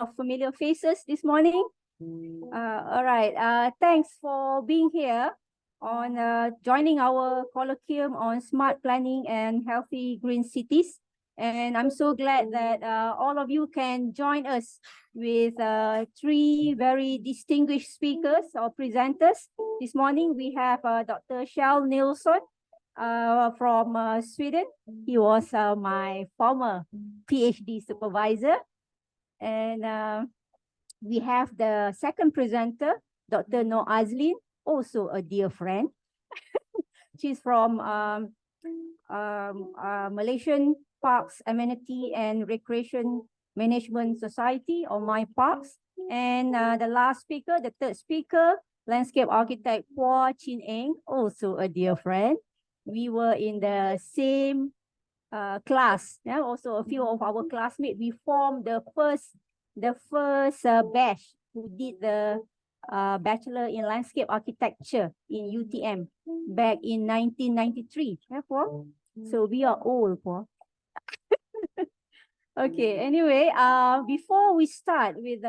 of familiar faces this morning. All right. Thanks for being here on joining our colloquium on smart planning and healthy green cities. And I'm so glad that all of you can join us with three very distinguished speakers or presenters. This morning we have Dr. Kjell Nilsson from Sweden. He was my former PhD supervisor. And we have the second presenter, Dr. Noor Azlin, also a dear friend. She's from Malaysian Parks Amenity and Recreation Management Society, or My Parks. And the last speaker, the third speaker, landscape architect Phua Chin Eng, also a dear friend. We were in the same class. Yeah, also a few of our classmates. We formed the first batch who did the Bachelor in Landscape Architecture in UTM back in 1993. Yeah, Paul? So we are old, Paul. Okay, anyway, before we start with,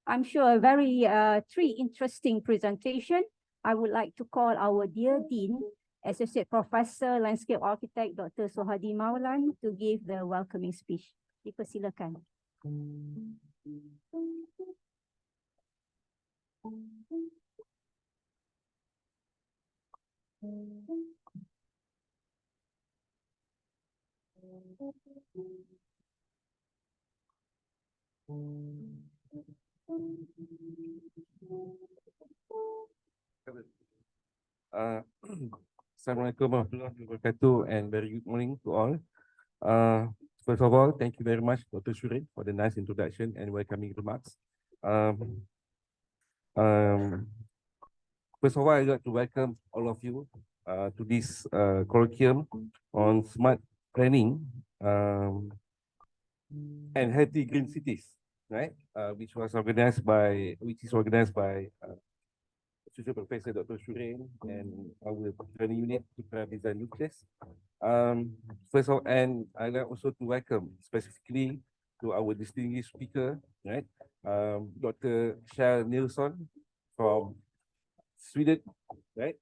I'm sure, a very three interesting presentation, I would like to call our dear Dean, Associate Professor, Landscape Architect, Dr. Sohadi Maulan, to give the welcoming speech. Dipersilakan. Assalamualaikum warahmatullahi wabarakatuh, and very good morning to all. First of all, thank you very much, Dr. Shurin, for the nice introduction and welcoming remarks. First of all, I'd like to welcome all of you to this colloquium on smart planning and healthy green cities, right? Which is organized by Associate Professor Dr. Shurin and our training unit to design nucleus. First of all, and I'd like also to welcome specifically to our distinguished speaker, right? Dr. Kjell Nilsson from Sweden, right?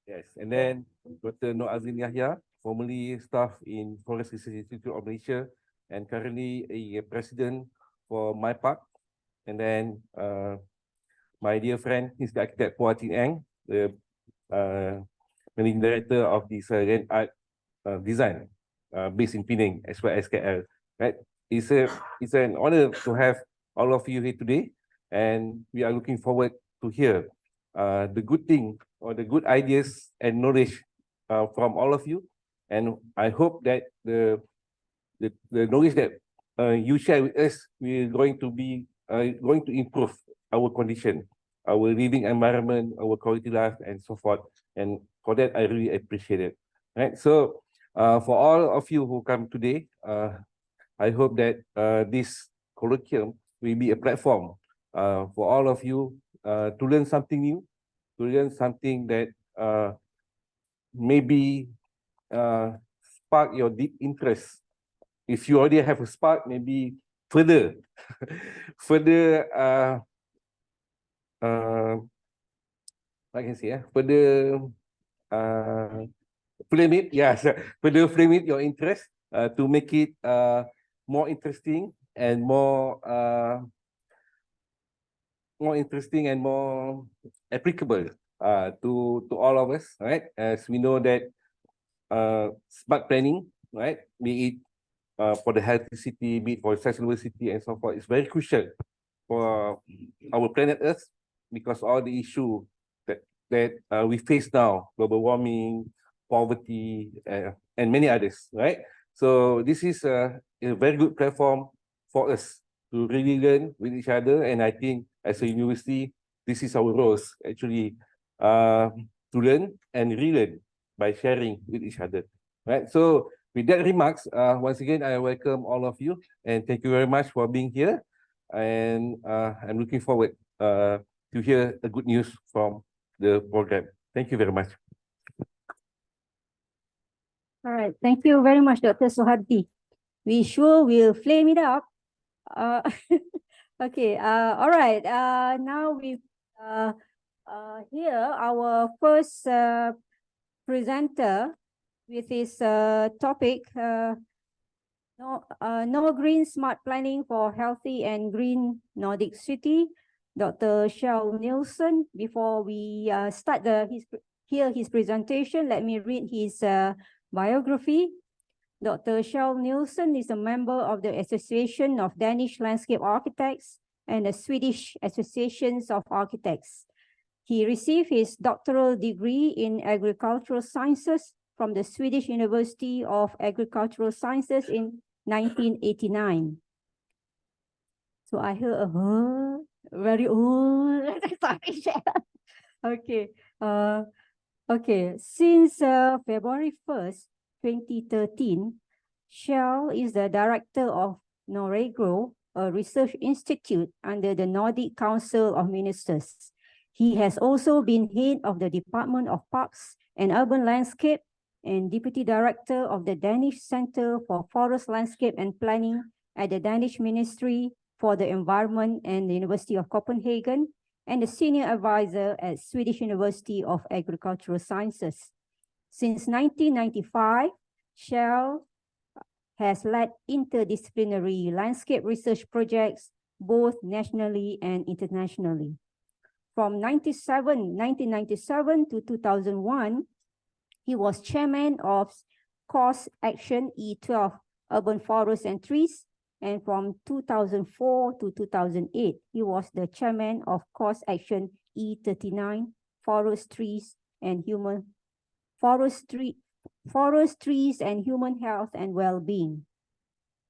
Yes, and then Dr. Noor Azlin Yahya, formerly staff in Forest Research Institute of Malaysia and currently a president for My Park. And then my dear friend is the architect Phua Chin Eng, the managing director of this land art design based in Penang as well as KL. Right? It's an honor to have all of you here today, and we are looking forward to hear the good thing or the good ideas and knowledge from all of you. And I hope that the knowledge that you share with us will going to improve our condition, our living environment, our quality life, and so forth. And for that, I really appreciate it. Right. So, for all of you who come today, I hope that this colloquium will be a platform for all of you to learn something new, to learn something that maybe spark your deep interest. If you already have a spark, maybe further I can say, further flame it, yes, further flame it your interest to make it more interesting and more interesting and more applicable to all of us, right? As we know that smart planning, right, be it for the healthy city, be it for sustainable city and so forth, is very crucial for our planet Earth, because all the issue that we face now, global warming, poverty, and many others, right? So this is a very good platform for us to really learn with each other. And I think as a university, this is our roles actually to learn and relearn by sharing with each other, right? So with that remarks, once again, I welcome all of you and thank you very much for being here. And I'm looking forward to hear the good news from the program. Thank you very much. All right. Thank you very much, Dr. Sohadi. We sure will flame it up. Okay, all right. Now we here our first presenter with his topic, no green smart planning for healthy and green Nordic city, Dr. Kjell Nielsen. Before we start his presentation, let me read his biography. Dr. Kjell Nielsen is a member of the Association of Danish Landscape Architects and the Swedish Associations of Architects. He received his doctoral degree in agricultural sciences from the Swedish University of Agricultural Sciences in 1989. So I heard a very old. Okay. Okay. Since February 1st, 2013, Kjell is the director of Norregro, a research institute under the Nordic Council of Ministers. He has also been head of the Department of Parks and Urban Landscape and deputy director of the Danish Center for Forest Landscape and Planning at the Danish Ministry for the Environment and the University of Copenhagen, and a senior advisor at Swedish University of Agricultural Sciences. Since 1995, Kjell has led interdisciplinary landscape research projects both nationally and internationally. From 1997 to 2001, he was chairman of Course Action E12 Urban Forests and Trees, and from 2004 to 2008, he was the chairman of Course Action E39 Forest Trees and Human Trees and Human Health and Well-being.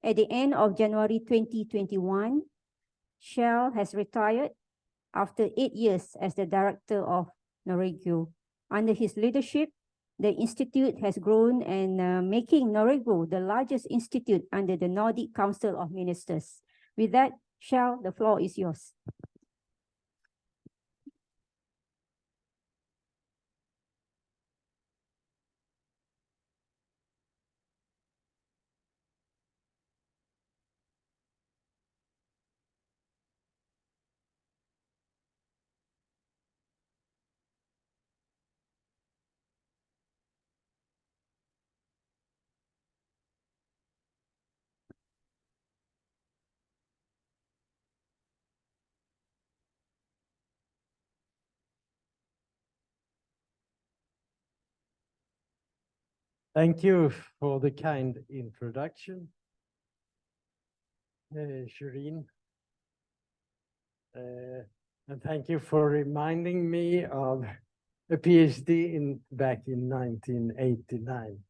At the end of January 2021, Kjell has retired after 8 years as the director of Norregro. Under his leadership, the institute has grown and making Norregro the largest institute under the Nordic Council of Ministers. With that, Kjell, the floor is yours. Thank you for the kind introduction, Shireen. And thank you for reminding me of a PhD back in 1989.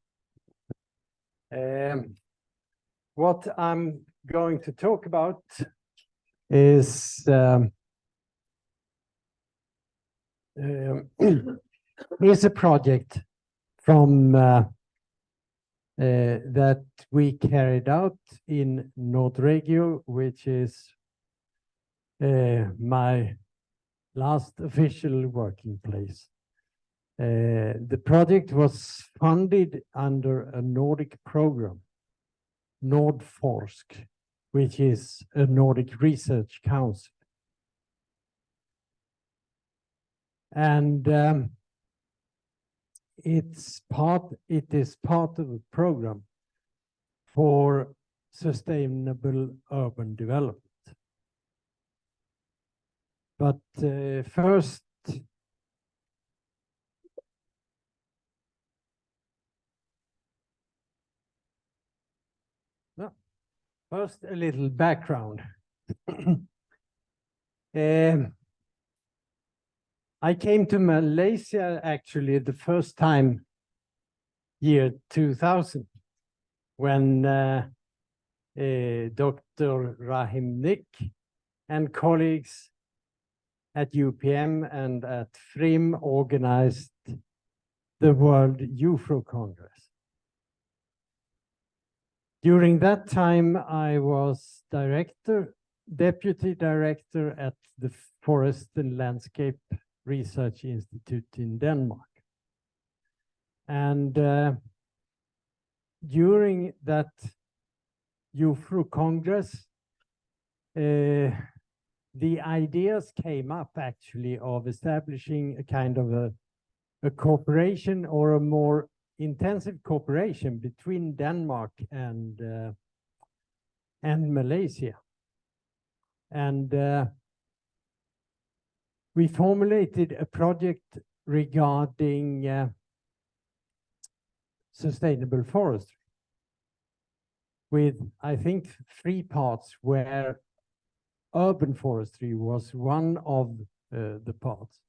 What I'm going to talk about is is a project from that we carried out in Norregio, which is my last official working place. The project was funded under a Nordic program, Nordforsk, which is a Nordic research council. And it is part of a program for sustainable urban development. But first, a little background. I came to Malaysia actually the first time year 2000 when Dr. Rahim Nick and colleagues at UPM and at FRIM organized the World UFRO Congress. During that time, I was deputy director at the Forest and Landscape Research Institute in Denmark. And during that UFRO Congress, the ideas came up actually of establishing a kind of a cooperation or a more intensive cooperation between Denmark and Malaysia. And we formulated a project regarding sustainable forestry with, I think, 3 parts, where urban forestry was one of the parts.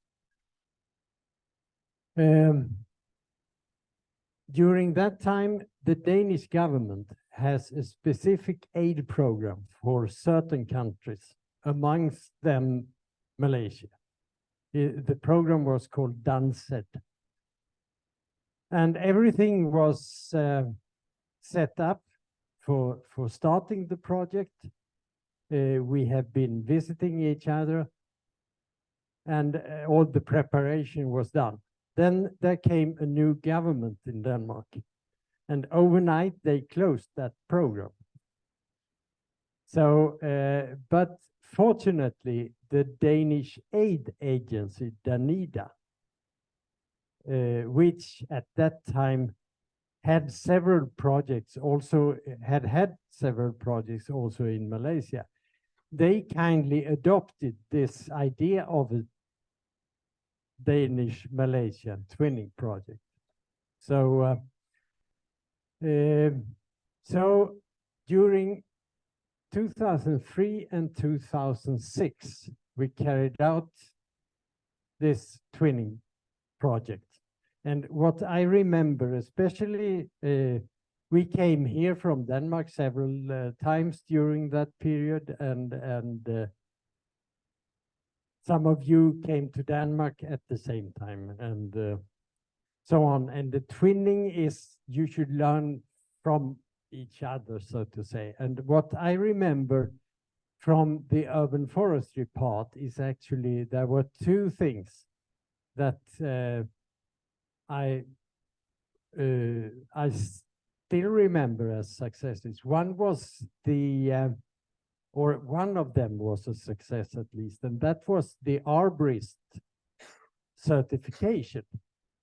During that time, the Danish government has a specific aid program for certain countries, amongst them Malaysia. The program was called DANSED. And everything was set up for starting the project. We have been visiting each other, and all the preparation was done. Then there came a new government in Denmark, and overnight they closed that program. So, but fortunately, the Danish aid agency, Danida, which at that time had several projects, also had several projects also in Malaysia, they kindly adopted this idea of a Danish-Malaysian twinning project. So, so during 2003 and 2006, we carried out this twinning project. And what I remember, especially, we came here from Denmark several times during that period, and some of you came to Denmark at the same time, and so on. And the twinning is, you should learn from each other, so to say. And what I remember from the urban forestry part is actually there were 2 things that I still remember as successes. One was or one of them was a success at least, and that was the arborist certification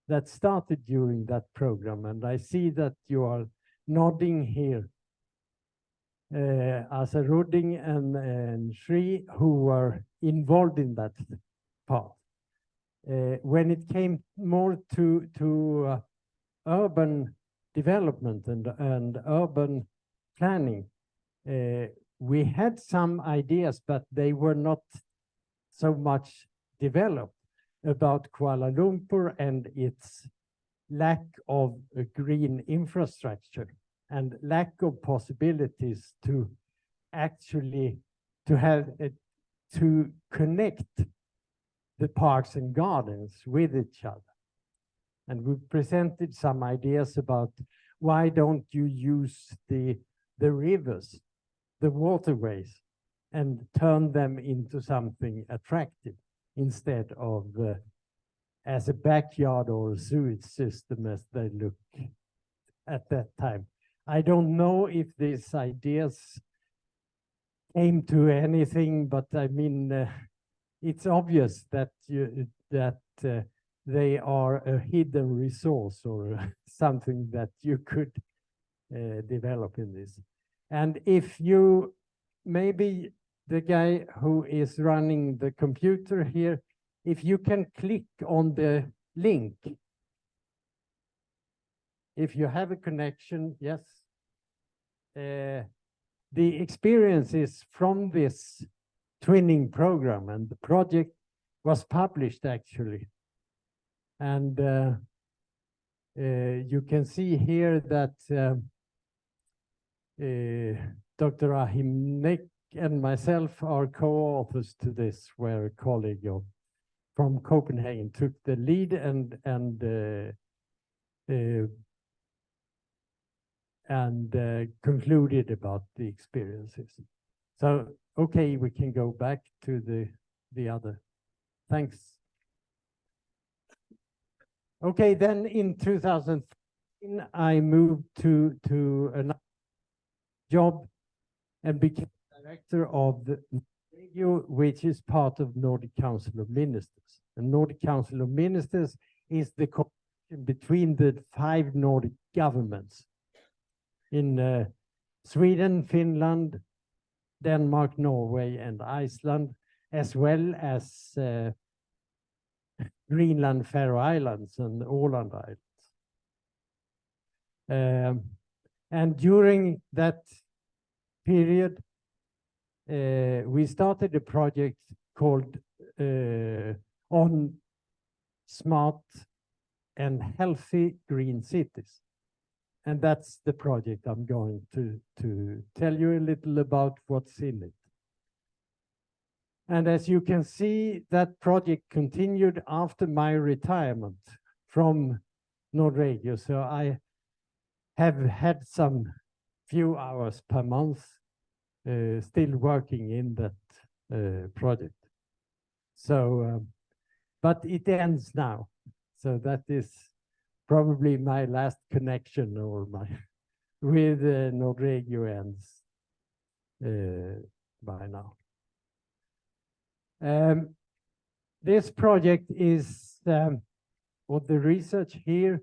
that started during that program. And I see that you are nodding here. Asa Rudding and Shri, who were involved in that part. When it came more to urban development and urban planning, we had some ideas, but they were not so much developed, about Kuala Lumpur and its lack of a green infrastructure and lack of possibilities to actually to connect the parks and gardens with each other. And we presented some ideas about why don't you use the rivers, the waterways, and turn them into something attractive instead of as a backyard or a sewage system as they look at that time. I don't know if these ideas came to anything, but I mean, it's obvious that they are a hidden resource or something that you could develop in this. And if you, maybe the guy who is running the computer here, if you can click on the link, if you have a connection, yes. The experiences from this twinning program, and the project was published actually. And you can see here that Dr. Ahim Nek and myself are co-authors to this, where a colleague from Copenhagen took the lead and concluded about the experiences. So, okay, we can go back to the other. Thanks. Okay, then in 2013, I moved to another job and became director of the which is part of Nordic Council of Ministers. And Nordic Council of Ministers is the coalition between the 5 Nordic governments in Sweden, Finland, Denmark, Norway, and Iceland, as well as Greenland, Faroe Islands, and Åland Islands. And during that period, we started a project called on smart and healthy green cities. And that's the project I'm going to tell you a little about what's in it. And as you can see, that project continued after my retirement from Nordregio. So I have had some few hours per month still working in that project. So, but it ends now. So that is probably my last connection or my with Nordregio ends by now. This project is, or the research here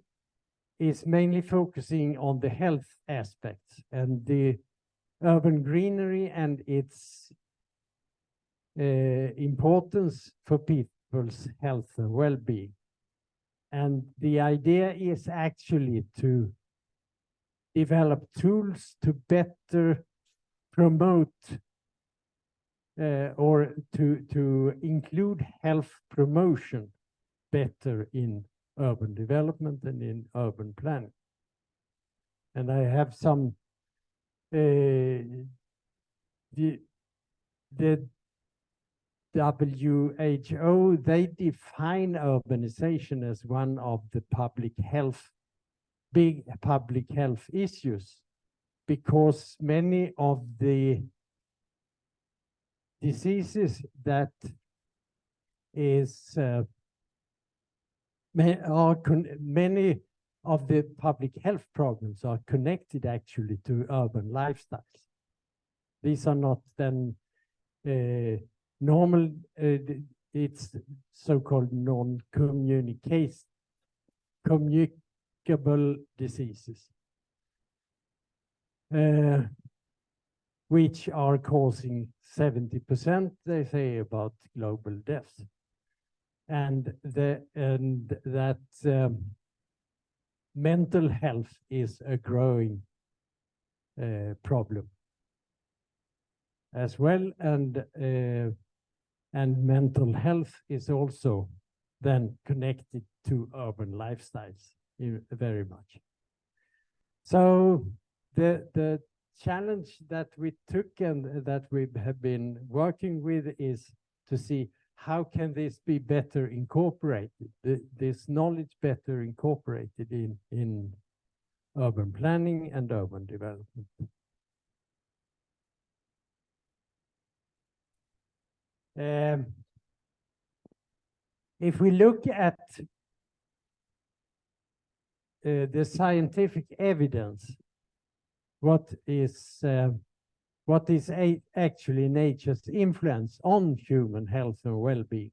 is mainly focusing on the health aspects and the urban greenery and its importance for people's health and well-being. And the idea is actually to develop tools to better promote or to include health promotion better in urban development and in urban planning. And I have some the WHO, they define urbanization as one of the big public health issues, because many of the diseases that is many of the public health problems are connected actually to urban lifestyles. These are not then normal, it's so-called non-communicable diseases, which are causing 70%, they say, about global deaths. And that mental health is a growing problem as well, and mental health is also then connected to urban lifestyles very much. So the challenge that we took and that we have been working with is to see how can this be better incorporated, this knowledge better incorporated in urban planning and urban development. If we look at the scientific evidence, what is actually nature's influence on human health and well-being?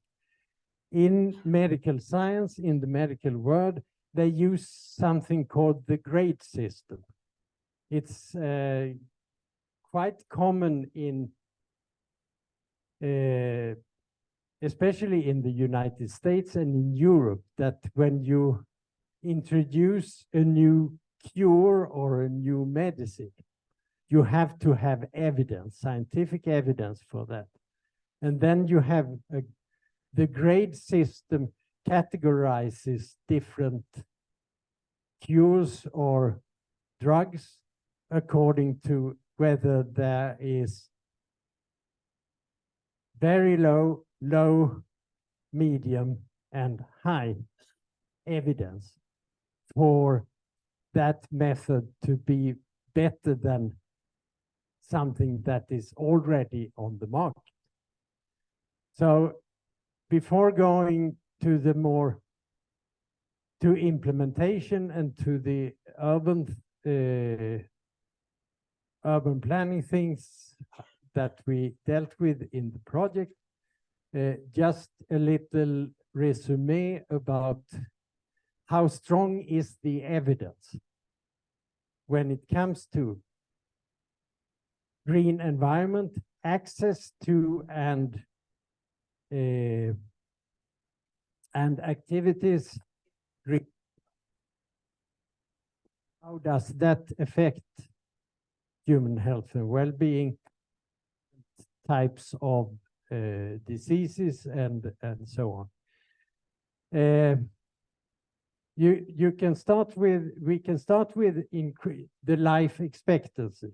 In medical science, in the medical world, they use something called the grade system. It's quite common in especially in the United States and in Europe, that when you introduce a new cure or a new medicine, you have to have evidence, scientific evidence for that. And then you have the grade system categorizes different cures or drugs according to whether there is very low, low, medium, and high evidence for that method to be better than something that is already on the market. So before going to the to implementation and to the urban planning things, that we dealt with in the project. Just a little resume about how strong is the evidence when it comes to green environment, access to and activities. How does that affect human health and well-being, types of diseases and so on? We can start with the life expectancy.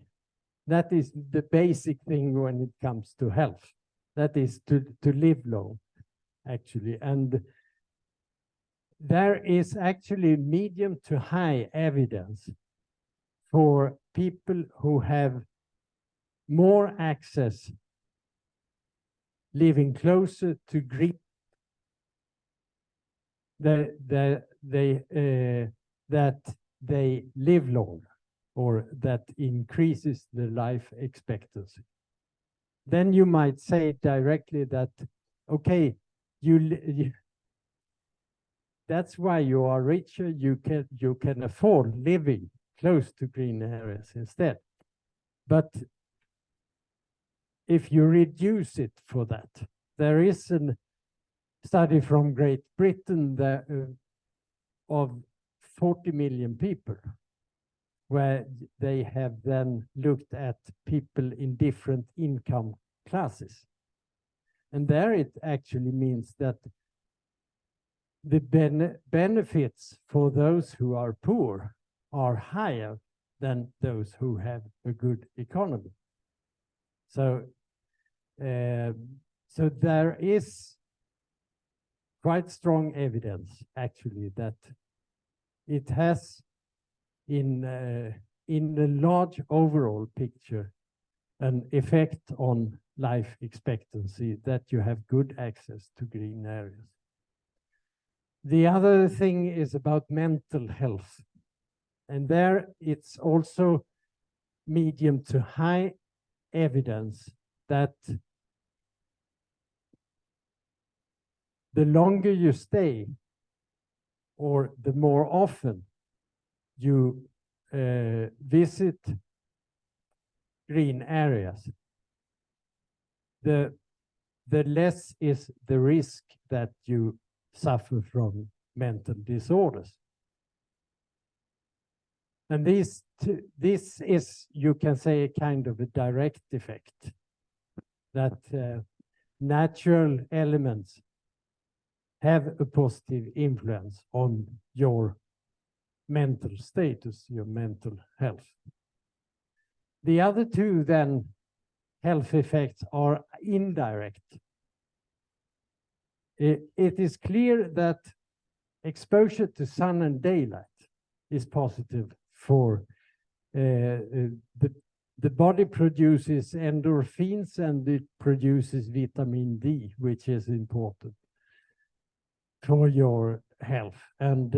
That is the basic thing when it comes to health. That is to live long, actually. And there is actually medium to high evidence for people who have more access living closer to green, that they live longer, or that increases the life expectancy. Then you might say directly that, okay, that's why you are richer, you can afford living close to green areas instead. But if you reduce it for that, there is a study from Great Britain that, of 40 million people, where they have then looked at people in different income classes. And there it actually means that the benefits for those who are poor are higher than those who have a good economy. So, so there is quite strong evidence, actually, that it has, in the large overall picture, an effect on life expectancy, that you have good access to green areas. The other thing is about mental health. And there it's also medium to high evidence that the longer you stay, or the more often you visit green areas, the less is the risk that you suffer from mental disorders. And this is, you can say, a kind of a direct effect, that natural elements have a positive influence on your mental status, your mental health. The other two then health effects are indirect. It is clear that exposure to sun and daylight is positive for the body produces endorphins, and it produces vitamin D, which is important for your health. And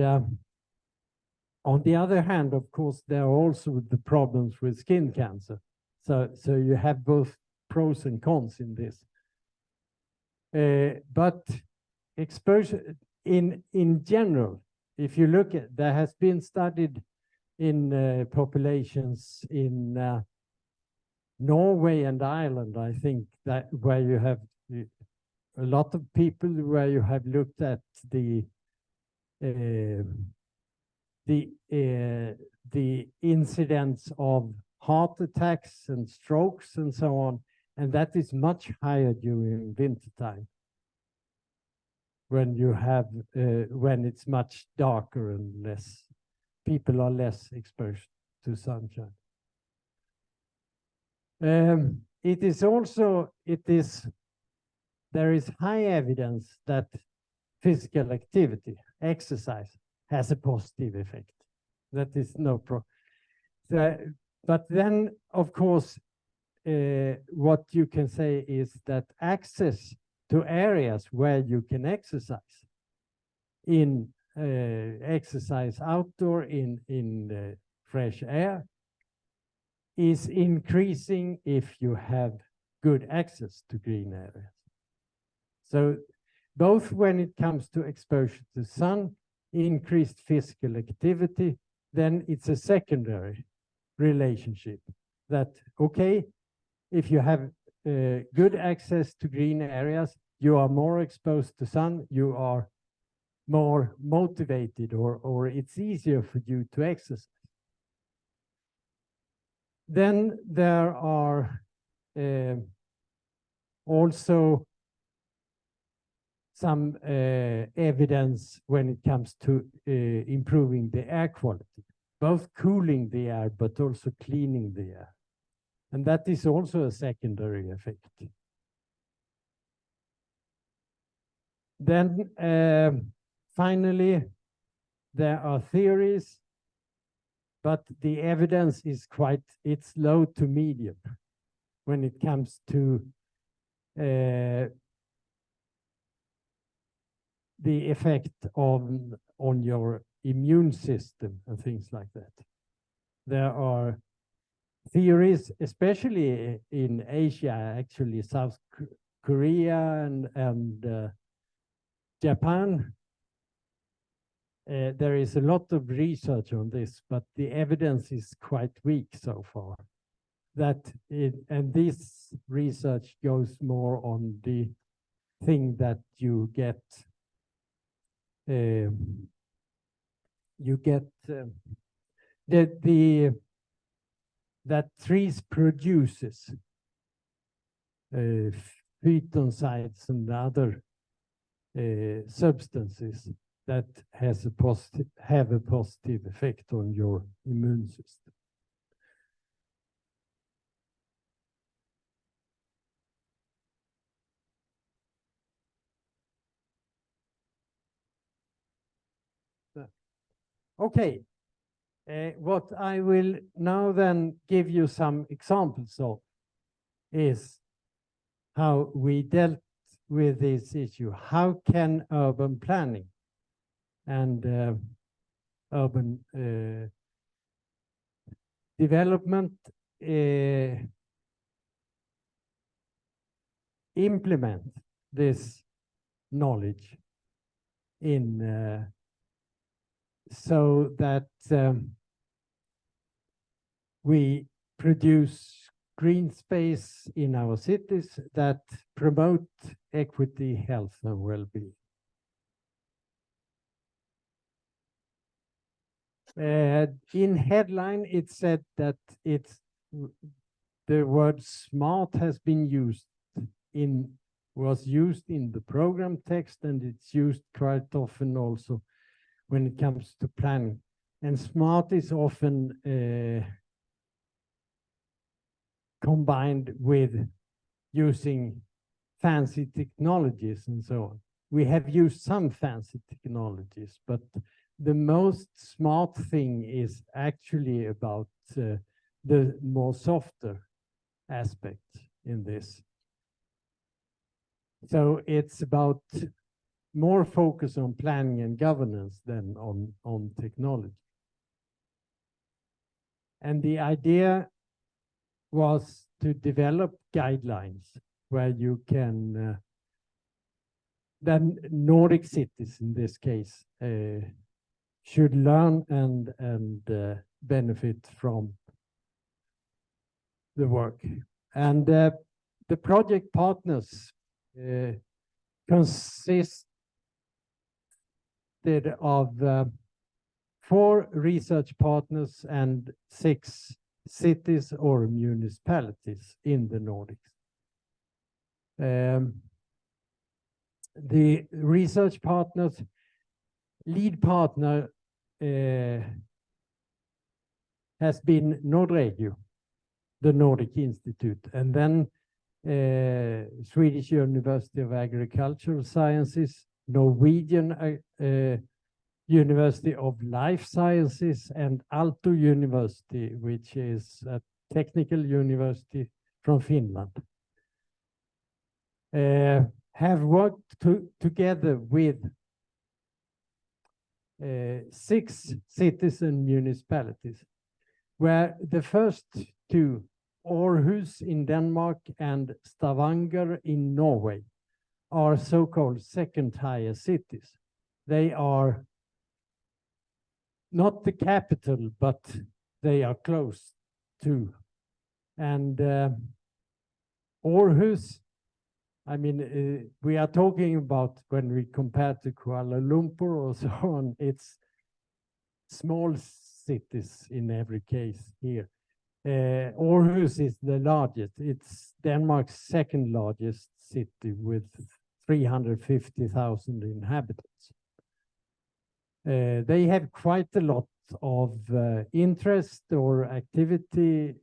on the other hand, of course, there are also the problems with skin cancer. So you have both pros and cons in this. But exposure in general, if you look at, there has been studied in populations in Norway and Ireland, I think, that where you have a lot of people, where you have looked at the incidence of heart attacks and strokes and so on, and that is much higher during wintertime, when you have when it's much darker and less people are less exposed to sunshine. It is also there is high evidence that physical activity, exercise, has a positive effect. That is no problem. But then, of course, what you can say is that access to areas where you can exercise, exercise outdoor in fresh air, is increasing if you have good access to green areas. So both when it comes to exposure to sun, increased physical activity, then it's a secondary relationship that, okay, if you have good access to green areas, you are more exposed to sun, you are more motivated, or it's easier for you to exercise. Then there are also some evidence when it comes to improving the air quality, both cooling the air but also cleaning the air. And that is also a secondary effect. Then finally, there are theories, but the evidence is it's low to medium when it comes to the effect on your immune system and things like that. There are theories, especially in Asia, actually South Korea and Japan. There is a lot of research on this, but the evidence is quite weak so far. And this research goes more on the thing that you get that trees produces phytoncides and other substances that have a positive effect on your immune system. Okay, what I will now then give you some examples of is how we dealt with this issue. How can urban planning and urban development implement this knowledge in so that we produce green space in our cities that promote equity, health, and well-being. In headline, it said that the word smart has been was used in the program text, and it's used quite often also when it comes to planning. And smart is often combined with using fancy technologies and so on. We have used some fancy technologies, but the most smart thing is actually about the more softer aspect in this. So it's about more focus on planning and governance than on technology. And the idea was to develop guidelines where you can, then Nordic cities in this case, should learn and benefit from the work. And the project partners consisted of 4 research partners and 6 cities or municipalities in the Nordics. The research partners, lead partner has been Nordregio, the Nordic Institute, and then Swedish University of Agricultural Sciences, Norwegian University of Life Sciences, and Aalto University, which is a technical university from Finland. Have worked together with 6 cities and municipalities, where the first 2 Aarhus in Denmark and Stavanger in Norway are so-called second-tier cities. They are not the capital, but they are close to. And Aarhus, I mean, we are talking about when we compare to Kuala Lumpur or so on, it's small cities in every case here. Aarhus is the largest. It's Denmark's second largest city with 350,000 inhabitants. They have quite a lot of interest or activity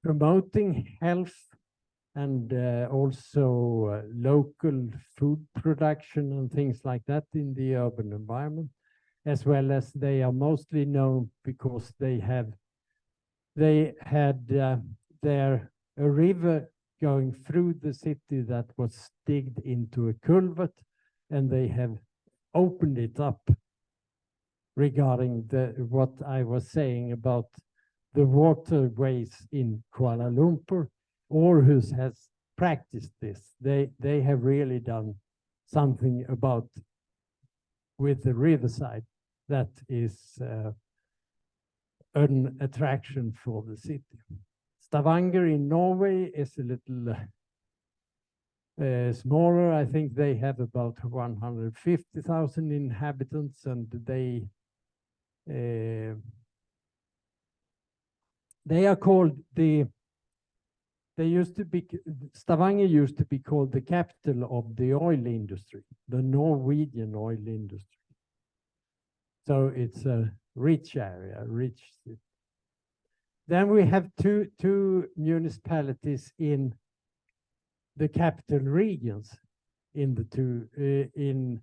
promoting health and also local food production and things like that in the urban environment, as well as they are mostly known because they had a river going through the city that was digged into a culvert, and they have opened it up regarding what I was saying about the waterways in Kuala Lumpur. Aarhus has practiced this. They have really done something about with the riverside that is an attraction for the city. Stavanger in Norway is a little smaller. I think they have about 150,000 inhabitants, and they are called Stavanger used to be called the capital of the oil industry, the Norwegian oil industry. So it's a rich area, rich city. Then we have two municipalities in the capital regions in the two, in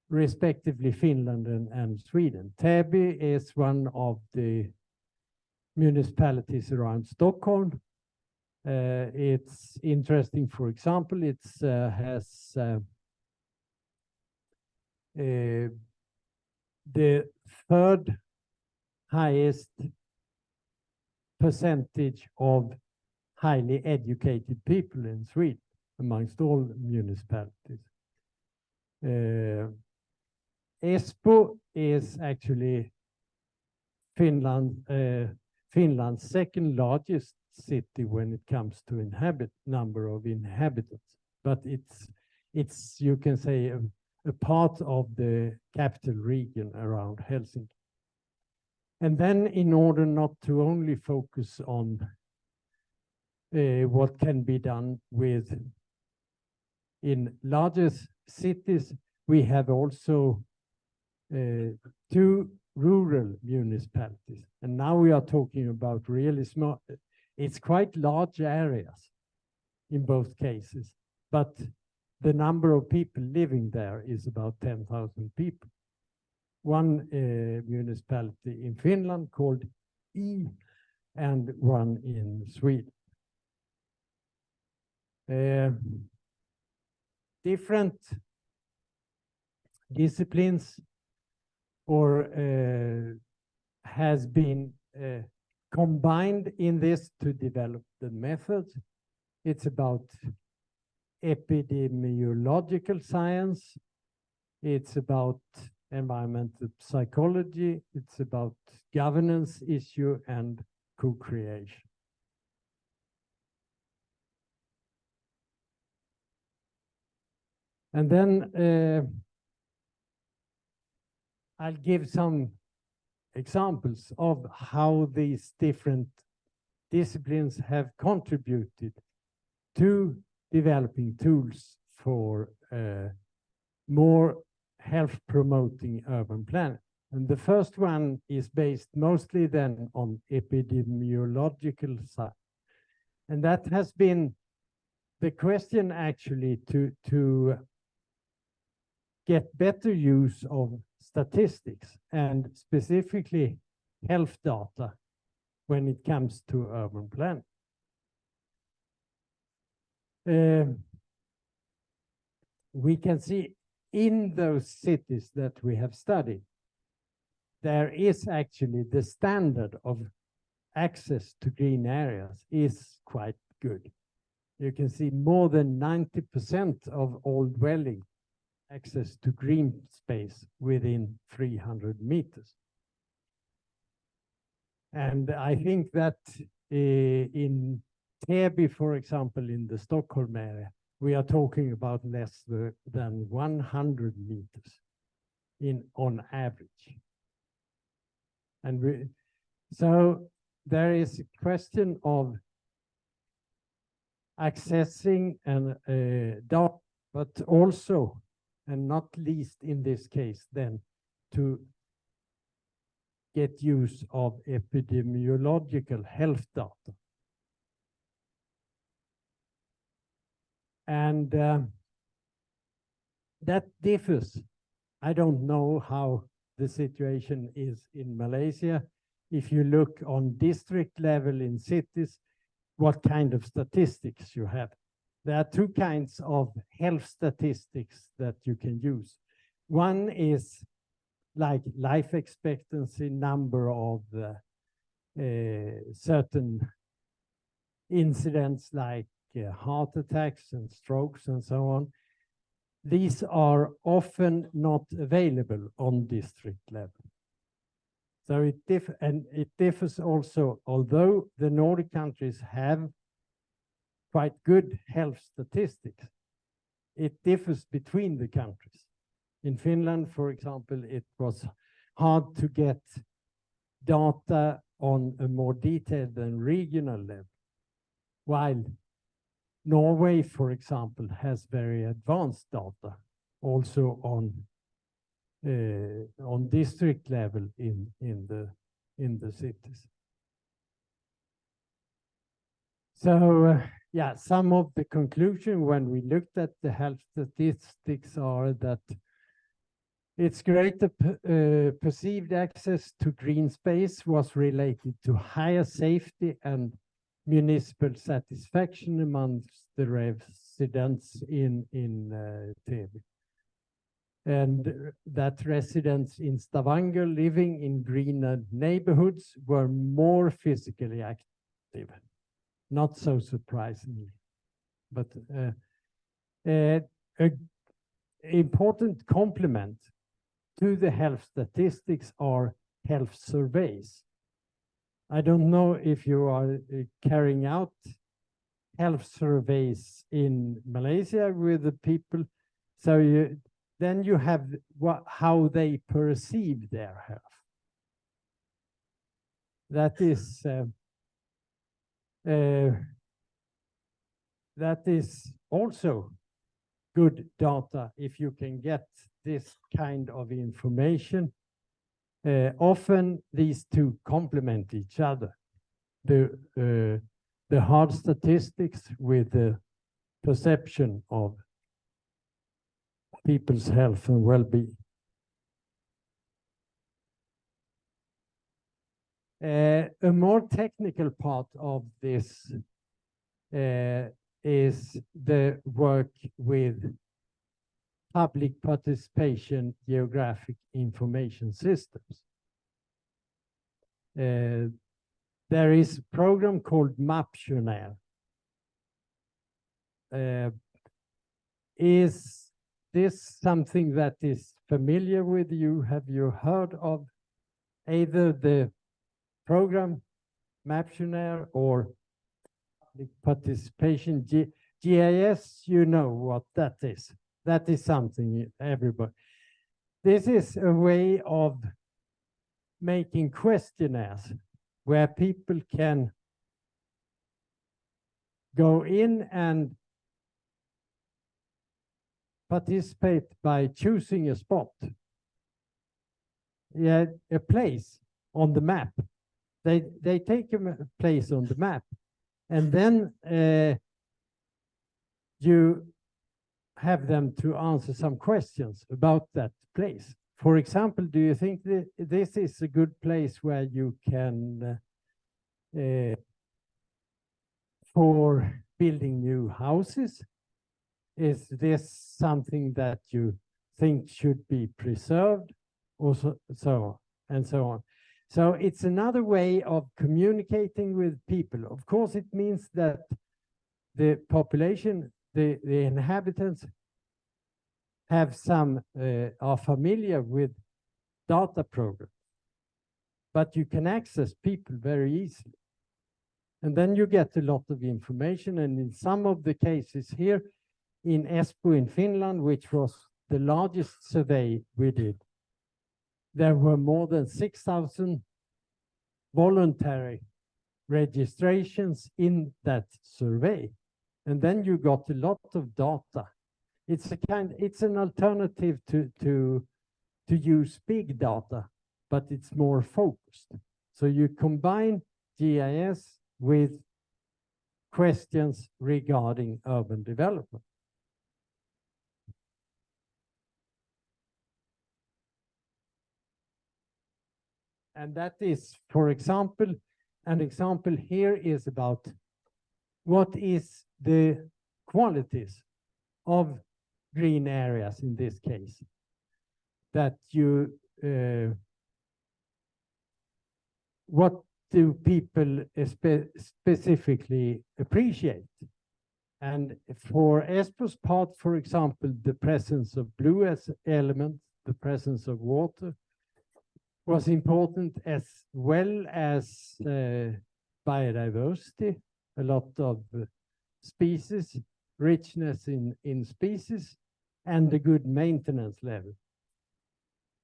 respectively Finland and Sweden. Täby is one of the municipalities around Stockholm. It's interesting, for example, it has the third highest percentage of highly educated people in Sweden amongst all municipalities. Espoo is actually Finland's second largest city when it comes to number of inhabitants, but it's you can say a part of the capital region around Helsinki. And then, in order not to only focus on what can be done in larger cities, we have also two rural municipalities. And now we are talking about really small, it's quite large areas in both cases, but the number of people living there is about 10,000 people. One municipality in Finland called E, and one in Sweden. Different disciplines or has been combined in this to develop the methods. It's about epidemiological science. It's about environmental psychology. It's about governance issue and co-creation. And then I'll give some examples of how these different disciplines have contributed to developing tools for more health-promoting urban planning. And the first one is based mostly then on epidemiological science. And that has been the question actually to get better use of statistics and specifically health data when it comes to urban planning. We can see in those cities that we have studied, there is actually the standard of access to green areas is quite good. You can see more than 90% of all dwelling access to green space within 300 meters. And I think that in Täby, for example, in the Stockholm area, we are talking about less than 100 meters on average. And so there is a question of accessing and data, but also, and not least in this case, then to get use of epidemiological health data. And that differs. I don't know how the situation is in Malaysia. If you look on district level in cities, what kind of statistics you have. There are two kinds of health statistics that you can use. One is like life expectancy, number of certain incidents like heart attacks and strokes and so on. These are often not available on district level. So it differs also, although the Nordic countries have quite good health statistics, it differs between the countries. In Finland, for example, it was hard to get data on a more detailed and regional level, while Norway, for example, has very advanced data also on district level in the cities. So yeah, some of the conclusion when we looked at the health statistics are that it's greater perceived access to green space was related to higher safety and municipal satisfaction amongst the residents in Täby. And that residents in Stavanger living in greener neighborhoods were more physically active. Not so surprisingly, but an important complement to the health statistics are health surveys. I don't know if you are carrying out health surveys in Malaysia with the people. So then you have how they perceive their health. That is also good data if you can get this kind of information. Often these two complement each other. The hard statistics with the perception of people's health and well-being. A more technical part of this is the work with public participation geographic information systems. There is a program called Maptionär. Is this something that is familiar with you? Have you heard of either the program Maptionär or public participation GIS? You know what that is. That is something everybody. This is a way of making questionnaires where people can go in and participate by choosing a spot, a place on the map. They take a place on the map, and then you have them to answer some questions about that place. For example, do you think that this is a good place where you can, for building new houses? Is this something that you think should be preserved? Also, so on and so on. So it's another way of communicating with people. Of course, it means that the population, the inhabitants have some, are familiar with data programs, but you can access people very easily. And then you get a lot of information. And in some of the cases here in Espoo in Finland, which was the largest survey we did, there were more than 6,000 voluntary registrations in that survey. And then you got a lot of data. It's an alternative to use big data, but it's more focused. So you combine GIS with questions regarding urban development. And that is, for example, an example here is about what is the qualities of green areas in this case that you, what do people specifically appreciate? And for Espoo's part, for example, the presence of blue as elements, the presence of water was important, as well as biodiversity, a lot of species, richness in species, and the good maintenance level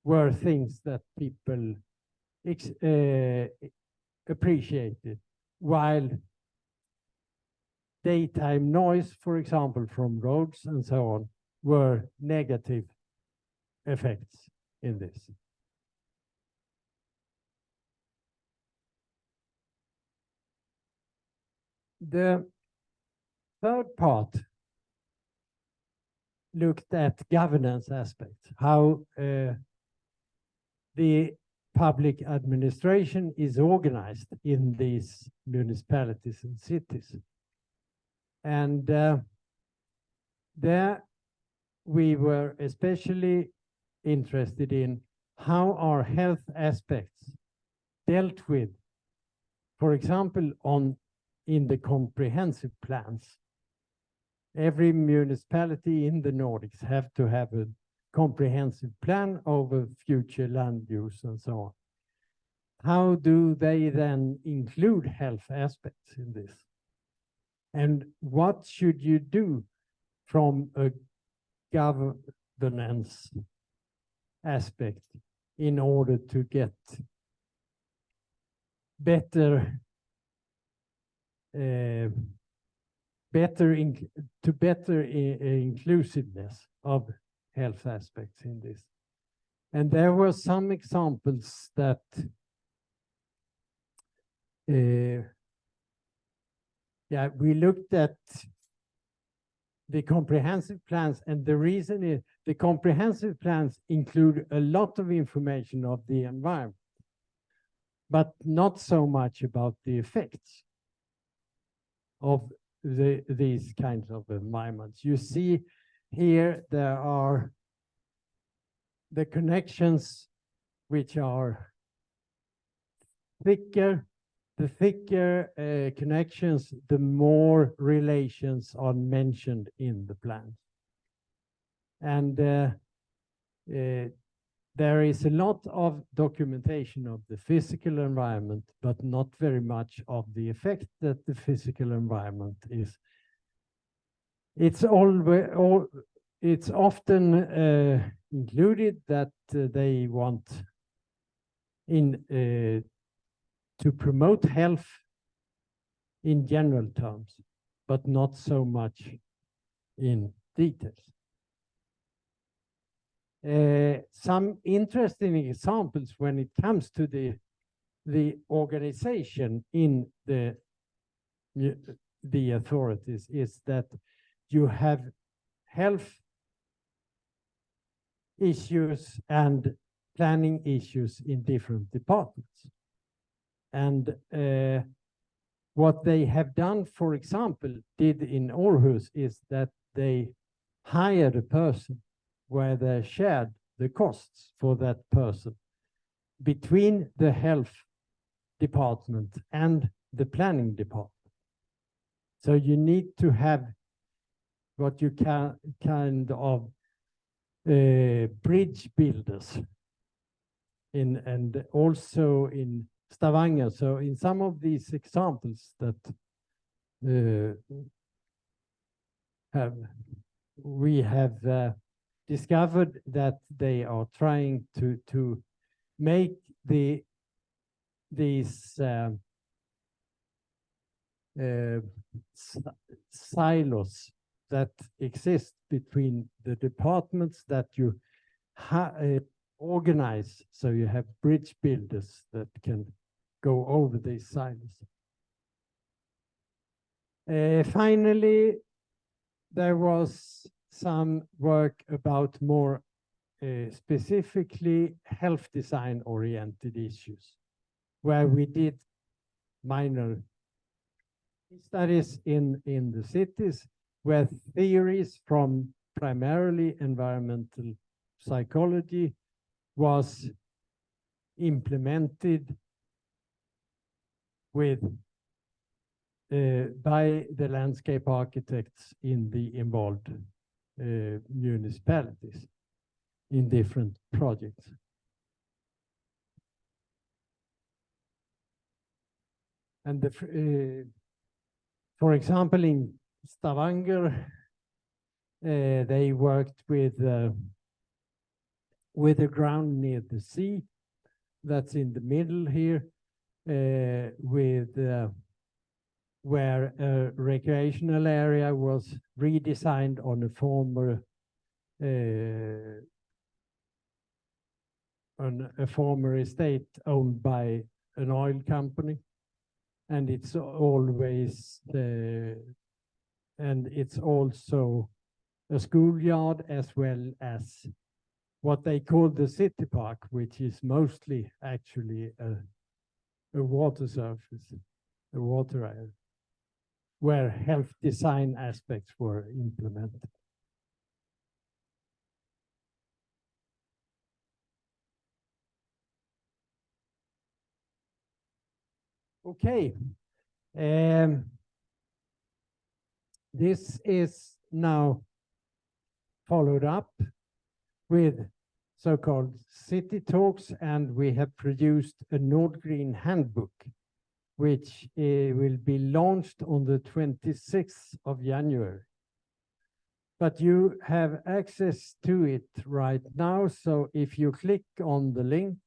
were things that people appreciated, while daytime noise, for example, from roads and so on, were negative effects in this. The third part looked at governance aspects, how the public administration is organized in these municipalities and cities. And there we were especially interested in how are health aspects dealt with, for example, in the comprehensive plans. Every municipality in the Nordics have to have a comprehensive plan over future land use and so on. How do they then include health aspects in this? And what should you do from a governance aspect in order to get better inclusiveness of health aspects in this? And there were some examples that we looked at the comprehensive plans, and the reason is the comprehensive plans include a lot of information of the environment, but not so much about the effects of these kinds of environments. You see here there are the connections which are thicker. The thicker connections, the more relations are mentioned in the plans. And there is a lot of documentation of the physical environment, but not very much of the effect that the physical environment is. It's often included that they want to promote health in general terms, but not so much in details. Some interesting examples when it comes to the organization in the authorities is that you have health issues and planning issues in different departments. And what they have done, for example, did in Aarhus is that they hired a person where they shared the costs for that person. between the health department and the planning department. So you need to have what you can kind of bridge builders and also in Stavanger. So in some of these examples that we have discovered that they are trying to make these silos that exist between the departments that you organize, so you have bridge builders that can go over these silos. Finally, there was some work about more specifically health design oriented issues, where we did minor studies in the cities where theories from primarily environmental psychology was implemented with by the landscape architects in the involved municipalities in different projects. And for example, in Stavanger, they worked with the ground near the sea, that's in the middle here, with where a recreational area was redesigned on a former estate owned by an oil company. And it's always and it's also a schoolyard as well as what they call the city park, which is mostly actually a water surface, a water area, where health design aspects were implemented. Okay. This is now followed up with so-called city talks, and we have produced a Nordgreen handbook, which will be launched on the 26th of January. But you have access to it right now, so if you click on the link,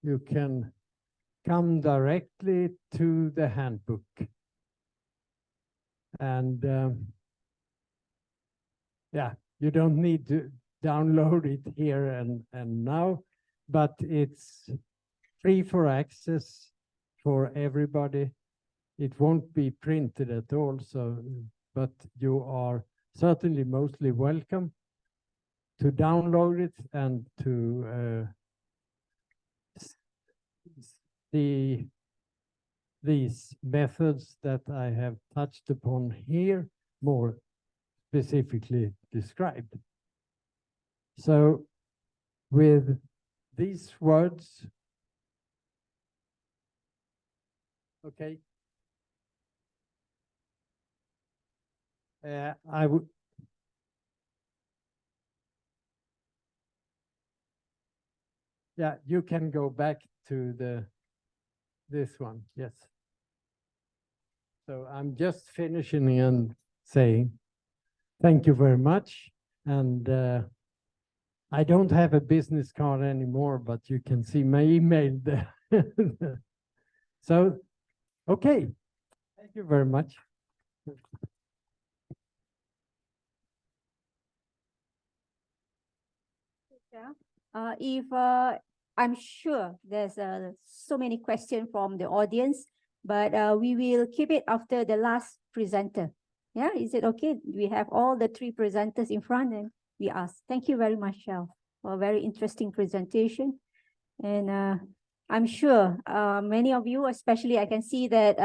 you can come directly to the handbook. And yeah, you don't need to download it here and now, but it's free for access for everybody. It won't be printed at all, so but you are certainly mostly welcome to download it and to see these methods that I have touched upon here more specifically described. So with these words, okay, I would you can go back to this one, yes. So I'm just finishing and saying thank you very much. And I don't have a business card anymore, but you can see my email there. So, okay, thank you very much. I'm sure there's so many questions from the audience, but we will keep it after the last presenter. Yeah, is it okay? We have all the three presenters in front and we ask. Thank you very much, Shell, for a very interesting presentation. And I'm sure many of you, especially I can see that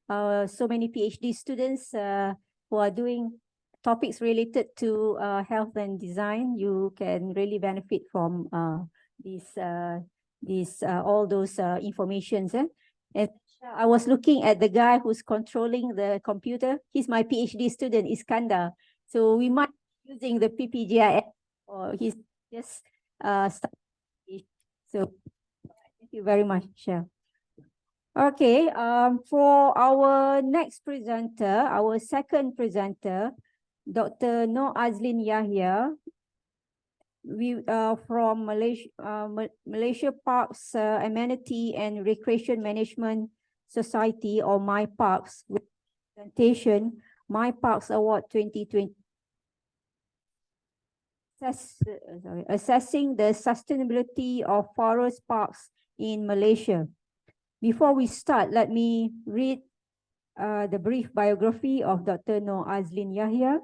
so many PhD students who are doing topics related to health and design, you can really benefit from all those informations. And I was looking at the guy who's controlling the computer. He's my PhD student, Iskandar. So we might be using the PPGIS, or he's just so thank you very much, Shell. Okay, for our next presenter, our second presenter, Dr. Noor Azlin Yahya, we from Malaysia Parks Amenity and Recreation Management Society, or My Parks, with presentation My Parks Award 2020. Assessing the sustainability of forest parks in Malaysia. Before we start, let me read the brief biography of Dr. Noor Azlin Yahya.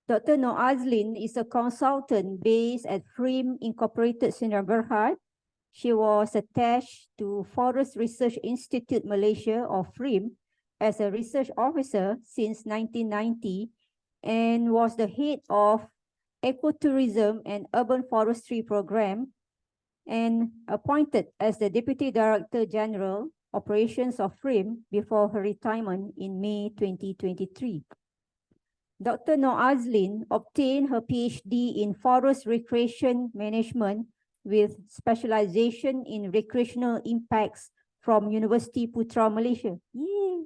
Dr. Noor Azlin is a consultant based at FRIM Incorporated, Sdn Bhd. She was attached to Forest Research Institute Malaysia, or FRIM, as a research officer since 1990 and was the head of Ecotourism and Urban Forestry Program and appointed as the Deputy Director General Operations of FRIM before her retirement in May 2023. Dr. Noor Azlin obtained her PhD in Forest Recreation Management with specialization in recreational impacts from University Putra, Malaysia. Yay!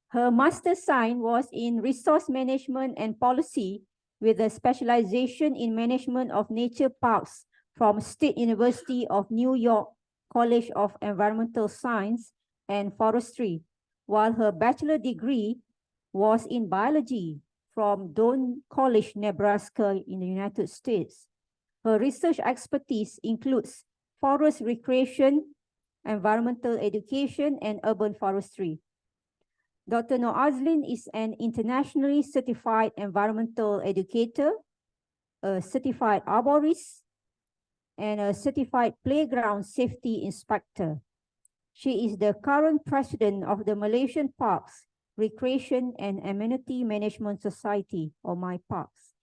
Her master's science was in Resource Management and Policy with a specialization in Management of Nature Parks from State University of New York College of Environmental Science and Forestry, while her bachelor degree was in Biology from Doane College, Nebraska in the United States. Her research expertise includes forest recreation, environmental education, and urban forestry. Dr. Noor Azlin is an internationally certified environmental educator, a certified arborist, and a certified playground safety inspector. She is the current president of the Malaysian Parks, Recreation and Amenity Management Society, or My Parks,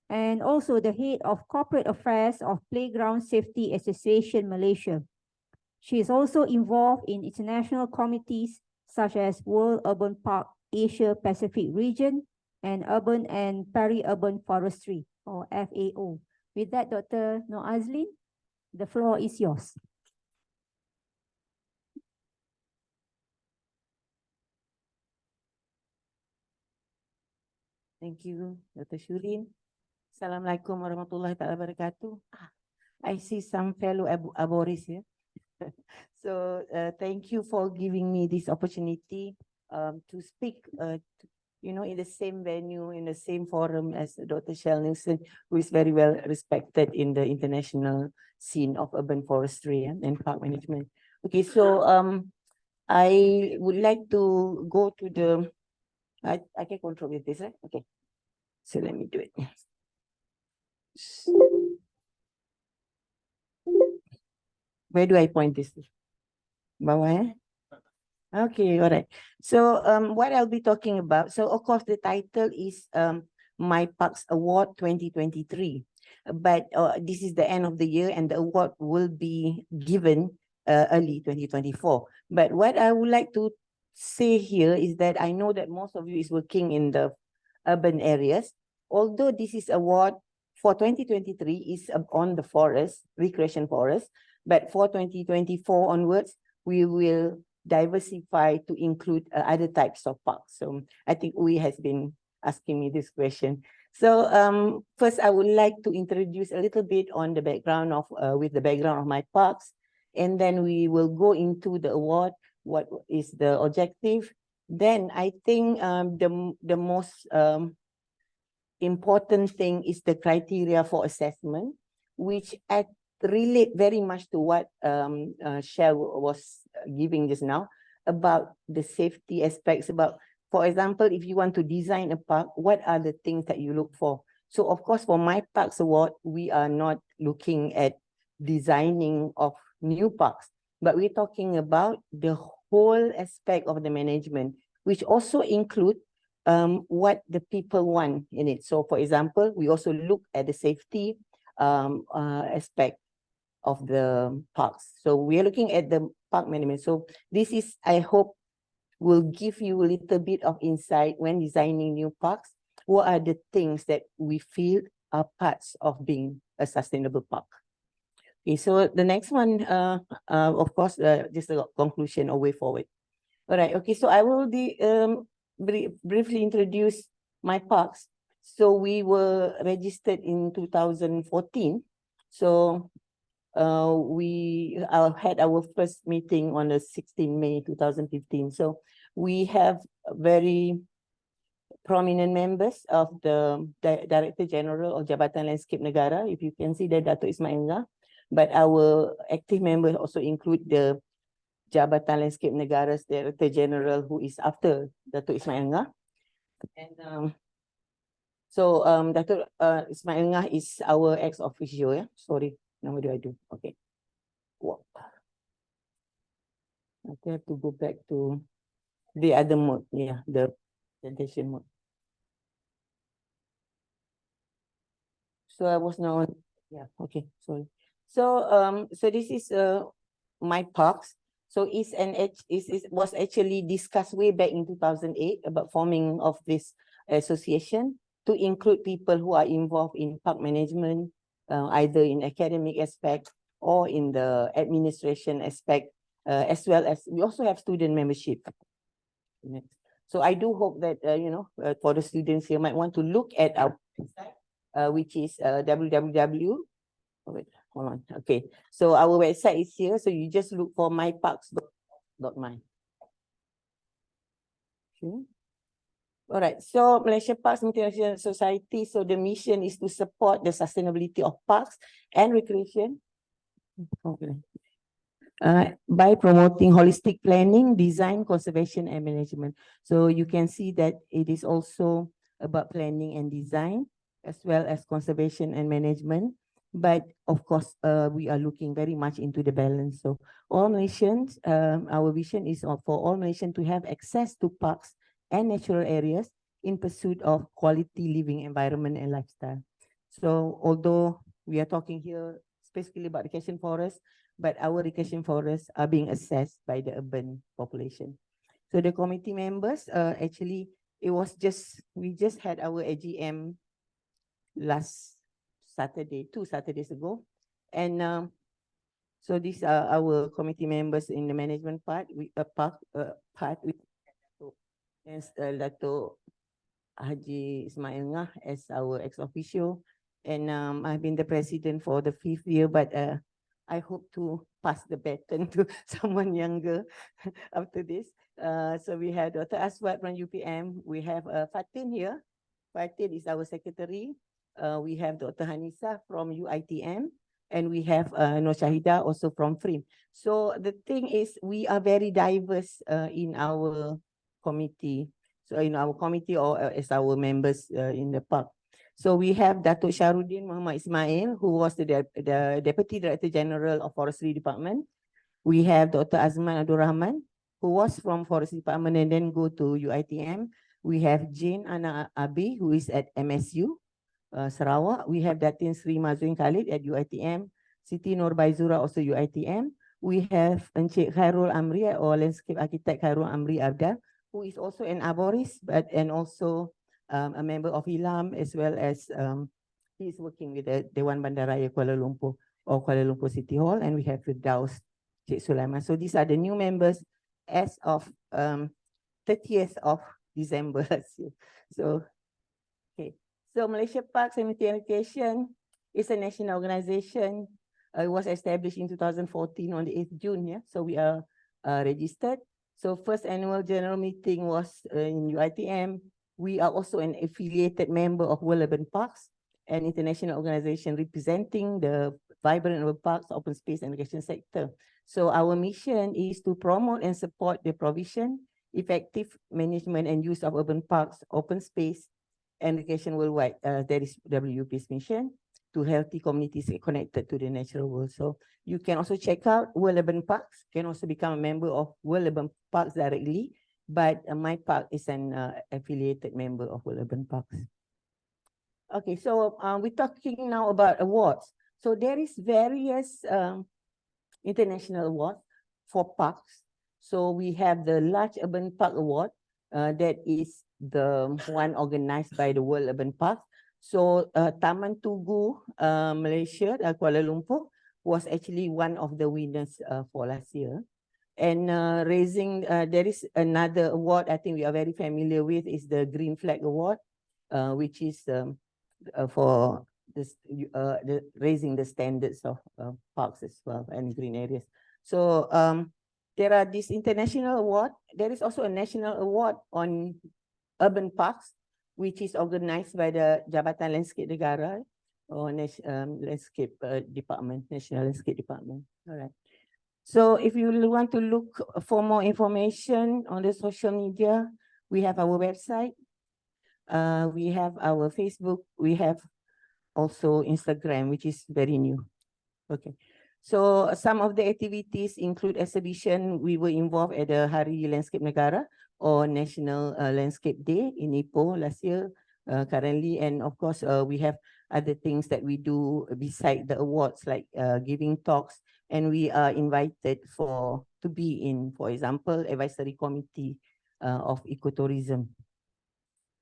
and also the head of corporate affairs of Playground Safety Association Malaysia. She is also involved in international committees such as World Urban Park Asia Pacific Region and Urban and Peri-Urban Forestry, or FAO. With that, Dr. Noor Azlin, the floor is yours. Thank you, Dr. Shurin. Assalamualaikum warahmatullahi wabarakatuh. I see some fellow arborists here. So thank you for giving me this opportunity to speak, in the same venue, in the same forum as Dr. Shell Nielsen, who is very well respected in the international scene of urban forestry and park management. Okay, so I would like to go to the, I can control with this, right? Okay, so let me do it. Where do I point this to? Bawah, eh? Okay, all right. So what I'll be talking about, so of course the title is My Parks Award 2023. But this is the end of the year and the award will be given early 2024. But what I would like to say here is that I know that most of you is working in the urban areas. Although this is award for 2023 is on the forest, recreation forest, but for 2024 onwards, we will diversify to include other types of parks. So I think Uwe has been asking me this question. So first, I would like to introduce a little bit on the background of, with the background of my parks, and then we will go into the award, what is the objective. Then I think the most important thing is the criteria for assessment, which relate very much to what Shell was giving just now about the safety aspects, about, for example, if you want to design a park, what are the things that you look for? So of course, for My Parks Award, we are not looking at designing of new parks, but we're talking about the whole aspect of the management, which also include what the people want in it. So for example, we also look at the safety, aspect of the parks. So we are looking at the park management. So this is, I hope, will give you a little bit of insight when designing new parks. What are the things that we feel are parts of being a sustainable park? Okay, so the next one, of course, just a conclusion or way forward. All right, okay, so I will briefly introduce my parks. So we were registered in 2014. So we had our first meeting on the 16 May 2015. So we have very prominent members of the Director General of Jabatan Landscape Negara. If you can see the Dato' Ismail Ngah. But our active members also include the Jabatan Landscape Negara's Director General, who is after Dato' Ismail Ngah. And so Dato' Ismail Ngah is our ex officio. Yeah, sorry. Now what do I do? Okay. Wow. I have to go back to the other mode. Yeah, the presentation mode. So I was now on, yeah, okay, sorry. So so this is my parks. So was actually discussed way back in 2008 about forming of this association to include people who are involved in park management, either in academic aspect or in the administration aspect, as well as we also have student membership. Next. So I do hope that for the students here might want to look at our website, which is www. Oh, wait, hold on. Okay, so our website is here. So you just look for myparks.my. Okay. All right. So Malaysia Parks International Society. So the mission is to support the sustainability of parks and recreation. Okay. By promoting holistic planning, design, conservation, and management. So you can see that it is also about planning and design, as well as conservation and management. But of course, we are looking very much into the balance. So all nations, our vision is for all nations to have access to parks and natural areas in pursuit of quality living environment and lifestyle. So although we are talking here specifically about recreation forests, but our recreation forests are being assessed by the urban population. So the committee members, actually, we just had our AGM last Saturday, 2 Saturdays ago. And so these are our committee members in the management part, with Dato' Haji Ismail Ngah as our ex officio. And I've been the president for the 5th year, but I hope to pass the baton to someone younger after this. So we have Dr. Aswad from UPM. We have Fatin here. Fatin is our secretary. We have Dr. Hanisa from UITM. And we have Nur Shahida also from FRIM. So the thing is, we are very diverse in our committee. So in our committee or as our members in the park. So we have Datuk Shahrudin Muhammad Ismail, who was the Deputy Director General of Forestry Department. We have Dr. Azman Abdul Rahman, who was from Forestry Department and then go to UITM. We have Jane Ana Abi, who is at MSU, Sarawak. We have Datin Sri Mazuin Khalid at UITM. Siti Nur Baizura, also UITM. We have Encik Khairul Amri, or Landscape Architect Khairul Amri Abdal, who is also an arborist, and also a member of ILAM, as well as he is working with the Dewan Bandaraya Kuala Lumpur or Kuala Lumpur City Hall, and we have Firdaus Cik Sulaiman. So these are the new members as of 30th of December last year. So, okay. So Malaysia Parks and Recreation is a national organization. It was established in 2014 on the 8th June. Yeah? So we are registered. So first annual general meeting was in UITM. We are also an affiliated member of World Urban Parks, an international organization representing the vibrant urban parks, open space, and recreation sector. So our mission is to promote and support the provision, effective management, and use of urban parks, open space, and recreation worldwide. That is WUP's mission, to healthy communities connected to the natural world. So you can also check out World Urban Parks, can also become a member of World Urban Parks directly. But my park is an affiliated member of World Urban Parks. Okay, so we're talking now about awards. So there is various international awards for parks. So we have the Large Urban Park Award, that is the one organized by the World Urban Park. So Taman Tugu, Malaysia, Kuala Lumpur, was actually one of the winners for last year. And there is another award I think we are very familiar with is the Green Flag Award, which is for raising the standards of parks as well and green areas. So there are this international award. There is also a national award on urban parks, which is organized by the Jabatan Landscape Negara or Landscape Department, National Landscape Department. All right. So if you want to look for more information on the social media, we have our website, we have our Facebook, we have also Instagram, which is very new. Okay. So some of the activities include exhibition. We were involved at the Hari Landscape Negara or National Landscape Day in Ipoh last year, currently. And of course, we have other things that we do beside the awards, like giving talks. And we are invited to be in, for example, advisory committee of ecotourism.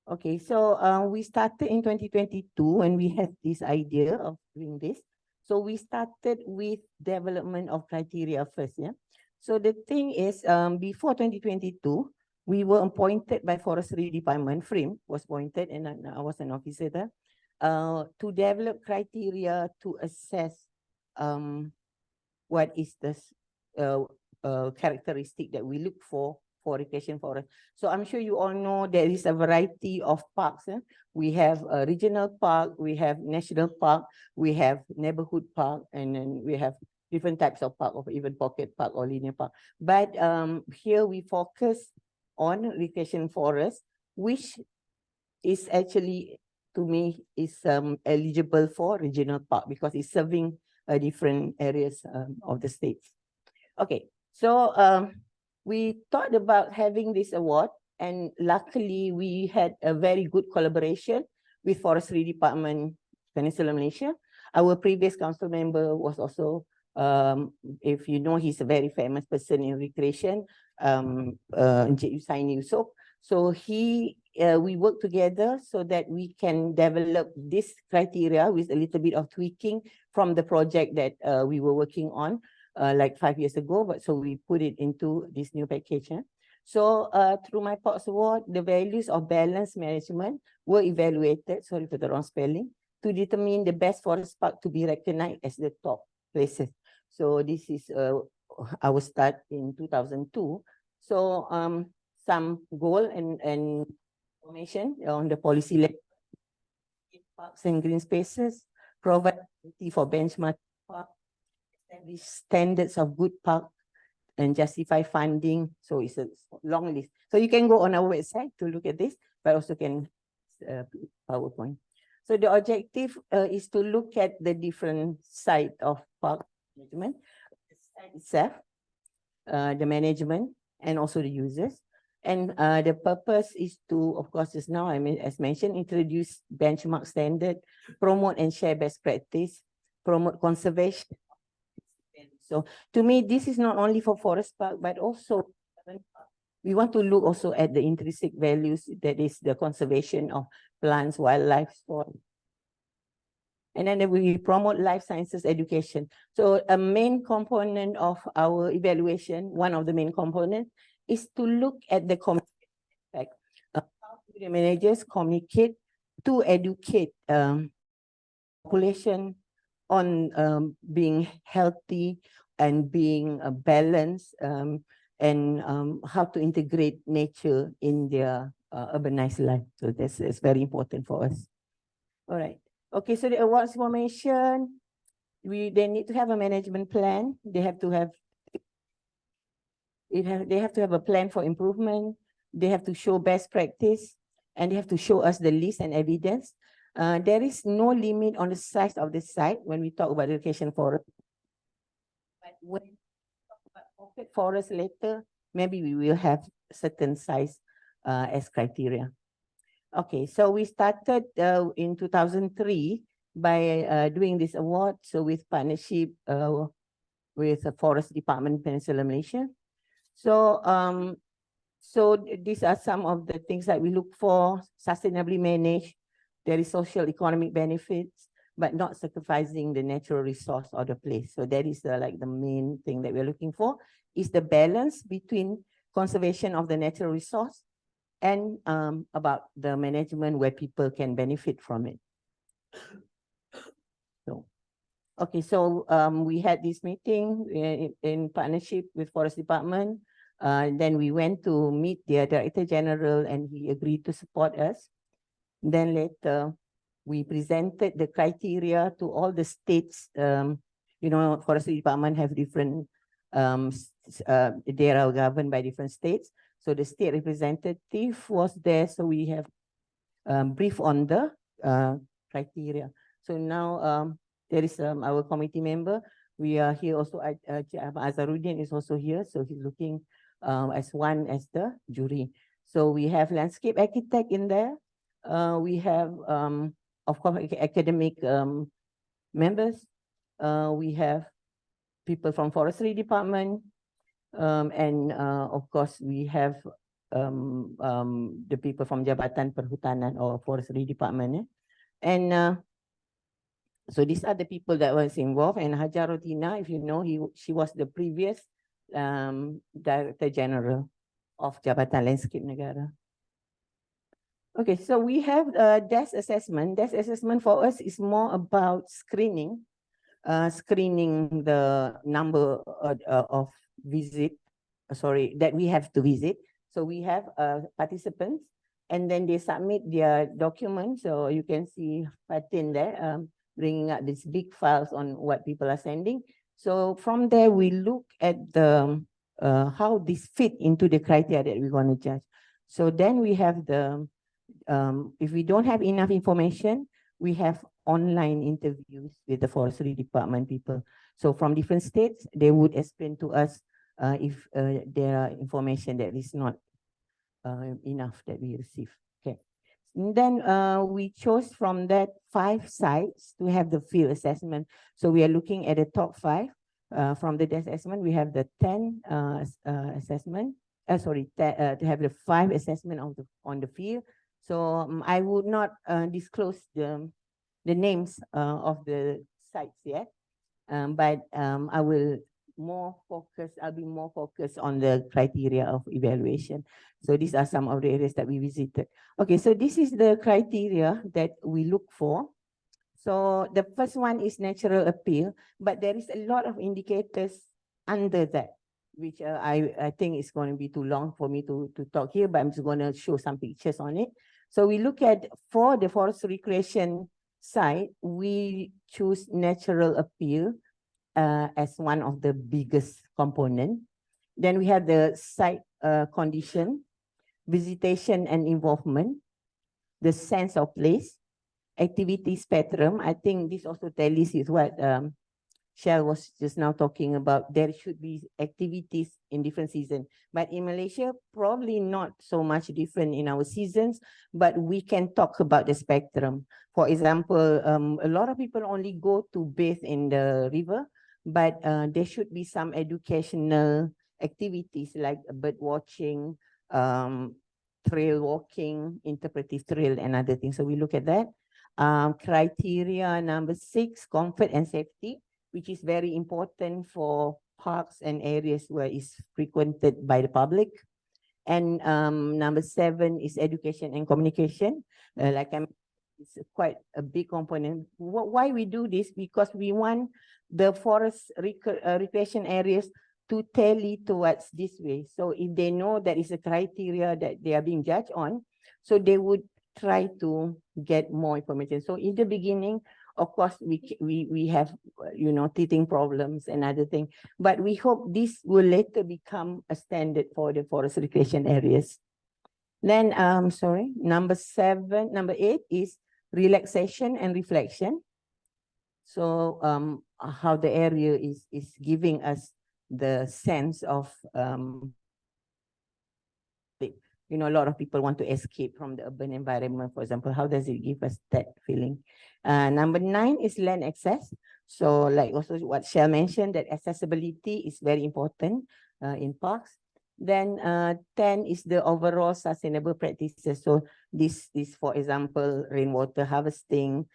Okay, so we started in 2022 when we had this idea of doing this. So we started with development of criteria first, yeah. So the thing is, before 2022, we were appointed by Forestry Department, FRIM was appointed, and I was an officer there, to develop criteria to assess what is the characteristic that we look for recreation forest. So I'm sure you all know there is a variety of parks. We have a regional park, we have national park, we have neighborhood park, and then we have different types of park, or even pocket park or linear park. But here we focus on recreation forest, which is actually, to me, is eligible for regional park because it's serving different areas of the states. Okay, so we thought about having this award, and luckily we had a very good collaboration with Forestry Department, Peninsular Malaysia. Our previous council member was also, if you know, he's a very famous person in recreation, Encik Yusaini Yusof. So we work together so that we can develop this criteria with a little bit of tweaking from the project that we were working on like 5 years ago, but so we put it into this new package. So through my POX award, the values of balance management were evaluated, sorry for the wrong spelling, to determine the best forest park to be recognized as the top places. So this is our start in 2002. So some goal and information on the policy level, parks and green spaces, provide for benchmark park, establish standards of good park, and justify funding. So it's a long list. So you can go on our website to look at this, but also can PowerPoint. So the objective is to look at the different side of park management, the site itself, the management, and also the users. And the purpose is to, of course, just now, as mentioned, introduce benchmark standard, promote and share best practice, promote conservation. So to me, this is not only for forest park, but also we want to look also at the intrinsic values, that is the conservation of plants, wildlife, soil. And then we promote life sciences education. So a main component of our evaluation, one of the main components, is to look at the communication effect. How do the managers communicate to educate population on being healthy and being balanced, and how to integrate nature in their urbanized life. So that's very important for us. All right. Okay, so the awards formation, they need to have a management plan. They have to have a plan for improvement. They have to show best practice, and they have to show us the list and evidence. There is no limit on the size of the site when we talk about education forest. But when we talk about pocket forest later, maybe we will have certain size as criteria. Okay, so we started in 2003 by doing this award. So with partnership with the Forest Department Peninsula Malaysia. So these are some of the things that we look for: sustainably managed. There is social economic benefits, but not sacrificing the natural resource or the place. So that is like the main thing that we're looking for, is the balance between conservation of the natural resource and about the management where people can benefit from it. So, okay, so we had this meeting in partnership with Forest Department. Then we went to meet the Director General and he agreed to support us. Then later, we presented the criteria to all the states. You know, Forestry Department have different, they are governed by different states. So the state representative was there. So we have brief on the criteria. So now there is our committee member. We are here also, Azharuddin is also here. So he's looking as one as the jury. So we have landscape architect in there. We have, of course, academic members. We have people from Forestry Department. And of course, we have the people from Jabatan Perhutanan or Forestry Department. And so these are the people that was involved. And Hajar Rotina, if you know, she was the previous Director General of Jabatan Landscape Negara. Okay, so we have desk assessment. Desk assessment for us is more about screening the number of that we have to visit. So we have participants, and then they submit their documents. So you can see Fatin there bringing up these big files on what people are sending. So from there, we look at the how this fit into the criteria that we're going to judge. So then we have the if we don't have enough information, we have online interviews with the Forestry Department people. So from different states, they would explain to us if there are information that is not enough that we receive. Okay. And then we chose from that 5 sites to have the field assessment. So we are looking at the top 5 from the desk assessment. We have the 10 assessment. To have the 5 assessment on the field. So I would not disclose the names of the sites yet, but I'll be more focused on the criteria of evaluation. So these are some of the areas that we visited. Okay, so this is the criteria that we look for. So the first one is natural appeal, but there is a lot of indicators under that, which I think is going to be too long for me to talk here, but I'm just going to show some pictures on it. So we look at, for the forest recreation side, we choose natural appeal as one of the biggest component. Then we have the site condition, visitation and involvement, the sense of place, activity spectrum. I think this also tallies with what Shell was just now talking about. There should be activities in different seasons. But in Malaysia, probably not so much different in our seasons, but we can talk about the spectrum. For example, a lot of people only go to bathe in the river, but there should be some educational activities like bird watching, trail walking, interpretive trail, and other things. So we look at that. Criteria number 6, comfort and safety, which is very important for parks and areas where it's frequented by the public. And number 7 is education and communication. It's quite a big component. Why we do this? Because we want the forest recreation areas to tally towards this way. So if they know that is a criteria that they are being judged on, so they would try to get more information. So in the beginning, of course, we have, you know, teething problems and other things, but we hope this will later become a standard for the forest recreation areas. Then, number 8 is relaxation and reflection. So how the area is giving us the sense of you know, a lot of people want to escape from the urban environment, for example. How does it give us that feeling? Number 9 is land access. So like also what Shell mentioned, that accessibility is very important in parks. Then 10 is the overall sustainable practices. So this is, for example, rainwater harvesting,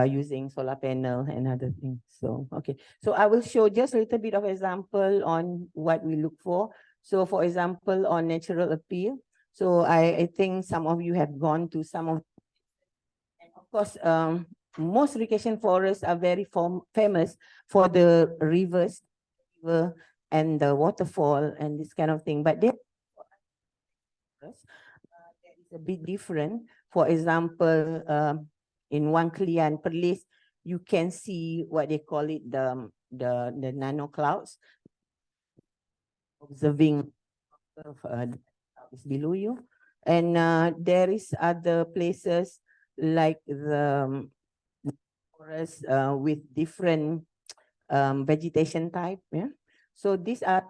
using solar panel and other things. So, okay. So I will show just a little bit of example on what we look for. So for example, on natural appeal. So I think some of you have gone to some of, and of course, most recreation forests are very famous for the rivers, and the waterfall and this kind of thing. But there is a bit different. For example, in Wang Klian, Perlis, you can see what they call it, the nano clouds, observing is below you. And there is other places like the forest with different vegetation type. Yeah. So these are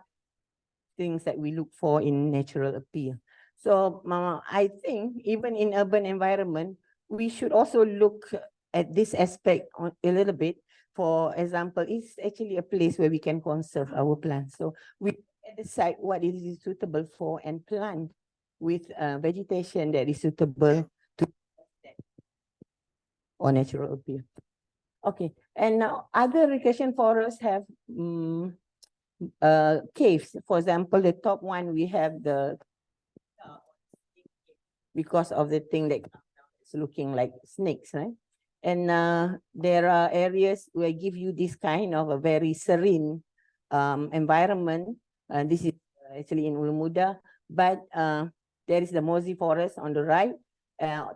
things that we look for in natural appeal. So I think even in urban environment, we should also look at this aspect a little bit. For example, it's actually a place where we can conserve our plants. So we decide what it is suitable for and plant with vegetation that is suitable to or natural appeal. Okay, and now other recreation forests have caves. For example, the top one, we have the, because of the thing that is looking like snakes, right? And there are areas where give you this kind of a very serene environment. This is actually in Ulu Muda, but there is the Mosi Forest on the right,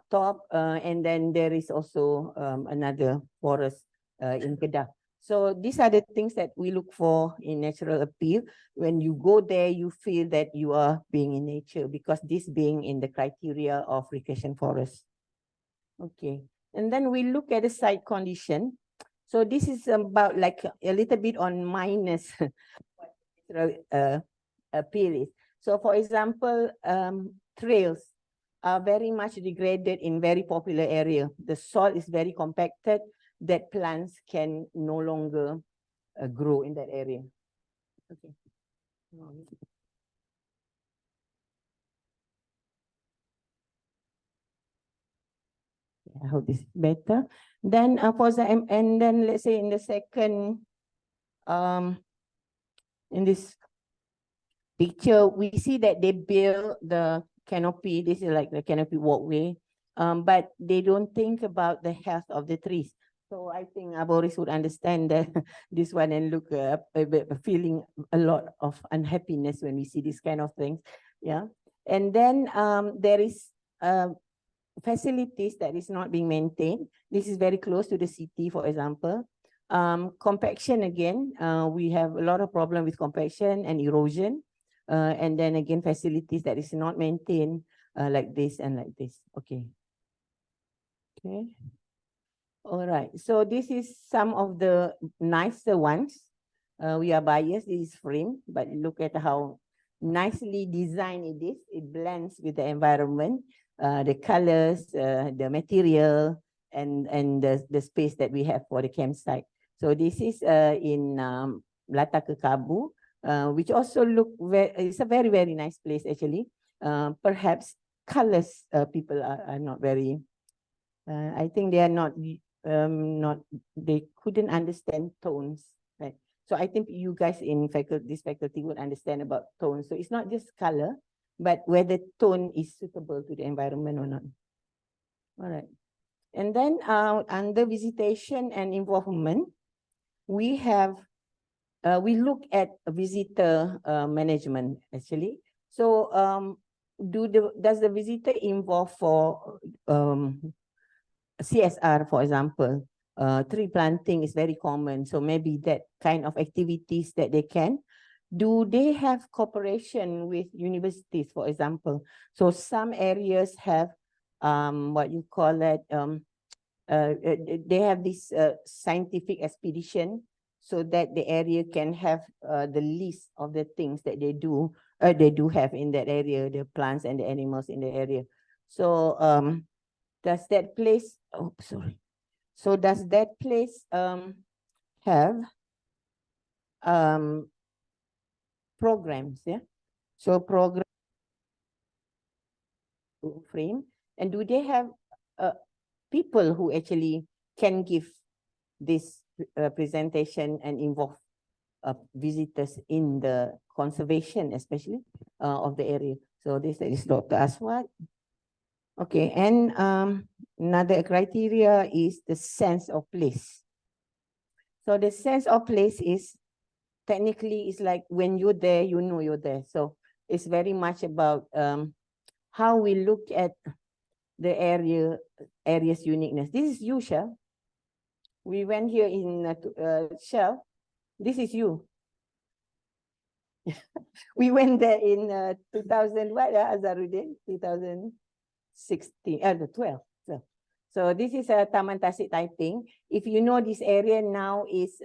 top, and then there is also another forest in Kedah. So these are the things that we look for in natural appeal. When you go there, you feel that you are being in nature, because this being in the criteria of recreation forest. Okay, and then we look at the site condition. So this is about like a little bit on minus what natural appeal is. So for example, trails are very much degraded in very popular area. The soil is very compacted, that plants can no longer grow in that area. Okay. I hope this is better. Then for the, and then let's say in the second, in this picture, we see that they build the canopy. This is like the canopy walkway, but they don't think about the health of the trees. So I think Boris would understand that this one and look feeling a lot of unhappiness when we see this kind of things. Yeah, and then there is facilities that is not being maintained. This is very close to the city, for example. Compaction again, we have a lot of problem with compaction and erosion. And then again, facilities that is not maintained like this and like this. Okay. Okay. All right. So this is some of the nicer ones. We are biased. This is frame, but look at how nicely designed it is. It blends with the environment, the colors, the material, and the space that we have for the campsite. So this is in Lata Kekabu, which also look very, it's a very, very nice place actually. Perhaps colors people are not very, I think they are not, they couldn't understand tones, right? So I think you guys in this faculty would understand about tones. So it's not just color, but whether tone is suitable to the environment or not. All right. And then under visitation and involvement, we have, we look at visitor management actually. So does the visitor involve for CSR, for example? Tree planting is very common. So maybe that kind of activities that they can. Do they have cooperation with universities, for example? So some areas have what you call it, they have this scientific expedition, so that the area can have the list of the things that they do they do have in that area, the plants and the animals in the area. So does that place, oh, sorry. So does that place have programs, yeah? So program frame, and do they have people who actually can give this presentation and involve visitors in the conservation, especially of the area? So this is Dr. Aswad. Okay, and another criteria is the sense of place. So the sense of place is technically it's like when you're there, you know you're there. So it's very much about how we look at the area's uniqueness. This is you, Shell. We went here in Shell. This is you. We went there in 2000, what, Azharuddin? 2016, 12. So this is a Taman Tasik Taiping. If you know, this area now is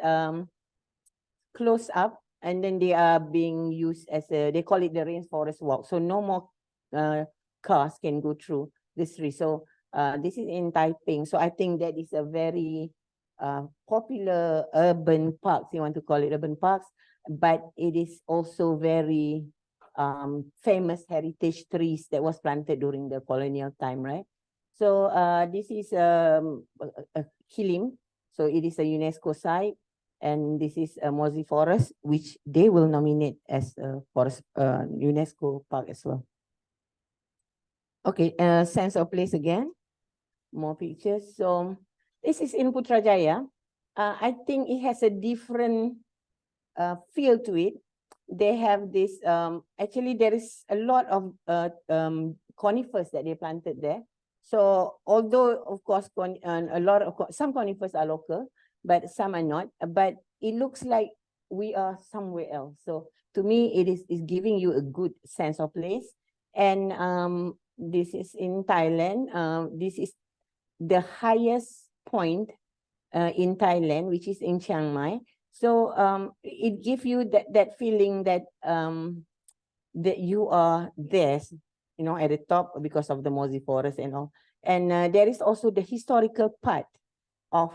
closed up, and then they are being used as a, they call it the rainforest walk. So no more cars can go through this street. So this is in Taiping. So I think that is a very popular urban parks, you want to call it urban parks, but it is also very famous heritage trees that was planted during the colonial time, right? So this is a Kilim. So it is a UNESCO site, and this is a Mozi Forest, which they will nominate as a forest UNESCO park as well. Okay, sense of place again. More pictures. So this is in Putrajaya. I think it has a different feel to it. They have this, actually there is a lot of conifers that they planted there. So although of course a lot of some conifers are local, but some are not. But it looks like we are somewhere else. So to me, it is giving you a good sense of place. And this is in Thailand. This is the highest point in Thailand, which is in Chiang Mai. So it gives you that feeling that that you are there, you know, at the top because of the Mozi Forest and all. And there is also the historical part of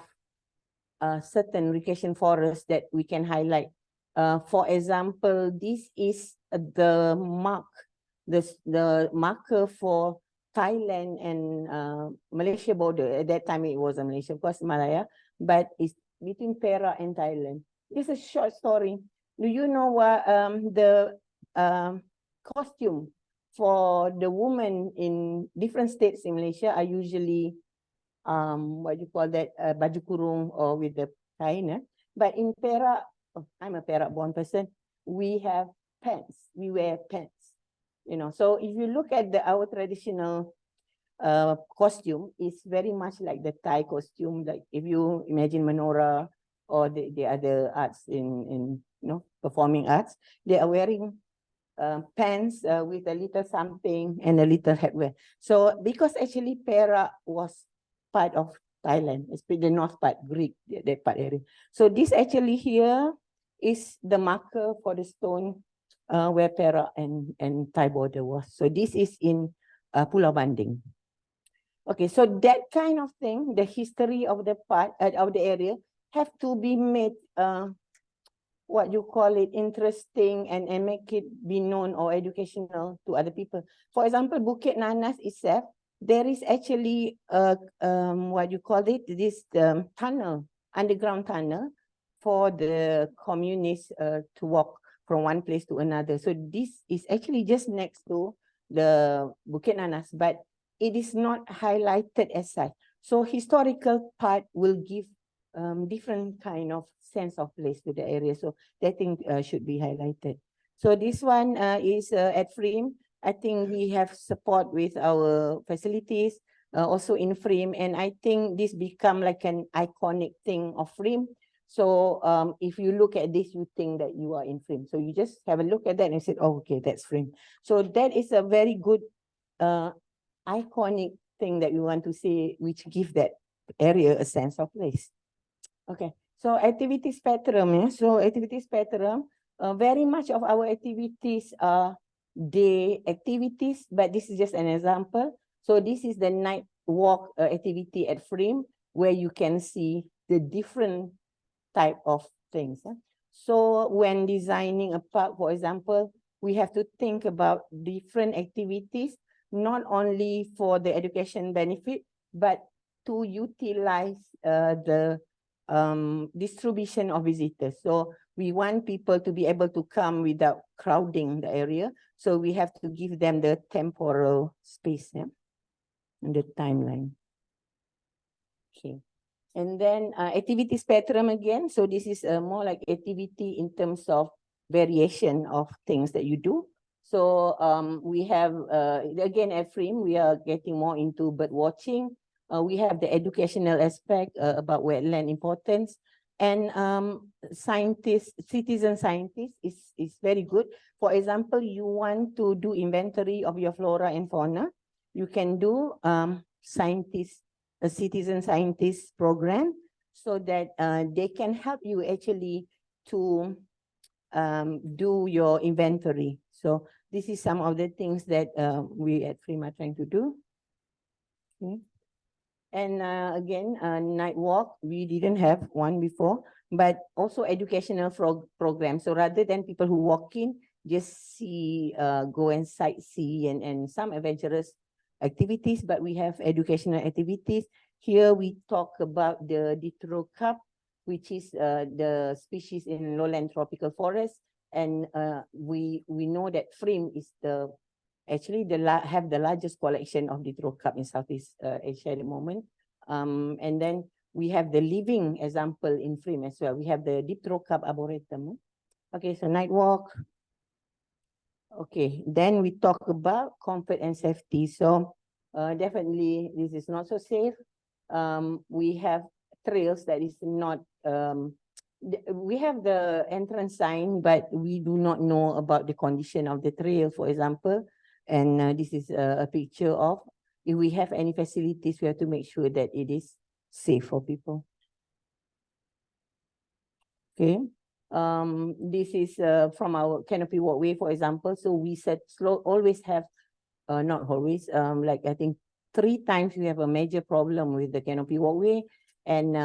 certain recreation forests that we can highlight. For example, this is the marker for Thailand and Malaysia border. At that time, it was a Malaysia, of course, Malaya, but it's between Perak and Thailand. It's a short story. Do you know what the costume for the women in different states in Malaysia are usually what you call that, baju kurung or with the kain, but in Perak, oh, I'm a Perak born person, we have pants, we wear pants, you know. So if you look at our traditional costume, it's very much like the Thai costume. Like if you imagine menorah or the other arts in you know, performing arts, they are wearing pants with a little something and a little headwear. So because actually Perak was part of Thailand, especially the north part, Greek, that part area. So this actually here is the marker for the stone where Perak and Thai border was. So this is in Pulau Banding. Okay, so that kind of thing, the history of the part of the area have to be made what you call it, interesting and make it be known or educational to other people. For example, Bukit Nanas itself, there is actually what you call it, this tunnel, underground tunnel for the communists to walk from one place to another. So this is actually just next to the Bukit Nanas, but it is not highlighted as such. So historical part will give different kind of sense of place to the area. So that thing should be highlighted. So this one is at Frame. I think we have support with our facilities, also in Frame. And I think this become like an iconic thing of Frame. So if you look at this, you think that you are in Frame. So you just have a look at that and say, oh, okay, that's Frame. So that is a very good iconic thing that we want to see, which give that area a sense of place. Okay, so activity spectrum. Yeah? So activity spectrum, very much of our activities are day activities, but this is just an example. So this is the night walk activity at Frame, where you can see the different type of things. So when designing a park, for example, we have to think about different activities, not only for the education benefit, but to utilize the distribution of visitors. So we want people to be able to come without crowding the area. So we have to give them the temporal space, and the timeline. Okay. And then activity spectrum again. So this is more like activity in terms of variation of things that you do. So we have, again, at Frame, we are getting more into bird watching. We have the educational aspect about wetland importance. And citizen scientists is very good. For example, you want to do inventory of your flora and fauna, you can do a citizen scientist program, so that they can help you actually to do your inventory. So this is some of the things that we at Frame are trying to do. Okay. And again, night walk, we didn't have one before, but also educational program. So rather than people who walk in, just see, go and sightsee and some adventurous activities, but we have educational activities. Here we talk about the Ditro, which is the species in lowland tropical forest. And we know that Frame is actually have the largest collection of Ditro in Southeast Asia at the moment. And then we have the living example in Frame as well. We have the Ditro arboretum. Okay, so night walk. Okay, then we talk about comfort and safety. So definitely this is not so safe. We have trails that is not, we have the entrance sign, but we do not know about the condition of the trail, for example. And this is a picture of, if we have any facilities, we have to make sure that it is safe for people. Okay. This is from our canopy walkway, for example. So we said always have, not always, like I think 3 times we have a major problem with the canopy walkway, and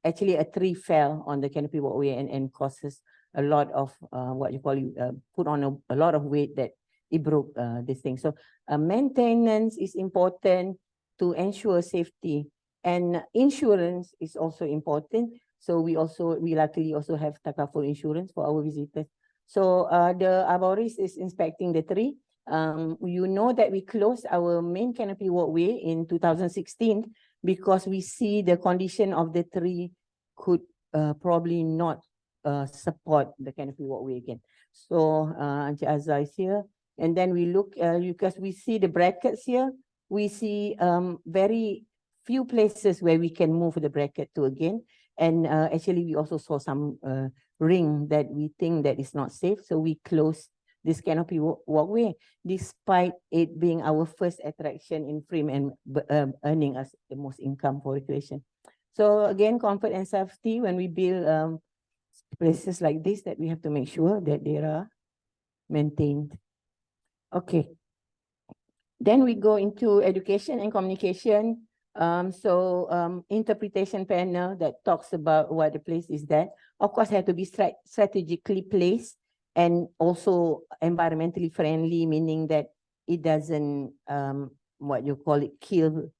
actually a tree fell on the canopy walkway and causes a lot of what you call put on a lot of weight that it broke this thing. So maintenance is important to ensure safety, and insurance is also important. So we luckily also have takaful insurance for our visitors. So the arborist is inspecting the tree. You know that we closed our main canopy walkway in 2016 because we see the condition of the tree could probably not support the canopy walkway again. So Encik Azhar is here. And then we look, because we see the brackets here, we see very few places where we can move the bracket to again. And actually we also saw some ring that we think that is not safe. So we closed this canopy walkway, despite it being our first attraction in Frame and earning us the most income for recreation. So again, comfort and safety, when we build places like this, that we have to make sure that they are maintained. Okay. Then we go into education and communication. Interpretation panel that talks about what the place is that. Of course, have to be strategically placed and also environmentally friendly, meaning that it doesn't, what you call it, kill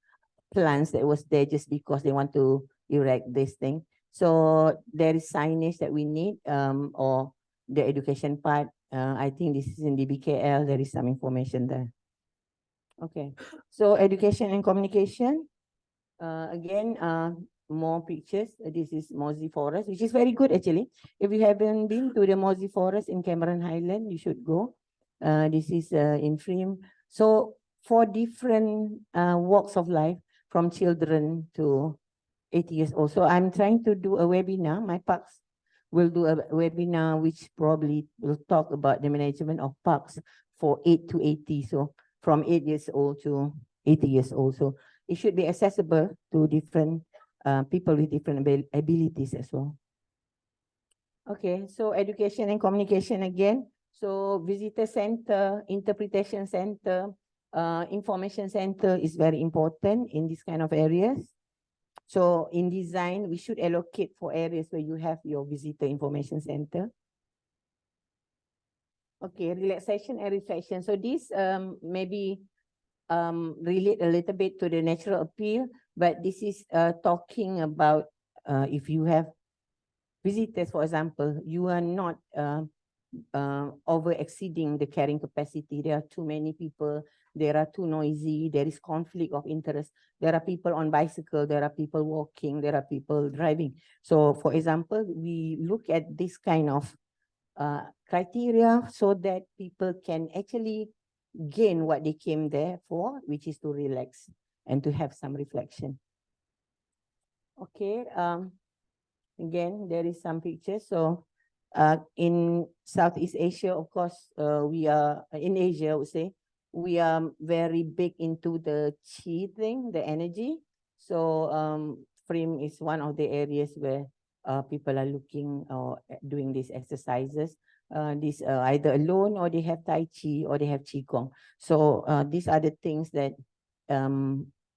plants that was there just because they want to erect this thing. So there is signage that we need, or the education part. I think this is in the BKL, there is some information there. Okay, so education and communication. Again, more pictures. This is Mosey Forest, which is very good actually. If you haven't been to the Mosey Forest in Cameron Highland, you should go. This is in Frame. So for different walks of life, from children to 80 years old. So I'm trying to do a webinar. My parks will do a webinar which probably will talk about the management of parks for 8 to 80. So from 8 years old to 80 years old. So it should be accessible to different people with different abilities as well. Okay, so education and communication again. So visitor center, interpretation center, information center is very important in this kind of areas. So in design, we should allocate for areas where you have your visitor information center. Okay, relaxation and reflection. So this maybe relate a little bit to the natural appeal, but this is talking about if you have visitors, for example, you are not over exceeding the carrying capacity. There are too many people, there are too noisy, there is conflict of interest. There are people on bicycle, there are people walking, there are people driving. So for example, we look at this kind of criteria so that people can actually gain what they came there for, which is to relax and to have some reflection. Okay, again, there is some pictures. So in Southeast Asia, of course, we are, in Asia, I would say, we are very big into the chi thing, the energy. So Frame is one of the areas where people are looking or doing these exercises. This either alone or they have Tai Chi or they have Qigong. So these are the things that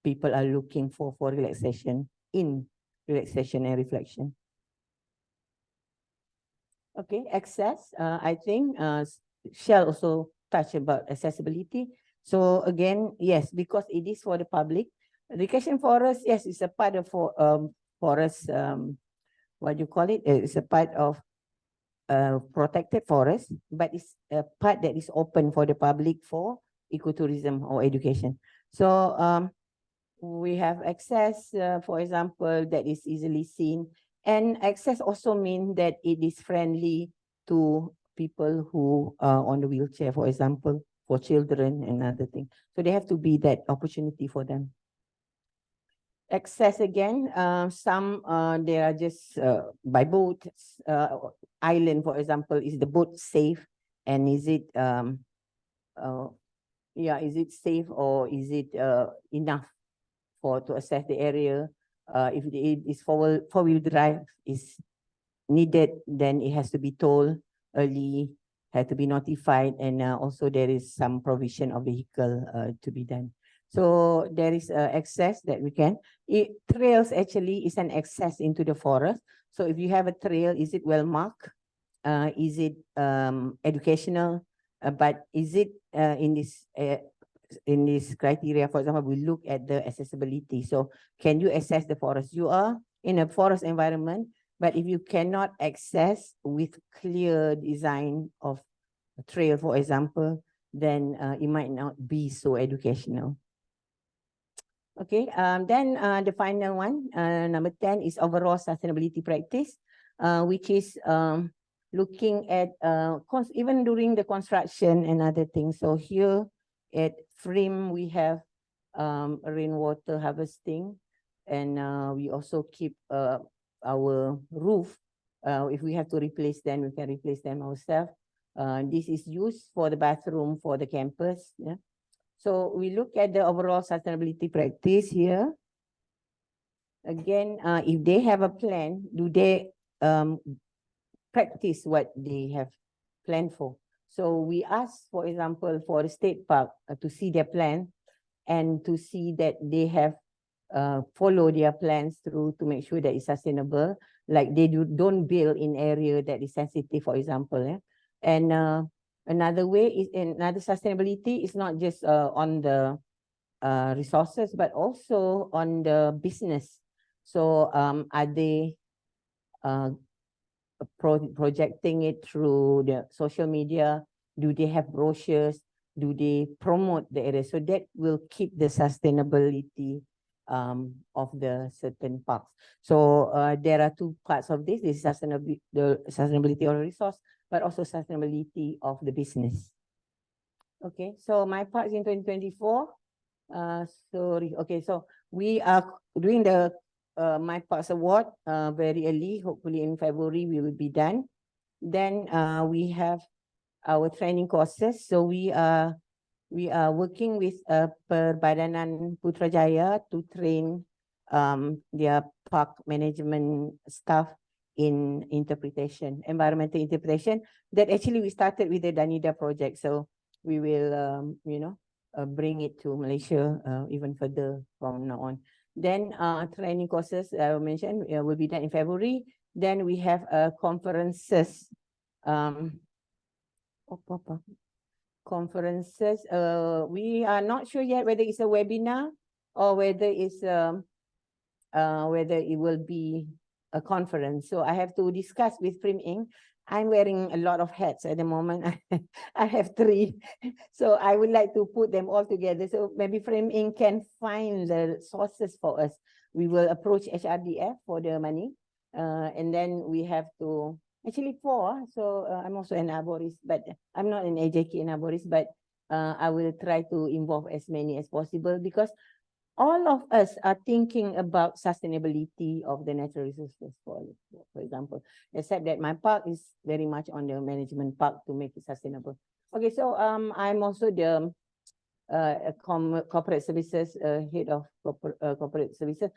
people are looking for relaxation in relaxation and reflection. Okay, access, I think Shell also touch about accessibility. So again, yes, because it is for the public. Recreation forest, yes, it's a part of forest, what do you call it? It's a part of protected forest, but it's a part that is open for the public for ecotourism or education. So we have access, for example, that is easily seen. And access also means that it is friendly to people who are on the wheelchair, for example, for children and other things. So they have to be that opportunity for them. Access again, some they are just by boat. Island, for example, is the boat safe? And is it is it safe or is it enough to assess the area? If it is four-wheel drive is needed, then it has to be told early, had to be notified, and also there is some provision of vehicle to be done. So there is access that we can. Trails actually is an access into the forest. So if you have a trail, is it well marked? Is it educational? But is it in this criteria, for example, we look at the accessibility. So can you access the forest? You are in a forest environment, but if you cannot access with clear design of a trail, for example, then it might not be so educational. Okay, then the final one, number 10 is overall sustainability practice, which is looking at even during the construction and other things. So here at Frame, we have rainwater harvesting, and we also keep our roof. If we have to replace them, we can replace them ourselves. This is used for the bathroom for the campus. Yeah. So we look at the overall sustainability practice here. Again, if they have a plan, do they practice what they have planned for? So we ask, for example, for the state park to see their plan and to see that they have follow their plans through to make sure that it's sustainable. Like they don't build in area that is sensitive, for example. Yeah? And another way is another sustainability is not just on the resources, but also on the business. So are they projecting it through the social media? Do they have brochures? Do they promote the area? So that will keep the sustainability of the certain parks. So there are two parts of this. This is the sustainability of the resource, but also sustainability of the business. Okay, so my part is in 2024. Sorry. Okay, so we are doing the My Parks Award very early. Hopefully in February we will be done. Then we have our training courses. So we are working with Perbadanan Putrajaya to train their park management staff in interpretation, environmental interpretation, that actually we started with the Danida project. So we will, bring it to Malaysia even further from now on. Then training courses I mentioned will be done in February. Then we have conferences. Conferences. We are not sure yet whether it's a webinar or whether it's whether it will be a conference. So I have to discuss with Prim Ing. I'm wearing a lot of hats at the moment. I have 3. So I would like to put them all together. So maybe Prim Ing can find the sources for us. We will approach HRDF for the money. And then we have to, actually 4. So I'm also an arborist, but I'm not an AJK an arborist, but I will try to involve as many as possible, because all of us are thinking about sustainability of the natural resources, for example, except that my park is very much on the management part to make it sustainable. Okay, so I'm also the corporate services, head of corporate services.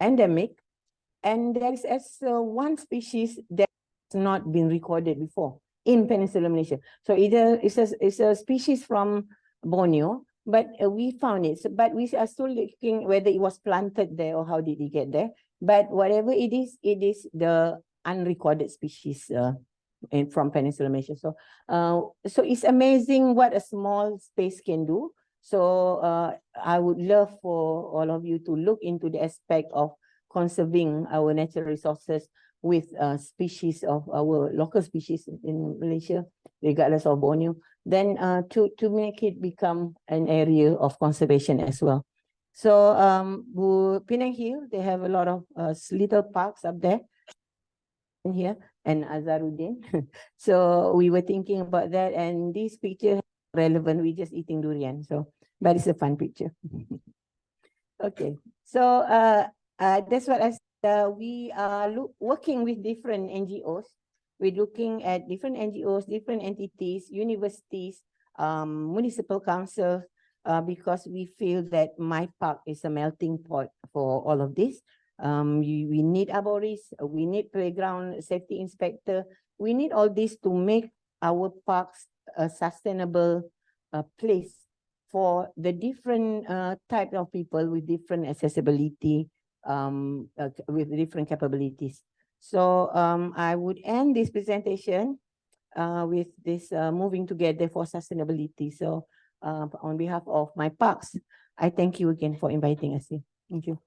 Endemic, and there is one species that has not been recorded before in Peninsular Malaysia. So either it's a species from Borneo, but we found it. So, but we are still looking whether it was planted there or how did it get there. But whatever it is the unrecorded species from Peninsular Malaysia. So so it's amazing what a small space can do. So I would love for all of you to look into the aspect of conserving our natural resources with species of our local species in Malaysia, regardless of Borneo, then to make it become an area of conservation as well. So Penang Hill, they have a lot of little parks up there in here, and Azaruddin. So we were thinking about that, and this picture relevant, we just eating durian. So, but it's a fun picture. Okay, so that's what I said. We are working with different NGOs. We're looking at different NGOs, different entities, universities, municipal councils, because we feel that my park is a melting pot for all of this. We need arborists, we need playground safety inspector. We need all this to make our parks a sustainable place for the different type of people with different accessibility, with different capabilities. So I would end this presentation with this moving together for sustainability. So on behalf of my parks, I thank you again for inviting us here. Thank you.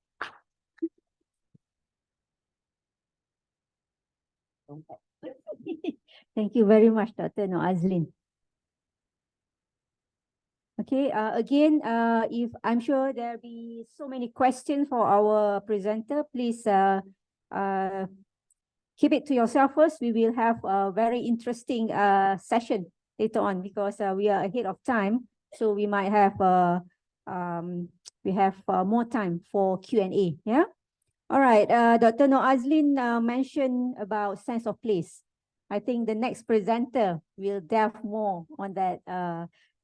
Thank you very much, Dr. Noazlin. Okay, again, if I'm sure there'll be so many questions for our presenter, please keep it to yourself first. We will have a very interesting session later on, because we are ahead of time. So we might have more time for Q&A. Yeah. All right. Dr. Noazlin mentioned about sense of place. I think the next presenter will delve more on that.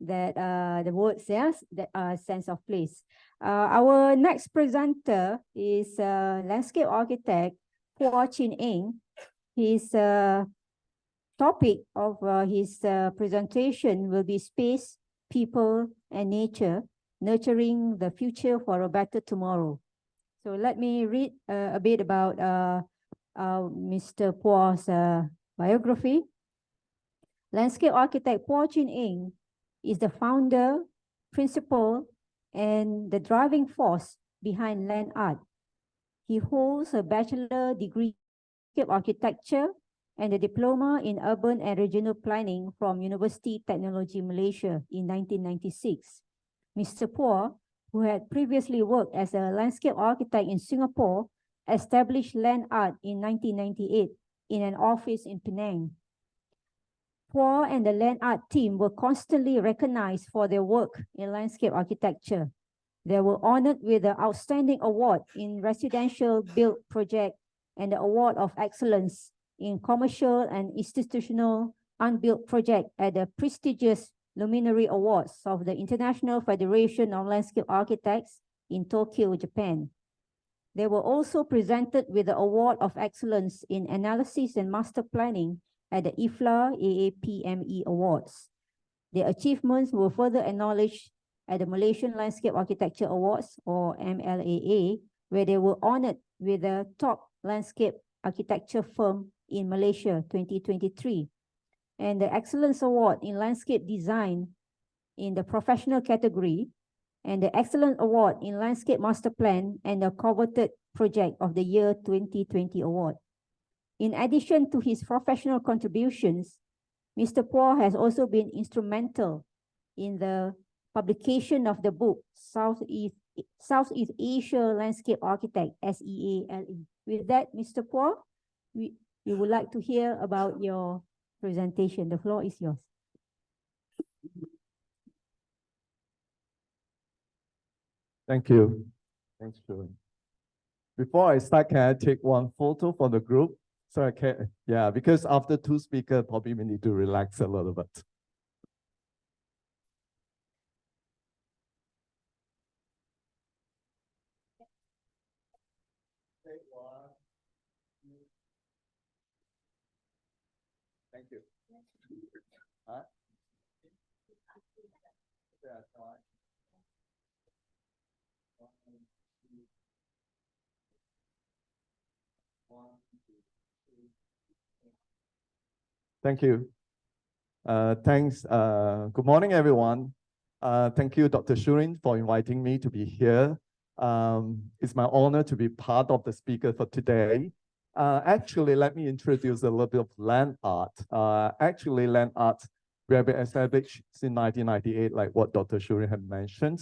The words, yes, that sense of place. Our next presenter is landscape architect Hua Chin Eng. His topic of his presentation will be space, people, and nature, Nurturing the Future for a Better Tomorrow. So let me read a bit about Mr. Puo's biography. Landscape architect Puo Chun-ing is the founder, principal, and the driving force behind land art. He holds a bachelor degree in architecture and a diploma in urban and regional planning from University Technology Malaysia in 1996. Mr. Puo, who had previously worked as a landscape architect in Singapore, established land art in 1998 in an office in Penang. Puo and the land art team were constantly recognized for their work in landscape architecture. They were honored with the Outstanding Award in Residential Built Project and the Award of Excellence in Commercial and Institutional Unbuilt Project at the prestigious Luminary Awards of the International Federation of Landscape Architects in Tokyo, Japan. They were also presented with the Award of Excellence in Analysis and Master Planning at the IFLA AAPME Awards. Their achievements were further acknowledged at the Malaysian Landscape Architecture Awards, or MLAA, where they were honored with the top landscape architecture firm in Malaysia 2023, and the Excellence Award in Landscape Design in the professional category, and the Excellent Award in Landscape Master Plan and the coveted Project of the Year 2020 Award. In addition to his professional contributions, Mr. Puo has also been instrumental in the publication of the book Southeast Asia Landscape Architect, SEALE. With that, Mr. Puo, we would like to hear about your presentation. The floor is yours. Thank you. Thanks, Julie. Before I start, can I take one photo for the group? So I can, yeah, because after two speakers, probably we need to relax a little bit. Thank you. Huh? Yeah, fine. Thank you. Thanks. Good morning, everyone. Thank you, Dr. Shurin, for inviting me to be here. It's my honor to be part of the speaker for today. Actually, let me introduce a little bit of land art. Actually, land art, we have been established since 1998, like what Dr. Shurin had mentioned.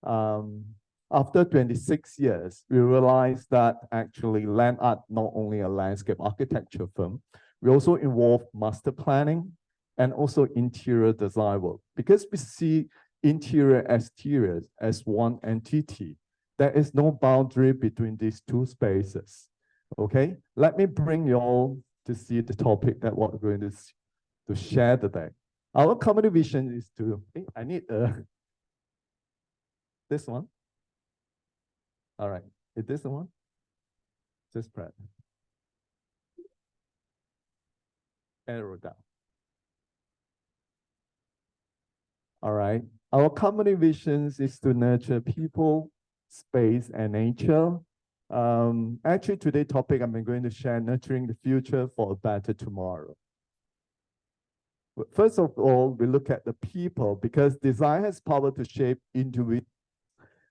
After 26 years, we realized that actually land art, not only a landscape architecture firm, we also involve master planning and also interior design work. Because we see interior exterior as one entity, there is no boundary between these two spaces. Okay, let me bring you all to see the topic that we're going to share today. Our common vision is to, I need this one. All right, is this the one? Just press. Arrow down. All right, our common vision is to nurture people, space, and nature. Actually, today's topic, I'm going to share nurturing the future for a better tomorrow. But first of all, we look at the people because design has power to shape individuals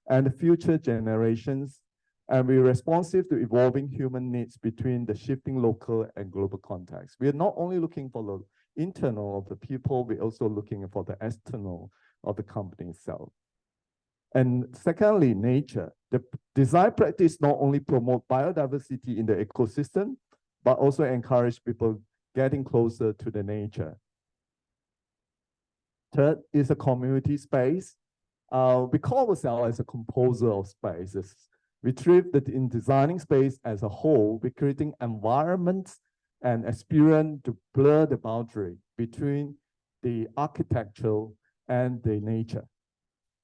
and the future generations, and we're responsive to evolving human needs between the shifting local and global context. We are not only looking for the internal of the people, we're also looking for the external of the company itself. And secondly, nature. The design practice not only promote biodiversity in the ecosystem, but also encourage people getting closer to the nature. Third is a community space. We call ourselves as a composer of spaces. We thrive in designing space as a whole, we're creating environments and experience to blur the boundary between the architectural and the nature.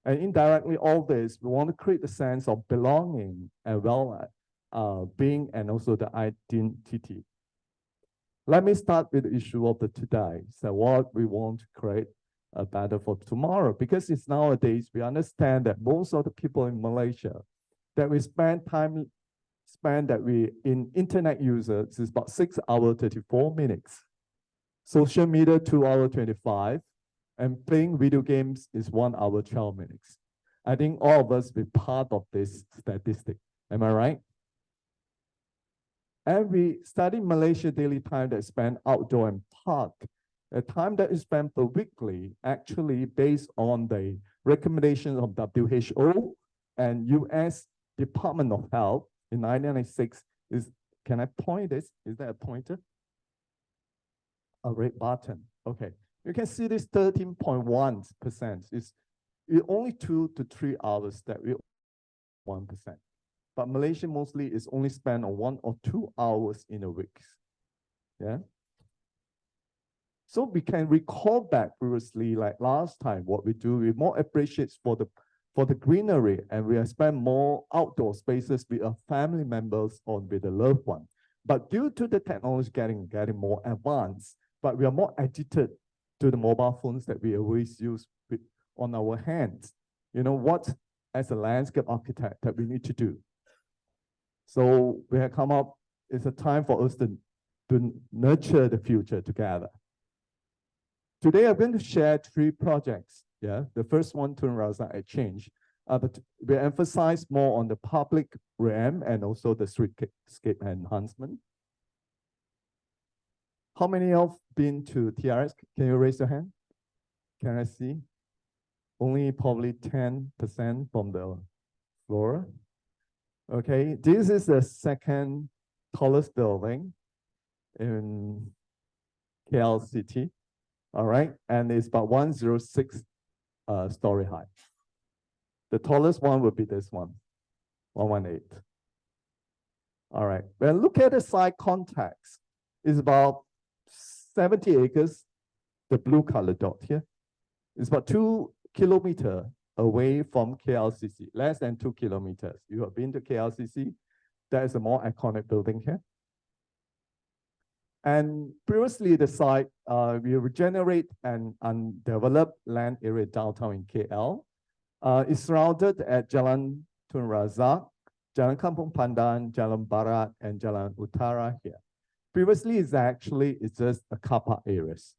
And indirectly, all this, we want to create a sense of belonging and well-being and also the identity. Let me start with the issue of the today. So what we want to create better for tomorrow. Because it's nowadays, we understand that most of the people in Malaysia, that we spend time spend that we in internet users is about 6 hours, 34 minutes. Social media, 2 hours, 25. And playing video games is 1 hour, 12 minutes. I think all of us be part of this statistic. Am I right? And we study Malaysia daily time that is spent outdoor and park. The time that is spent per weekly, actually based on the recommendations of WHO and US Department of Health in 1996 is, can I point this? Is that a pointer? A red button, okay. You can see this 13.1% is only 2 to 3 hours that we 1%. But Malaysia mostly is only spent on 1 or 2 hours in a week. Yeah. So we can recall back previously, like last time, what we do, we more appreciate for the greenery, and we spend more outdoor spaces with our family members or with the loved one. But due to the technology getting more advanced, but we are more addicted to the mobile phones that we always use on our hands. You know what, as a landscape architect, that we need to do. So we have come up, it's a time for us to nurture the future together. Today, I'm going to share 3 projects. Yeah, the first one, Tun Razak Exchange. But we emphasize more on the public realm and also the streetscape enhancement. How many of been to TRX? Can you raise your hand? Can I see? Only probably 10% from the floor. Okay, this is the second tallest building in KL City. All right, and it's about 106 story high. The tallest one would be this one, 118. All right, well, look at the site context. It's about 70 acres, the blue color dot here. It's about 2 kilometers away from KLCC, less than 2 kilometers. You have been to KLCC, that is a more iconic building here. And previously the site, we regenerate an undeveloped land area downtown in KL. It's surrounded at Jalan Tun Razak, Jalan Kampung Pandan, Jalan Barat, and Jalan Utara here. Previously, it's just a car park areas.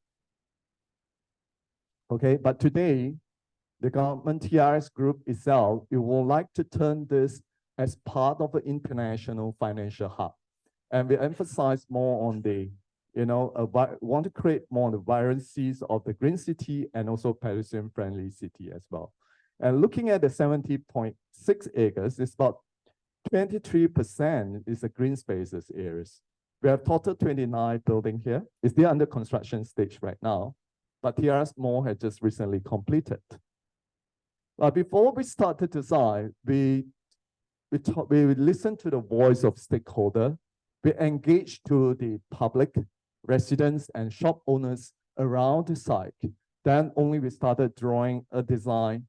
Okay, but today, the government TRS group itself, it would like to turn this as part of an international financial hub. And we emphasize more on the, want to create more on the vibrancies of the green city and also pedestrian-friendly city as well. And looking at the 70.6 acres, it's about 23% is the green spaces areas. We have total 29 building here. It's still under construction stage right now, but TRS Mall had just recently completed. But before we start to design, we listen to the voice of stakeholder. We engage to the public, residents, and shop owners around the site. Then only we started drawing a design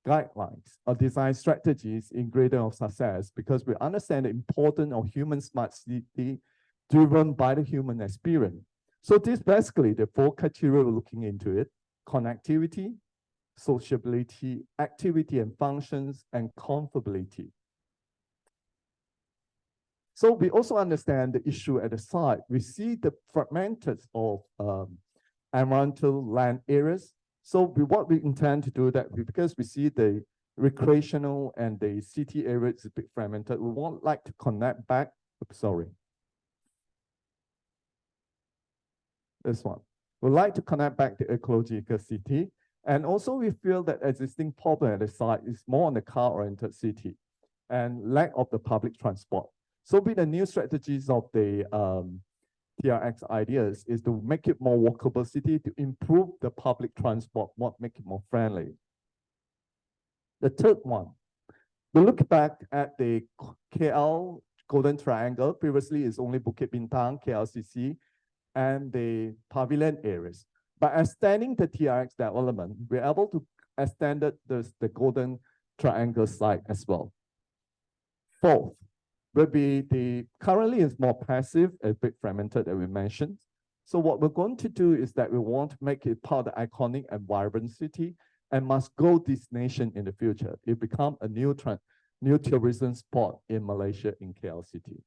guidelines or design strategies in greater of success, because we understand the importance of human smart city driven by the human experience. So this basically the 4 criteria we're looking into it: connectivity, sociability, activity and functions, and comfortability. So we also understand the issue at the site. We see the fragmented of environmental land areas. So what we intend to do that, because we see the recreational and the city areas is a bit fragmented, we would like to connect back, this one. We'd like to connect back the ecological city. And also we feel that existing problem at the site is more on the car-oriented city and lack of the public transport. So with the new strategies of the TRX ideas is to make it more walkable city, to improve the public transport, make it more friendly. The third one, we look back at the KL Golden Triangle. Previously, it's only Bukit Bintang, KLCC, and the pavilion areas. By extending the TRX development, we're able to extend the Golden Triangle site as well. Fourth, will be currently it's more passive, a bit fragmented that we mentioned. So what we're going to do is that we want to make it part of the iconic and vibrant city and must-go destination in the future. It become a new tourism spot in Malaysia in KL City.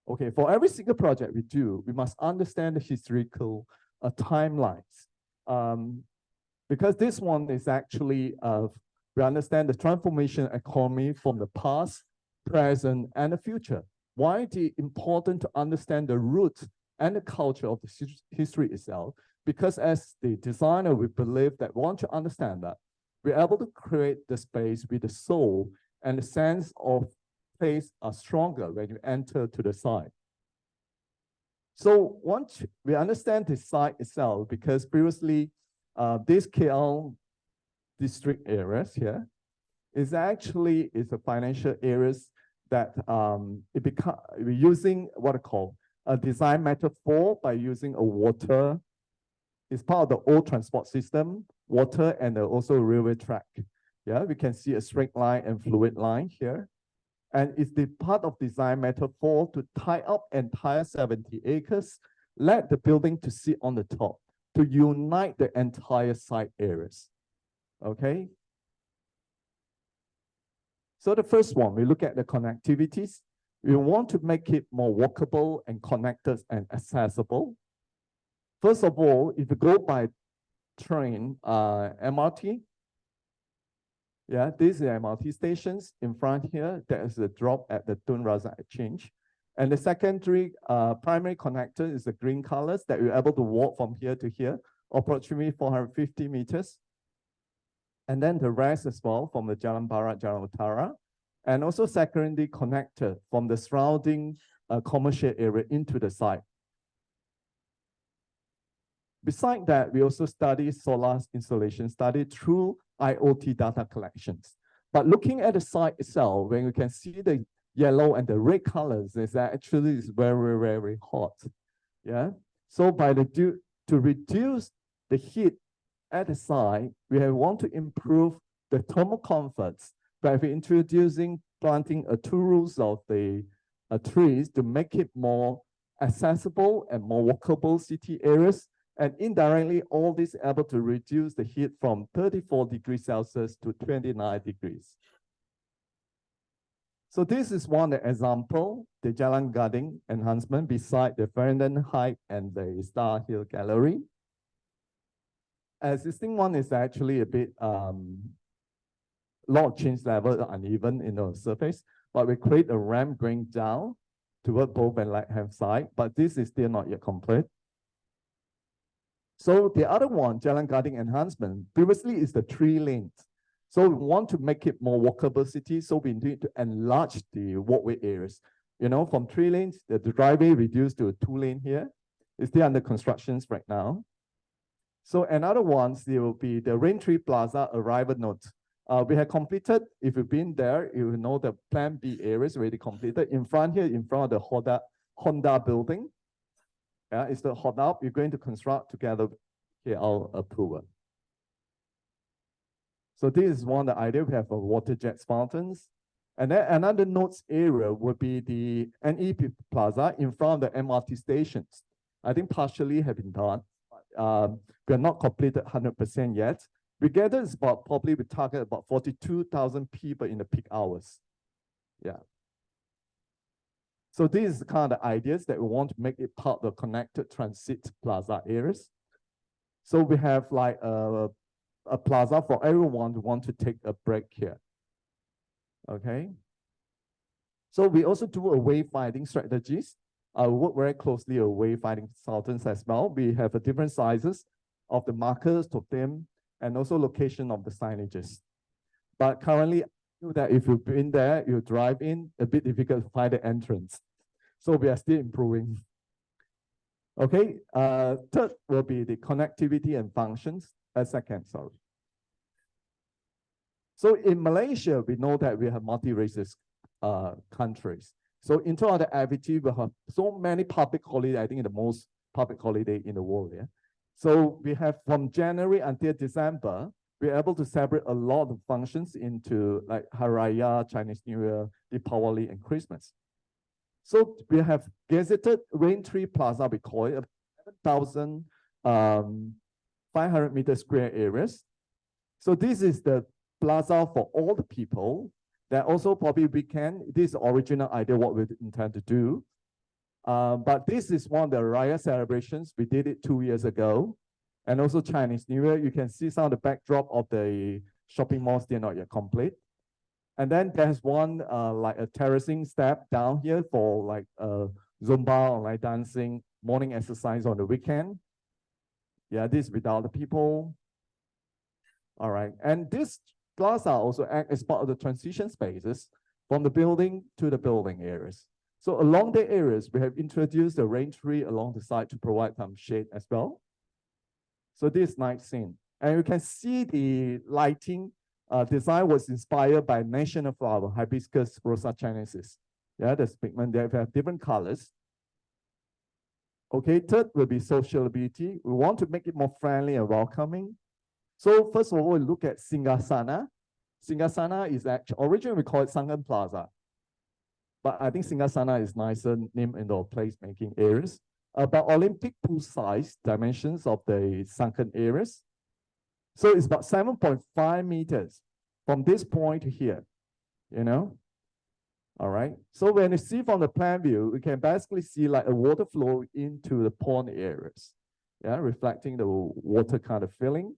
Okay, for every single project we do, we must understand the historical timelines. Because this one is actually, we understand the transformation economy from the past, present, and the future. Why is it important to understand the roots and the culture of the history itself? Because as the designer, we believe that once you understand that, we're able to create the space with the soul, and the sense of place are stronger when you enter to the site. So once we understand the site itself, because previously this KL district areas here is actually a financial areas that we're using what I call a design metaphor by using a water. It's part of the old transport system, water, and also railway track. Yeah, we can see a straight line and fluid line here. And it's the part of design metaphor to tie up entire 70 acres, let the building to sit on the top, to unite the entire site areas. Okay? So the first one, we look at the connectivities. We want to make it more walkable and connected and accessible. First of all, if you go by train, MRT, yeah, these are MRT stations. In front here, there is a drop at the Tun Razak exchange. And the secondary primary connector is the green colors that you're able to walk from here to here, approximately 450 meters. And then the rest as well from the Jalan Barat, Jalan Utara, and also secondary connector from the surrounding commercial area into the site. Besides that, we also study solar installation study through IoT data collections. But looking at the site itself, when you can see the yellow and the red colors, is actually very, very hot. Yeah. So to reduce the heat at the site, we want to improve the thermal comforts by introducing planting 2 rows of the trees to make it more accessible and more walkable city areas. And indirectly, all this able to reduce the heat from 34 degrees Celsius to 29 degrees. So this is one example, the Jalan Gading enhancement beside the Farringdon Heights and the Star Hill Gallery. Existing one is actually a bit lot change level uneven in the surface, but we create a ramp going down toward both and right-hand side, but this is still not yet complete. So the other one, Jalan Gading enhancement, previously is the 3 lanes. So we want to make it more walkable city, so we need to enlarge the walkway areas. You know, from 3 lanes, the driveway reduced to a 2 lane here. It's still under constructions right now. So another ones, there will be the Raintree Plaza arrival note. We have completed, if you've been there, you will know the Plan B areas already completed. In front here, in front of the Honda building, it's the hot up. You're going to construct together here our approval. So this is one of the idea. We have a water jet fountains. And then another notes area would be the NEP Plaza in front of the MRT stations. I think partially have been done. We are not completed 100% yet. We gather is about probably we target about 42,000 people in the peak hours. Yeah. So this is the kind of ideas that we want to make it part of the connected transit plaza areas. So we have like a plaza for everyone who want to take a break here. Okay. So we also do a wayfinding strategies. We work very closely with wayfinding consultants as well. We have a different sizes of the markers, totem, and also location of the signages. But currently, that if you've been there, you drive in, a bit difficult to find the entrance. So we are still improving. Okay, third will be the connectivity and functions. Second, sorry. So in Malaysia, we know that we have multi-racist countries. So in terms of the activity, we have so many public holidays, I think the most public holiday in the world. Yeah. So we have from January until December, we're able to celebrate a lot of functions into like Hari Raya, Chinese New Year, Deepavali, and Christmas. So we have gazetted Rain Tree Plaza, we call it, 7,500 meter square areas. So this is the plaza for all the people. That also probably we can, this is the original idea what we intend to do. But this is one of the Raya celebrations. We did it 2 years ago. And also Chinese New Year, you can see some of the backdrop of the shopping malls, they're not yet complete. And then there's one like a terracing step down here for like Zumba or like dancing, morning exercise on the weekend. Yeah, this without the people. All right, and this plaza also act as part of the transition spaces from the building to the building areas. So along the areas, we have introduced the rain tree along the side to provide some shade as well. So this night scene, and you can see the lighting design was inspired by national flower, Hibiscus rosa chinensis. Yeah, the pigment, they have different colors. Okay, third will be sociability. We want to make it more friendly and welcoming. So first of all, we look at Singgasana. Singgasana is actually, originally we call it Sunken Plaza. But I think Singgasana is nicer name in the placemaking areas. About Olympic pool size dimensions of the sunken areas. So it's about 7.5 meters from this point to here, you know? All right, so when you see from the plan view, we can basically see like a water flow into the pond areas, yeah, reflecting the water kind of filling.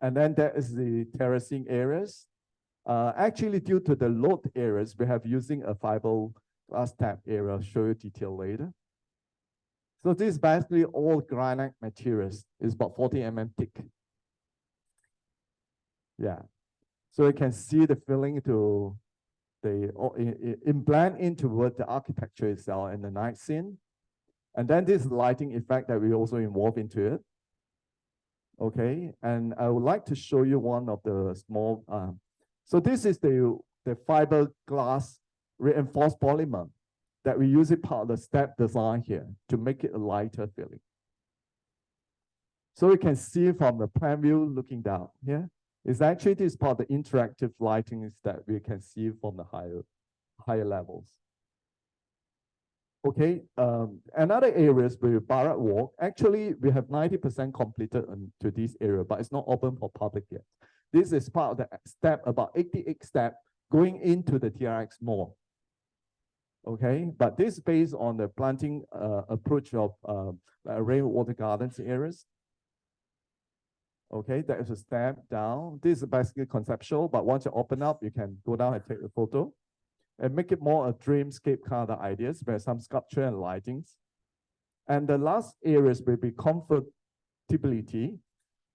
And then there is the terracing areas. Actually, due to the load areas, we have using a fiberglass tap area. I'll show you detail later. So this is basically all granite materials. It's about 40 mm thick. Yeah, so you can see the filling to the blend into what the architecture itself and the night scene. And then this lighting effect that we also involve into it. Okay, and I would like to show you one of the small, so this is the fiberglass reinforced polymer that we use it part of the step design here to make it a lighter feeling. So you can see from the plan view looking down here, it's actually this part of the interactive lighting that we can see from the higher levels. Okay, another areas with Barat Walk, actually we have 90% completed to this area, but it's not open for public yet. This is part of the step, about 88 step going into the TRX mall. Okay, but this is based on the planting approach of rainwater gardens areas. Okay, that is a step down. This is basically conceptual, but once you open up, you can go down and take a photo and make it more a dreamscape kind of ideas where some sculpture and lightings. And the last areas will be comfortability.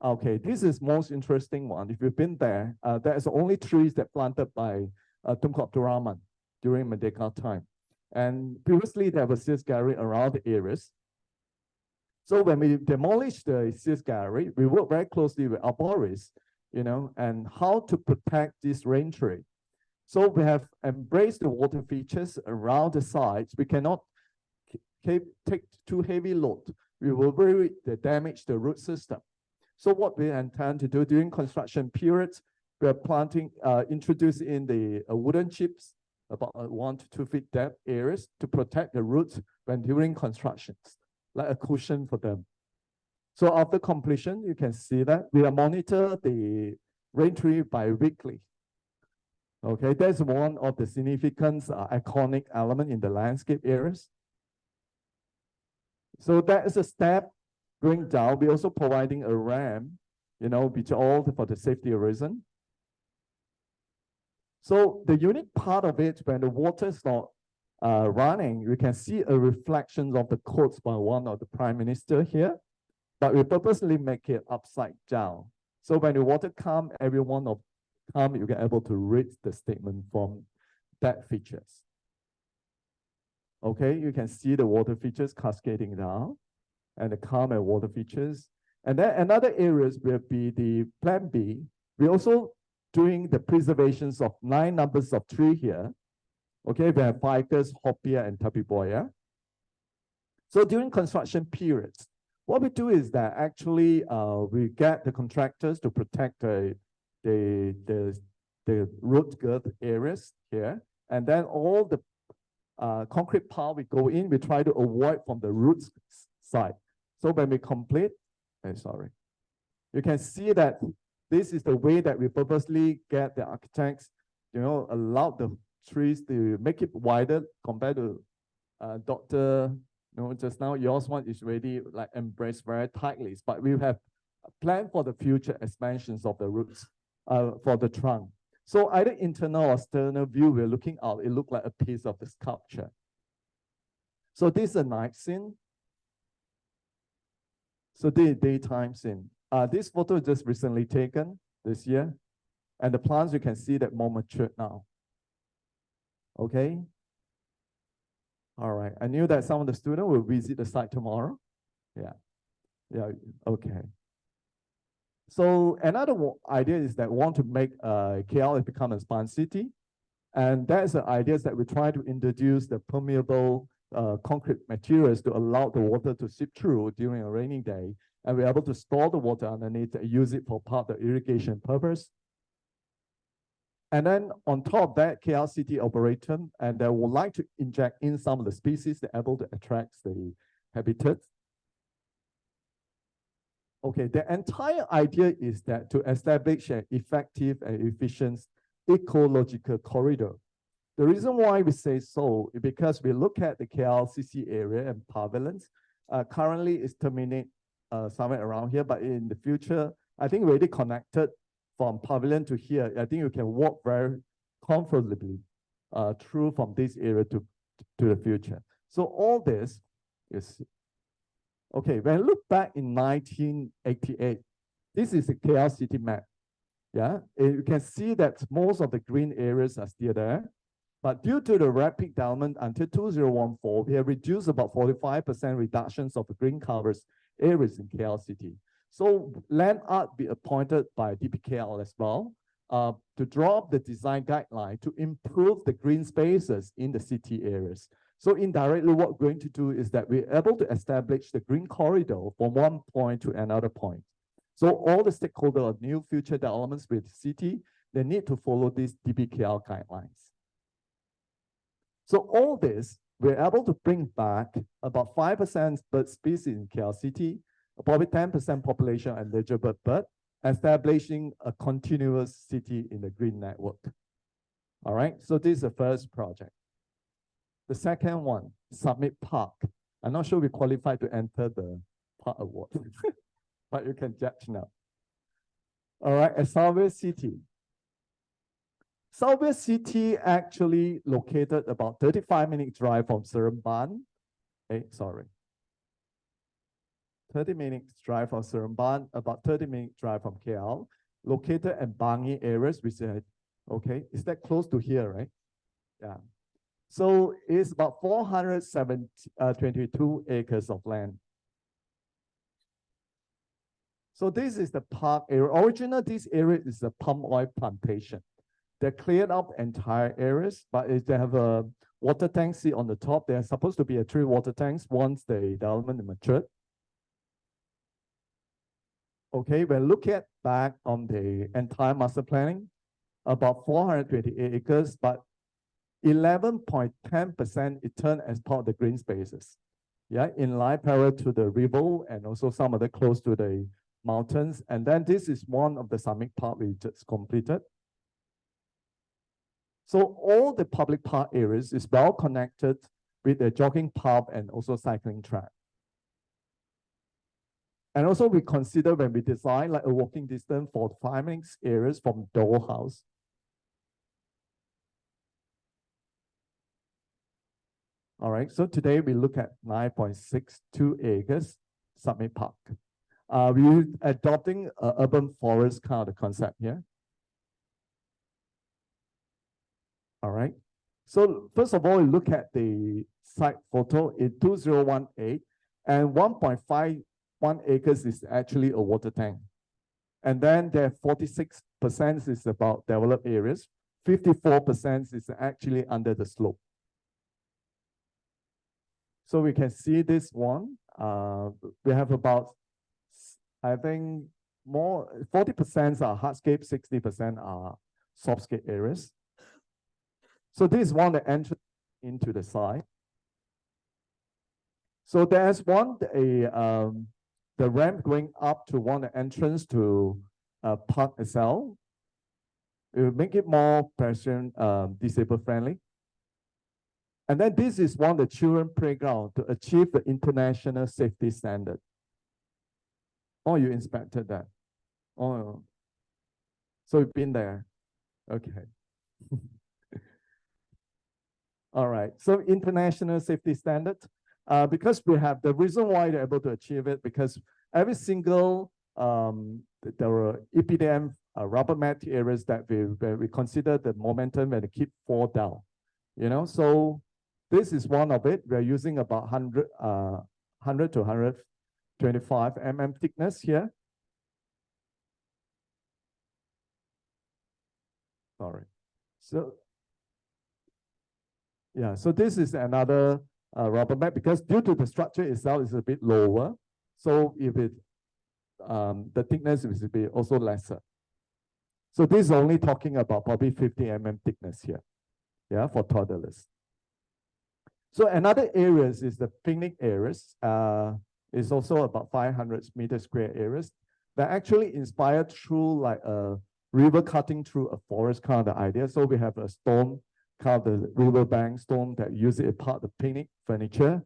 Okay, this is most interesting one. If you've been there, there's only trees that planted by Tunku Abdul Rahman during Merdeka time. And previously there was this gallery around the areas. So when we demolished the Sears gallery, we worked very closely with arborists, you know, and how to protect this rain tree. So we have embraced the water features around the sites. We cannot take too heavy load. We will really damage the root system. So what we intend to do during construction periods, we are planting, introducing the wooden chips, about 1 to 2 feet depth areas to protect the roots when during constructions, like a cushion for them. So after completion, you can see that we are monitor the rain tree bi-weekly. Okay, that's one of the significant iconic element in the landscape areas. So that is a step going down. We're also providing a ramp, you know, which all for the safety reason. So the unique part of it, when the water is not running, you can see a reflection of the quotes by one of the prime minister here, but we purposely make it upside down. So when the water come, everyone of come, you get able to read the statement from that features. Okay, you can see the water features cascading down and the calm and water features. And then another areas will be the plan B. We also doing the preservations of 9 numbers of tree here. Okay, we have ficus, hopia, and tapiboya. So during construction periods, what we do is that actually we get the contractors to protect the root girth areas here, and then all the concrete part we go in, we try to avoid from the roots side. So when we complete, sorry, you can see that this is the way that we purposely get the architects, allow the trees to make it wider compared to Dr. Just now, yours one is really like embraced very tightly, but we have a plan for the future expansions of the roots for the trunk. So either internal or external view, we're looking out, it looked like a piece of the sculpture. So this is a night scene. So the daytime scene. This photo is just recently taken this year. And the plants, you can see that more matured now. Okay. All right. I knew that some of the students will visit the site tomorrow. Yeah. Yeah. Okay. So another idea is that we want to make KL become a smart city. And that's the idea that we try to introduce the permeable concrete materials to allow the water to seep through during a rainy day. And we're able to store the water underneath and use it for part of the irrigation purpose. And then on top of that, KL City Arboretum, and they would like to inject in some of the species that are able to attract the habitats. Okay, the entire idea is that to establish an effective and efficient ecological corridor. The reason why we say so is because we look at the KLCC area and pavilions. Currently, it's terminate somewhere around here, but in the future, I think we're already connected from pavilion to here. I think you can walk very comfortably through from this area to the future. So all this is okay. When I look back in 1988, this is the KL city map. Yeah, you can see that most of the green areas are still there. But due to the rapid development until 2014, we have reduced about 45% reductions of the green covers areas in KL City. So land art be appointed by DPKL as well to draw up the design guideline to improve the green spaces in the city areas. So indirectly, what we're going to do is that we're able to establish the green corridor from one point to another point. So all the stakeholders of new future developments with the city, they need to follow these DPKL guidelines. So all this, we're able to bring back about 5% bird species in KL City, probably 10% population eligible bird, establishing a continuous city in the green network. All right, so this is the first project. The second one, Summit Park. I'm not sure we qualify to enter the park award, but you can judge now. All right, a Southwest City. Southwest City actually located about 35-minute drive from Seremban. 30 minutes drive from Seremban, about 30-minute drive from KL, located in Bangi areas, we said, okay, is that close to here, right? Yeah. So it's about 422 acres of land. So this is the park area. Originally, this area is a palm oil plantation. They cleared up entire areas, but if they have a water tank seat on the top, there are supposed to be 3 water tanks once the development is matured. Okay, when look at back on the entire master planning, about 428 acres, but 11.10% it turned as part of the green spaces. Yeah, in line parallel to the river and also some of the close to the mountains. And then this is one of the summit park we just completed. So all the public park areas is well connected with the jogging path and also cycling track. And also we consider when we design like a walking distance for farming areas from Dole House. All right, so today we look at 9.62 acres Summit Park. We're adopting an urban forest kind of concept here. All right. So first of all, we look at the site photo in 2018, and 1.51 acres is actually a water tank. And then there 46% is about developed areas, 54% is actually under the slope. So we can see this one. We have about, I think, more 40% are hardscape, 60% are softscape areas. So this is one of the entrance into the side. So there's the ramp going up to one entrance to park itself. It will make it more pedestrian disabled friendly. And then this is one of the children playground to achieve the international safety standard. Oh, you inspected that. Oh, so you've been there. Okay. All right. So international safety standard, because we have the reason why they're able to achieve it, because every single there were EPDM rubber mat areas that we consider the momentum and keep fall down. You know, so this is one of it. We're using about 100 to 125 mm thickness here. Sorry. So yeah, so this is another rubber mat because due to the structure itself is a bit lower. So if it the thickness will be also lesser. So this is only talking about probably 50 mm thickness here, yeah, for toddlers. So another areas is the picnic areas. Is also about 500 meter square areas that actually inspired through like a river cutting through a forest kind of idea. So we have a stone, kind of the riverbank stone that use it as part of the picnic furniture.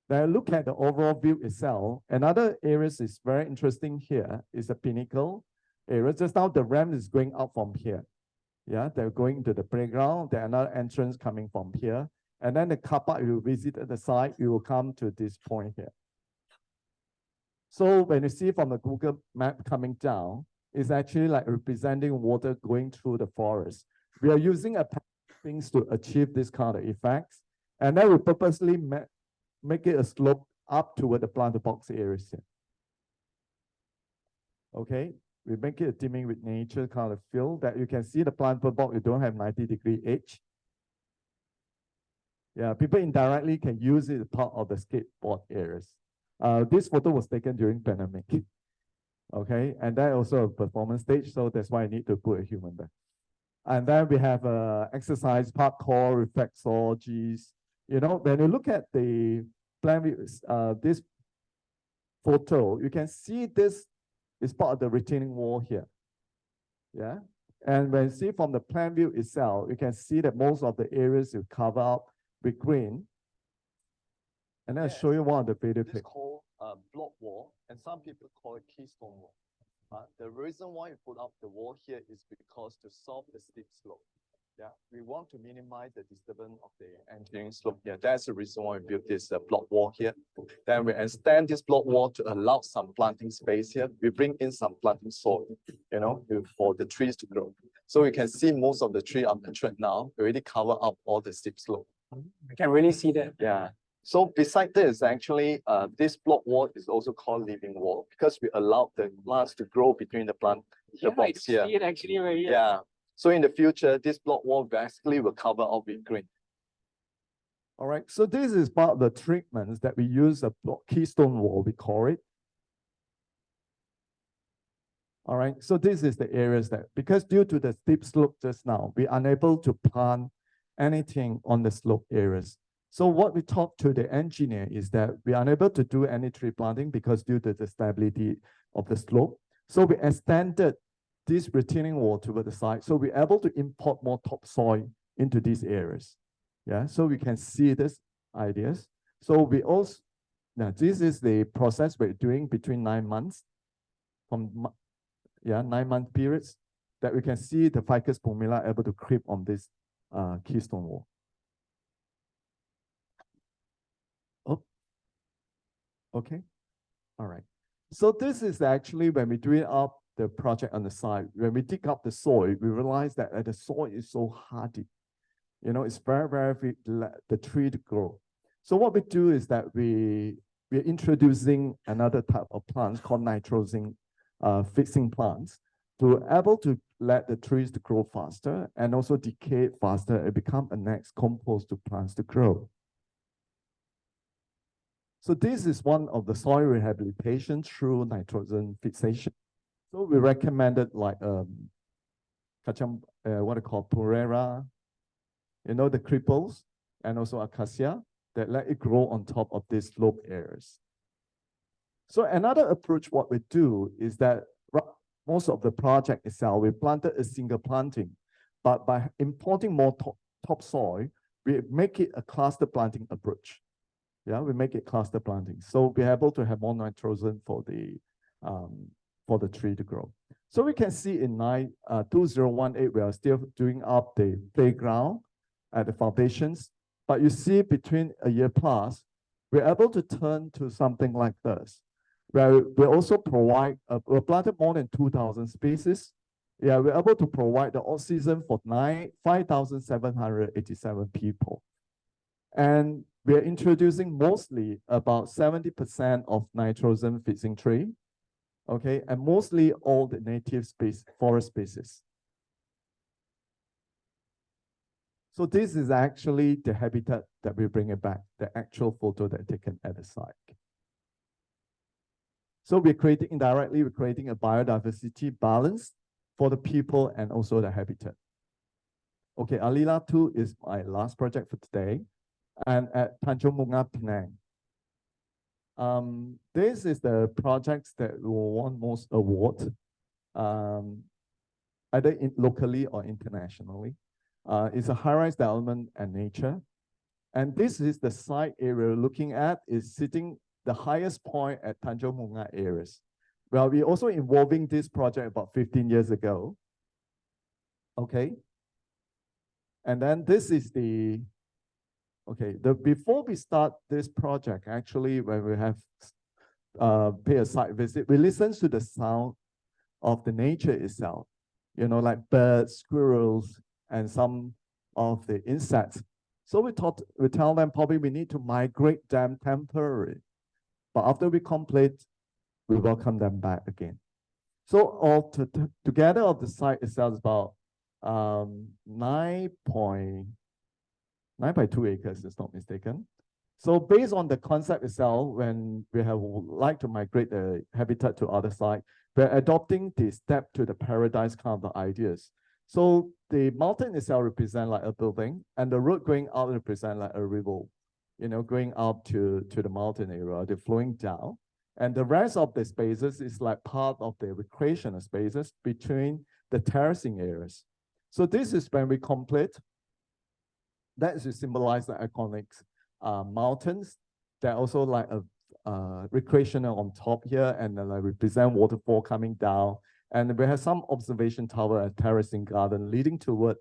Then look at the overall view itself. Another areas is very interesting here is the pinnacle area. Just now the ramp is going up from here. Yeah, they're going to the playground. There's another entrance coming from here. And then the car park, you visit the site, you will come to this point here. So when you see from the Google map coming down, it's actually like representing water going through the forest. We are using a things to achieve this kind of effects. And then we purposely make it a slope up toward the plant box areas here. Okay, we make it a dimming with nature kind of feel that you can see the plant box, you don't have 90-degree edge. Yeah, people indirectly can use it as part of the skateboard areas. This photo was taken during pandemic. Okay, and that also a performance stage, so that's why I need to put a human there. And then we have exercise, parkour, reflexologies. You know, when you look at the plan view, this photo, you can see this is part of the retaining wall here. Yeah, and when you see from the plan view itself, you can see that most of the areas you cover up with green. And I'll show you one of the video This is clips. called block wall, and some people call it keystone wall. The reason why we put up the wall here is because to solve the steep slope. Yeah, we want to minimize the disturbance of the engineering slope. Yeah, that's the reason why we built this block wall here. Then we extend this block wall to allow some planting space here. We bring in some planting soil, you know, for the trees to grow. So you can see most of the tree up the track now. We already cover up all the steep slope. I can really see that. Yeah. So beside this, actually, this block wall is also called living wall because we allow the plants to grow between the plant, the box here. I see it actually very. Yeah. So in the future, this block wall basically will cover up with green. All right, so this is part of the treatments that we use a keystone wall, we call it. All right, so this is the areas that, because due to the steep slope just now, we're unable to plant anything on the slope areas. So what we talked to the engineer is that we are unable to do any tree planting because due to the stability of the slope. So we extended this retaining wall toward the side. So we're able to import more topsoil into these areas. Yeah, so we can see this ideas. So we also, now this is the process we're doing between 9 months, from 9-month periods, that we can see the ficus pumila able to creep on this keystone wall. Oh, okay, all right. So this is actually when we do up the project on the side. When we dig up the soil, we realize that the soil is so hardy. You know, it's very, very the tree to grow. So what we do is that we're introducing another type of plants called nitrogen fixing plants to able to let the trees to grow faster and also decay faster and become a next compost to plants to grow. So this is one of the soil rehabilitation through nitrogen fixation. So we recommended like what I call Purera, you know, the cripples, and also acacia that let it grow on top of these slope areas. So another approach what we do is that most of the project itself, we planted a single planting, but by importing more topsoil, we make it a cluster planting approach. Yeah, we make it cluster planting. So we're able to have more nitrogen for the tree to grow. So we can see in 2018, we are still doing up the playground at the foundations. But you see between a year plus, we're able to turn to something like this, where we also provide, we planted more than 2,000 species. Yeah, we're able to provide the all-season for 5,787 people. And we are introducing mostly about 70% of nitrogen-fixing tree, okay, and mostly all the native forest species. So this is actually the habitat that we bring it back, the actual photo that taken at the site. So we're creating indirectly, we're creating a biodiversity balance for the people and also the habitat. Okay, Alila 2 is my last project for today, and at Tanjung Bunga, Penang. This is the projects that will won most award, either locally or internationally. It's a high-rise development and nature. And this is the site area looking at is sitting the highest point at Tanjung Bunga areas. Well, we're also involving this project about 15 years ago. Okay. And then this is the, okay, before we start this project, actually, when we have pay a site visit, we listen to the sound of the nature itself, you know, like birds, squirrels, and some of the insects. So we tell them probably we need to migrate them temporarily. But after we complete, we welcome them back again. So all together of the site itself is about 9.2 acres, if not mistaken. So based on the concept itself, when we have like to migrate the habitat to other site, we're adopting the step to the paradise kind of ideas. So the mountain itself represent like a building, and the road going out represent like a river, you know, going up to the mountain area, they're flowing down. And the rest of the spaces is like part of the recreational spaces between the terracing areas. So this is when we complete, that is to symbolize the iconic mountains. They're also like a recreational on top here, and then like represent waterfall coming down. And we have some observation tower and terracing garden leading toward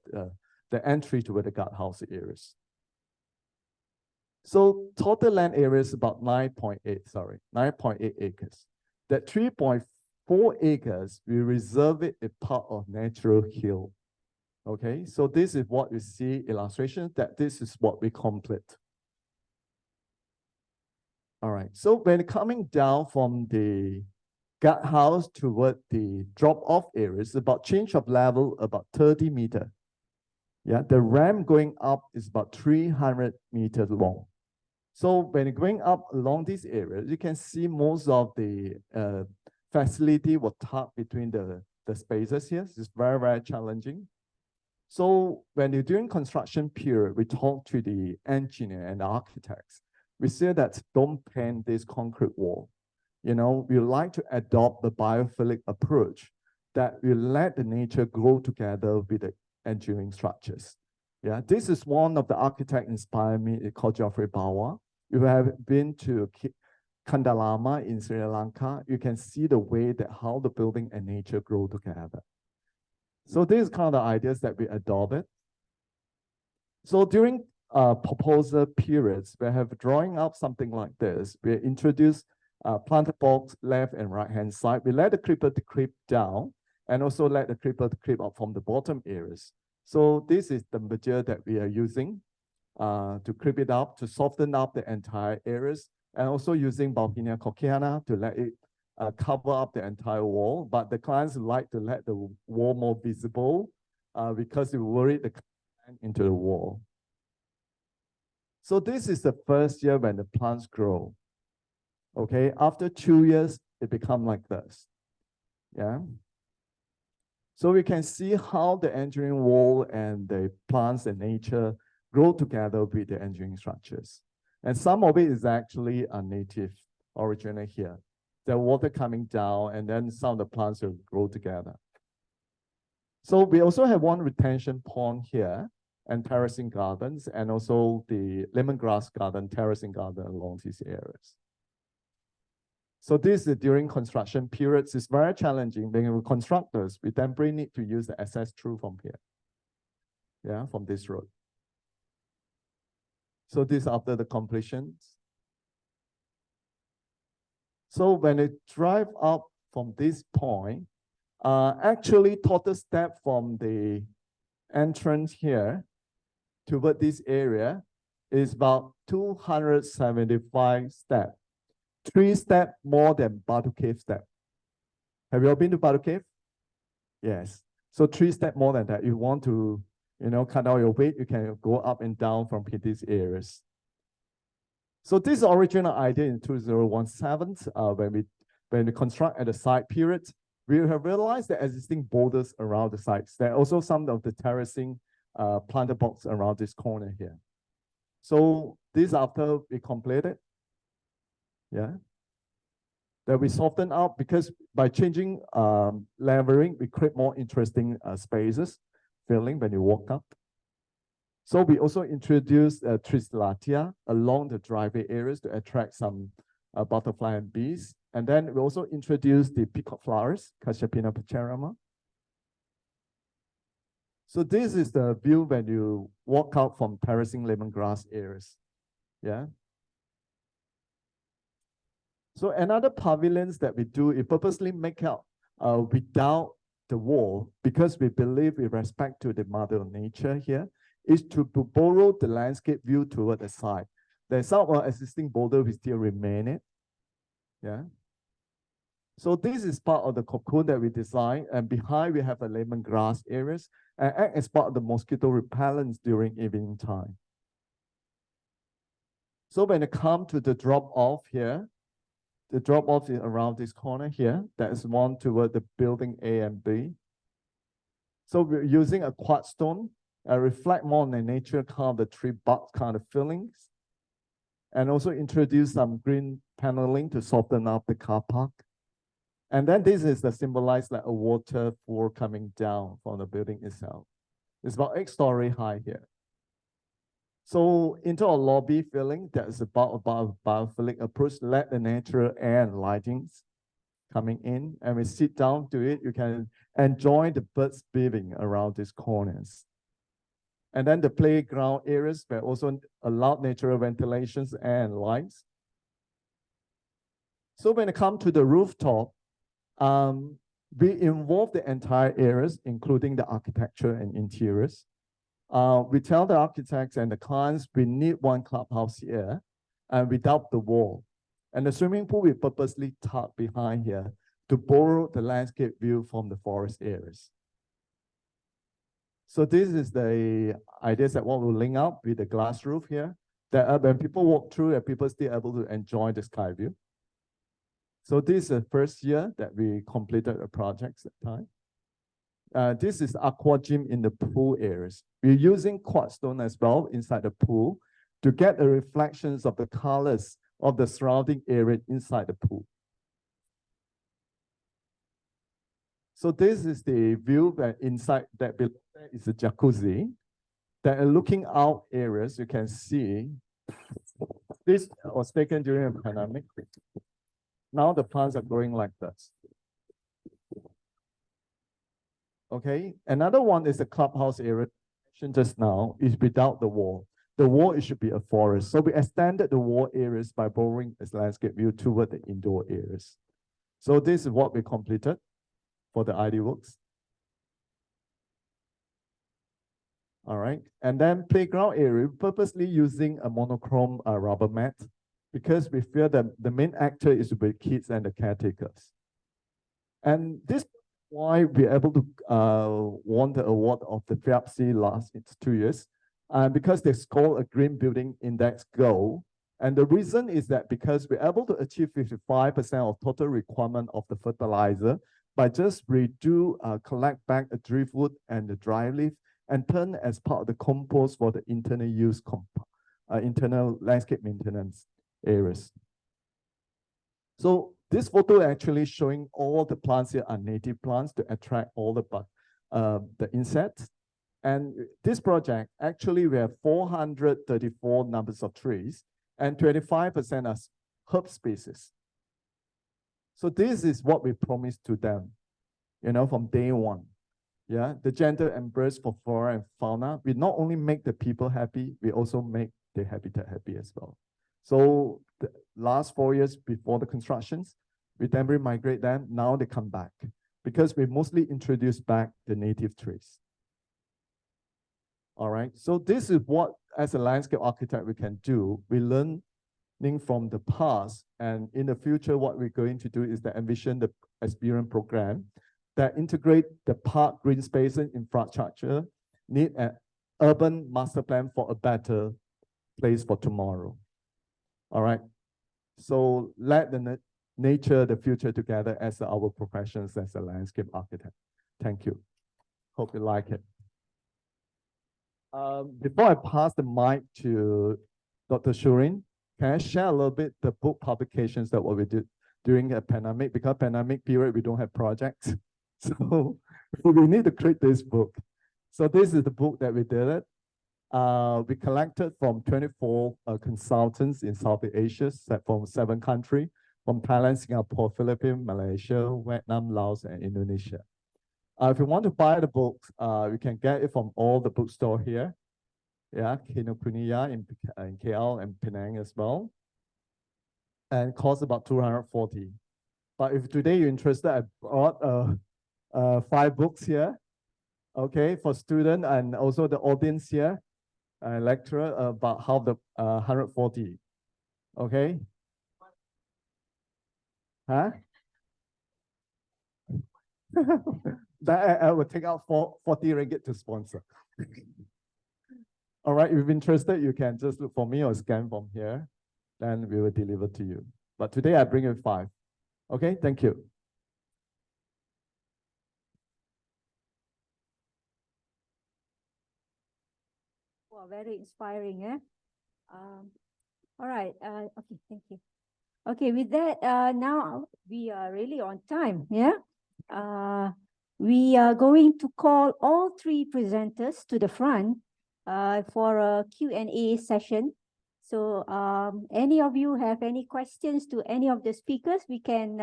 the entry toward the guardhouse areas. So total land area is about 9.8 acres. That 3.4 acres, we reserve it a part of natural hill. Okay, so this is what you see illustration, that this is what we complete. All right, so when coming down from the guardhouse toward the drop-off areas, about change of level about 30 meters. Yeah, the ramp going up is about 300 meters long. So when going up along these areas, you can see most of the facility was tucked between the spaces here. It's very, very challenging. So when you're doing construction period, we talk to the engineer and the architects. We say that don't paint this concrete wall. You know, we like to adopt the biophilic approach that we let the nature grow together with the engineering structures. Yeah, this is one of the architects inspired me, it's called Geoffrey Bawa. If you have been to Kandalama in Sri Lanka, you can see the way that how the building and nature grow together. So these kind of ideas that we adopted. So during proposal periods, we have drawing up something like this. We introduce planter box left and right hand side. We let the creeper to creep down and also let the creeper to creep up from the bottom areas. So this is the material that we are using to creep it up, to soften up the entire areas, and also using Balbinia cocciana to let it cover up the entire wall. But the clients like to let the wall more visible because they worry the client into the wall. So this is the first year when the plants grow. Okay, after 2 years, it becomes like this. Yeah. So we can see how the engineering wall and the plants and nature grow together with the engineering structures. And some of it is actually a native originally here. The water coming down and then some of the plants will grow together. So we also have one retention pond here and terracing gardens and also the lemongrass garden, terracing garden along these areas. So this is during construction periods. It's very challenging. When we constructors, we temporarily need to use the access through from here. Yeah, from this road. So this after the completions. So when it drive up from this point, actually total step from the entrance here toward this area is about 275 steps. 3 steps more than Batu Cave step. Have you all been to Batu Cave? Yes. So 3 steps more than that. If you want to, cut down your weight, you can go up and down from these areas. So this original idea in 2017, when we construct at the site period, we have realized the existing boulders around the sites. There are also some of the terracing planter box around this corner here. So this after we completed, that we soften up because by changing leveling, we create more interesting spaces, feeling when you walk up. So we also introduced Trislatia along the driveway areas to attract some butterfly and bees. And then we also introduced the peacock flowers, Cachepina pacherama. So this is the view when you walk out from terracing lemongrass areas. Yeah. So another pavilions that we do is purposely make out without the wall because we believe with respect to the mother nature here is to borrow the landscape view toward the side. There's some of our existing border we still remain it. Yeah. So this is part of the cocoon that we designed, and behind we have a lemongrass areas and act as part of the mosquito repellents during evening time. So when it comes to the drop off here, the drop off is around this corner here. That is one toward the building A and B. So we're using a quartz stone, reflect more on the nature kind of the tree bark kind of feelings, and also introduce some green paneling to soften up the car park. And then this is the symbolized like a waterfall coming down from the building itself. It's about 8-story high here. So into a lobby feeling that is about biophilic approach, let the natural air and lightings coming in, and we sit down to it. You can enjoy the birds beaving around these corners. And then the playground areas where also allowed natural ventilations and lights. So when it comes to the rooftop, we involve the entire areas, including the architecture and interiors. We tell the architects and the clients we need one clubhouse here and without the wall. And the swimming pool we purposely tucked behind here to borrow the landscape view from the forest areas. So this is the ideas that what will link up with the glass roof here, that when people walk through, people still able to enjoy the sky view. So this is the first year that we completed a project at that time. This is aqua gym in the pool areas. We're using quartz stone as well inside the pool to get the reflections of the colors of the surrounding area inside the pool. So this is the view that inside that building is a jacuzzi. That are looking out areas, you can see. This was taken during a pandemic. Now the plants are growing like this. Okay, another one is the clubhouse area just now is without the wall. The wall, it should be a forest. So we extended the wall areas by borrowing this landscape view toward the indoor areas. So this is what we completed for the ID works. All right, and then playground area, purposely using a monochrome rubber mat because we feel that the main actor is with kids and the caretakers. And this is why we're able to won the award of the FIAPC last 2 years, because they scored a Green Building Index goal. And the reason is that because we're able to achieve 55% of total requirement of the fertilizer by just collect back the driftwood and the dry leaf and turned as part of the compost for the internal use internal landscape maintenance areas. So this photo actually showing all the plants here are native plants to attract all the insects. And this project, actually we have 434 numbers of trees and 25% are herb species. So this is what we promised to them, from day one. Yeah, the gentle embrace for flora and fauna. We not only make the people happy, we also make the habitat happy as well. So the last 4 years before the constructions, we temporarily migrate them. Now they come back because we mostly introduce back the native trees. All right, so this is what, as a landscape architect, we can do. We learning from the past, and in the future, what we're going to do is to envision the experience program that integrate the park, green space, and infrastructure, need an urban master plan for a better place for tomorrow. All right, so let the nature, the future together as our professions as a landscape architect. Thank you. Hope you like it. Before I pass the mic to Dr. Shurin, can I share a little bit the book publications that what we did during a pandemic? Because pandemic period, we don't have projects. So we need to create this book. So this is the book that we did it. We collected from 24 consultants in Southeast Asia, from 7 countries, from Thailand, Singapore, Philippines, Malaysia, Vietnam, Laos, and Indonesia. If you want to buy the books, you can get it from all the bookstore here. Yeah, Kinokuniya in KL and Penang as well. And it costs about 240. But if today you're interested, I brought 5 books here. Okay, for student and also the audience here, lecturer, about half the 140. Okay. Huh? That I will take out 40 ringgit to sponsor. All right, if you're interested, you can just look for me or scan from here. Then we will deliver to you. But today I bring in 5. Okay, thank you. Wow, very inspiring, eh? All right, okay, thank you. Okay, with that, now we are really on time, yeah? We are going to call all 3 presenters to the front for a Q&A session. So any of you have any questions to any of the speakers, you can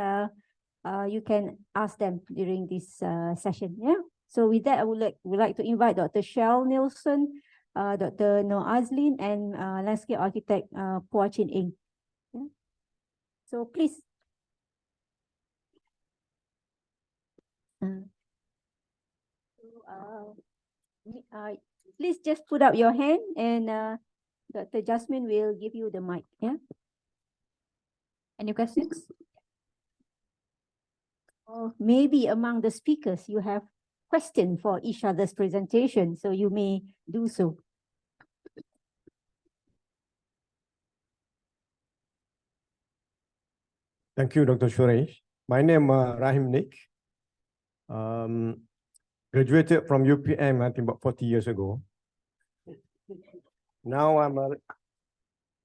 ask them during this session, yeah? So with that, I would like to invite Dr. Shell Nielsen, Dr. Noor Azlin, and landscape architect Phua Chin Eng. Yeah? So please. Please just put up your hand and Dr. Jasmine will give you the mic. Yeah. Any questions? Or maybe among the speakers, you have questions for each other's presentation, so you may do so. Thank you, Dr. Suresh. My name is Rahim Nik. Graduated from UPM, I think about 40 years ago. Now I'm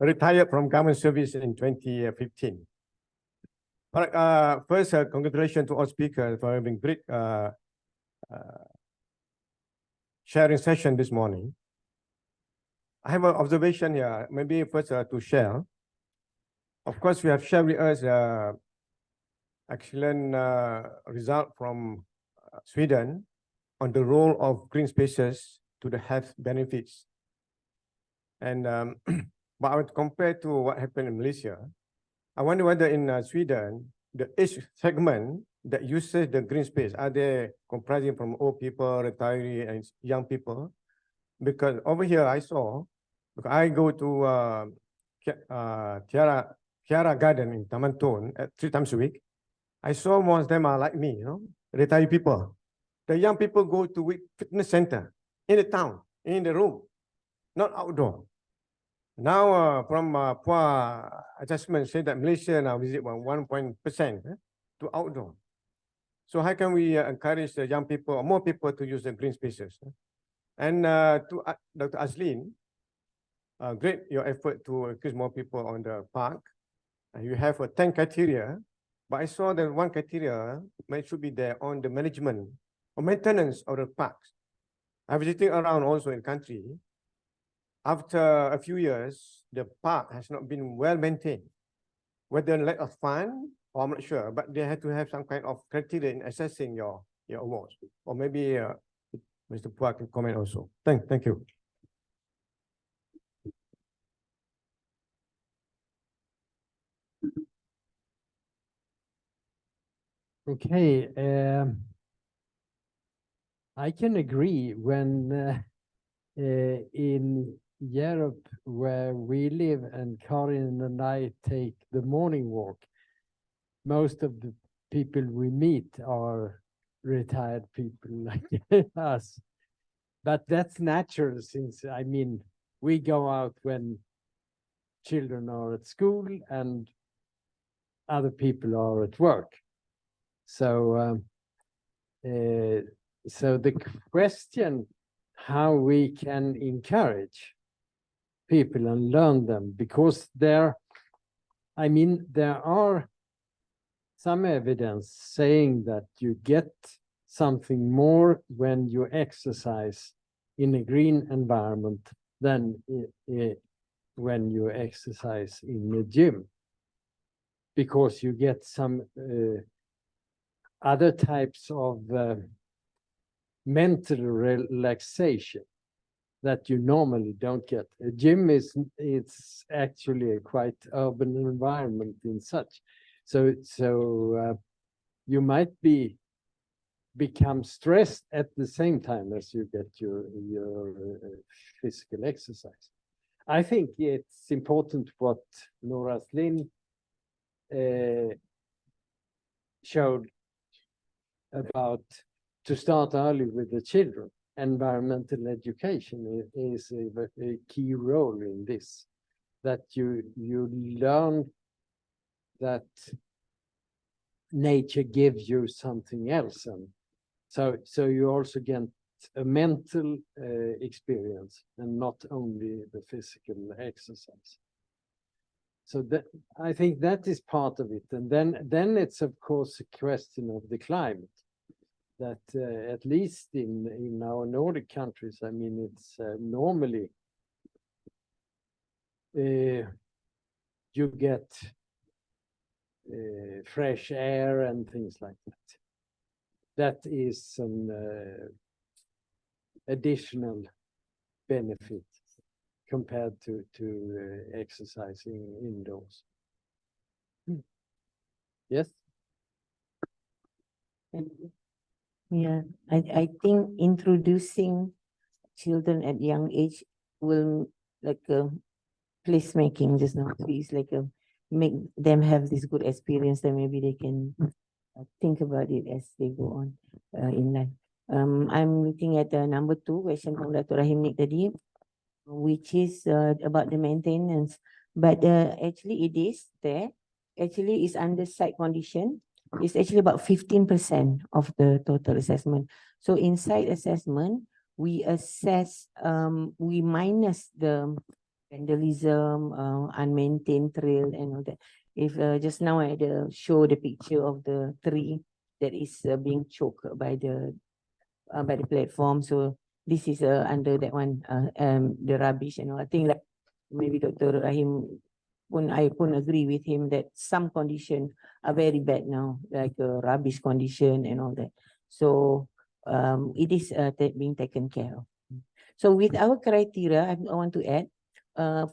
retired from government service in 2015. First, congratulations to all speakers for having great sharing session this morning. I have an observation here, maybe first to share. Of course, we have shared with us excellent result from Sweden on the role of green spaces to the health benefits. And but I would compare to what happened in Malaysia. I wonder whether in Sweden, the age segment that uses the green space, are they comprising from old people, retirees, and young people? Because over here I saw, because I go to Tiara Garden in Taman Tun 3 times a week. I saw most of them are like me, retired people. The young people go to fitness center in the town, in the room, not outdoor. Now, from Phua adjustment said that Malaysia now visit 1% to outdoor. So how can we encourage the young people or more people to use the green spaces? And to Dr. Aslin, great your effort to increase more people on the park. You have a 10 criteria, but I saw that one criteria should be there on the management or maintenance of the parks. I'm visiting around also in country. After a few years, the park has not been well maintained. Whether lack of fund, or I'm not sure, but they have to have some kind of criteria in assessing your awards. Or maybe Mr. Puak can comment also. Thank you. Okay, I can agree when in Europe where we live and Karin and I take the morning walk, most of the people we meet are retired people like us. But that's natural since, I mean, we go out when children are at school and other people are at work. So, so the question how we can encourage people and learn them, because there are some evidence saying that you get something more when you exercise in a green environment than when you exercise in a gym, because you get some other types of mental relaxation that you normally don't get. A gym it's actually a quite urban environment in such. So you might become stressed at the same time as you get your physical exercise. I think it's important what Nora Slin showed about to start early with the children. Environmental education is a key role in this, that you learn that nature gives you something else, and so you also get a mental experience and not only the physical exercise. So that, I think that is part of it, and then it's of course a question of the climate. That at least in our Nordic countries, I mean, it's normally you get fresh air and things like that. That is an additional benefit compared to exercising indoors. Yes? Yeah, I think introducing children at young age will like placemaking just now. It's like make them have this good experience, then maybe they can think about it as they go on in life. I'm looking at number 2 question from Dr. Rahim Nik tadi, which is about the maintenance. But actually it is there. Actually it's under site condition. It's actually about 15% of the total assessment. So in site assessment, we assess, we minus the vandalism, unmaintained trail and all that. If just now I show the picture of the tree that is being choked by the platform. So this is under that one, the rubbish and all. I think like maybe Dr. Rahim I agree with him that some conditions are very bad now, like rubbish condition and all that. So it is being taken care of. So with our criteria, I want to add,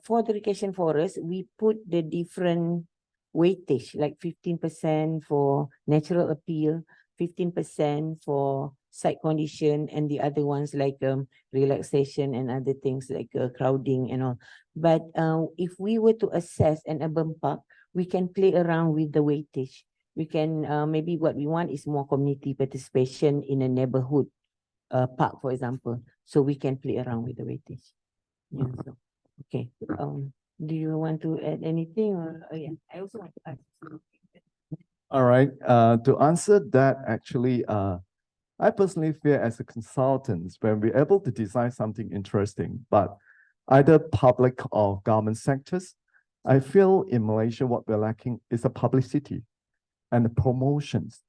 for the recreation forest, we put the different weightage, like 15% for natural appeal, 15% for site condition, and the other ones like relaxation and other things like crowding and all. But if we were to assess an urban park, we can play around with the weightage. We can maybe what we want is more community participation in a neighborhood park, for example. So we can play around with the weightage. Yeah. So, okay. Do you want to add anything? Or yeah, I also want to add. All right. To answer that, actually, I personally feel as a consultant, when we're able to design something interesting, but either public or government sectors, I feel in Malaysia, what we're lacking is the publicity and the promotions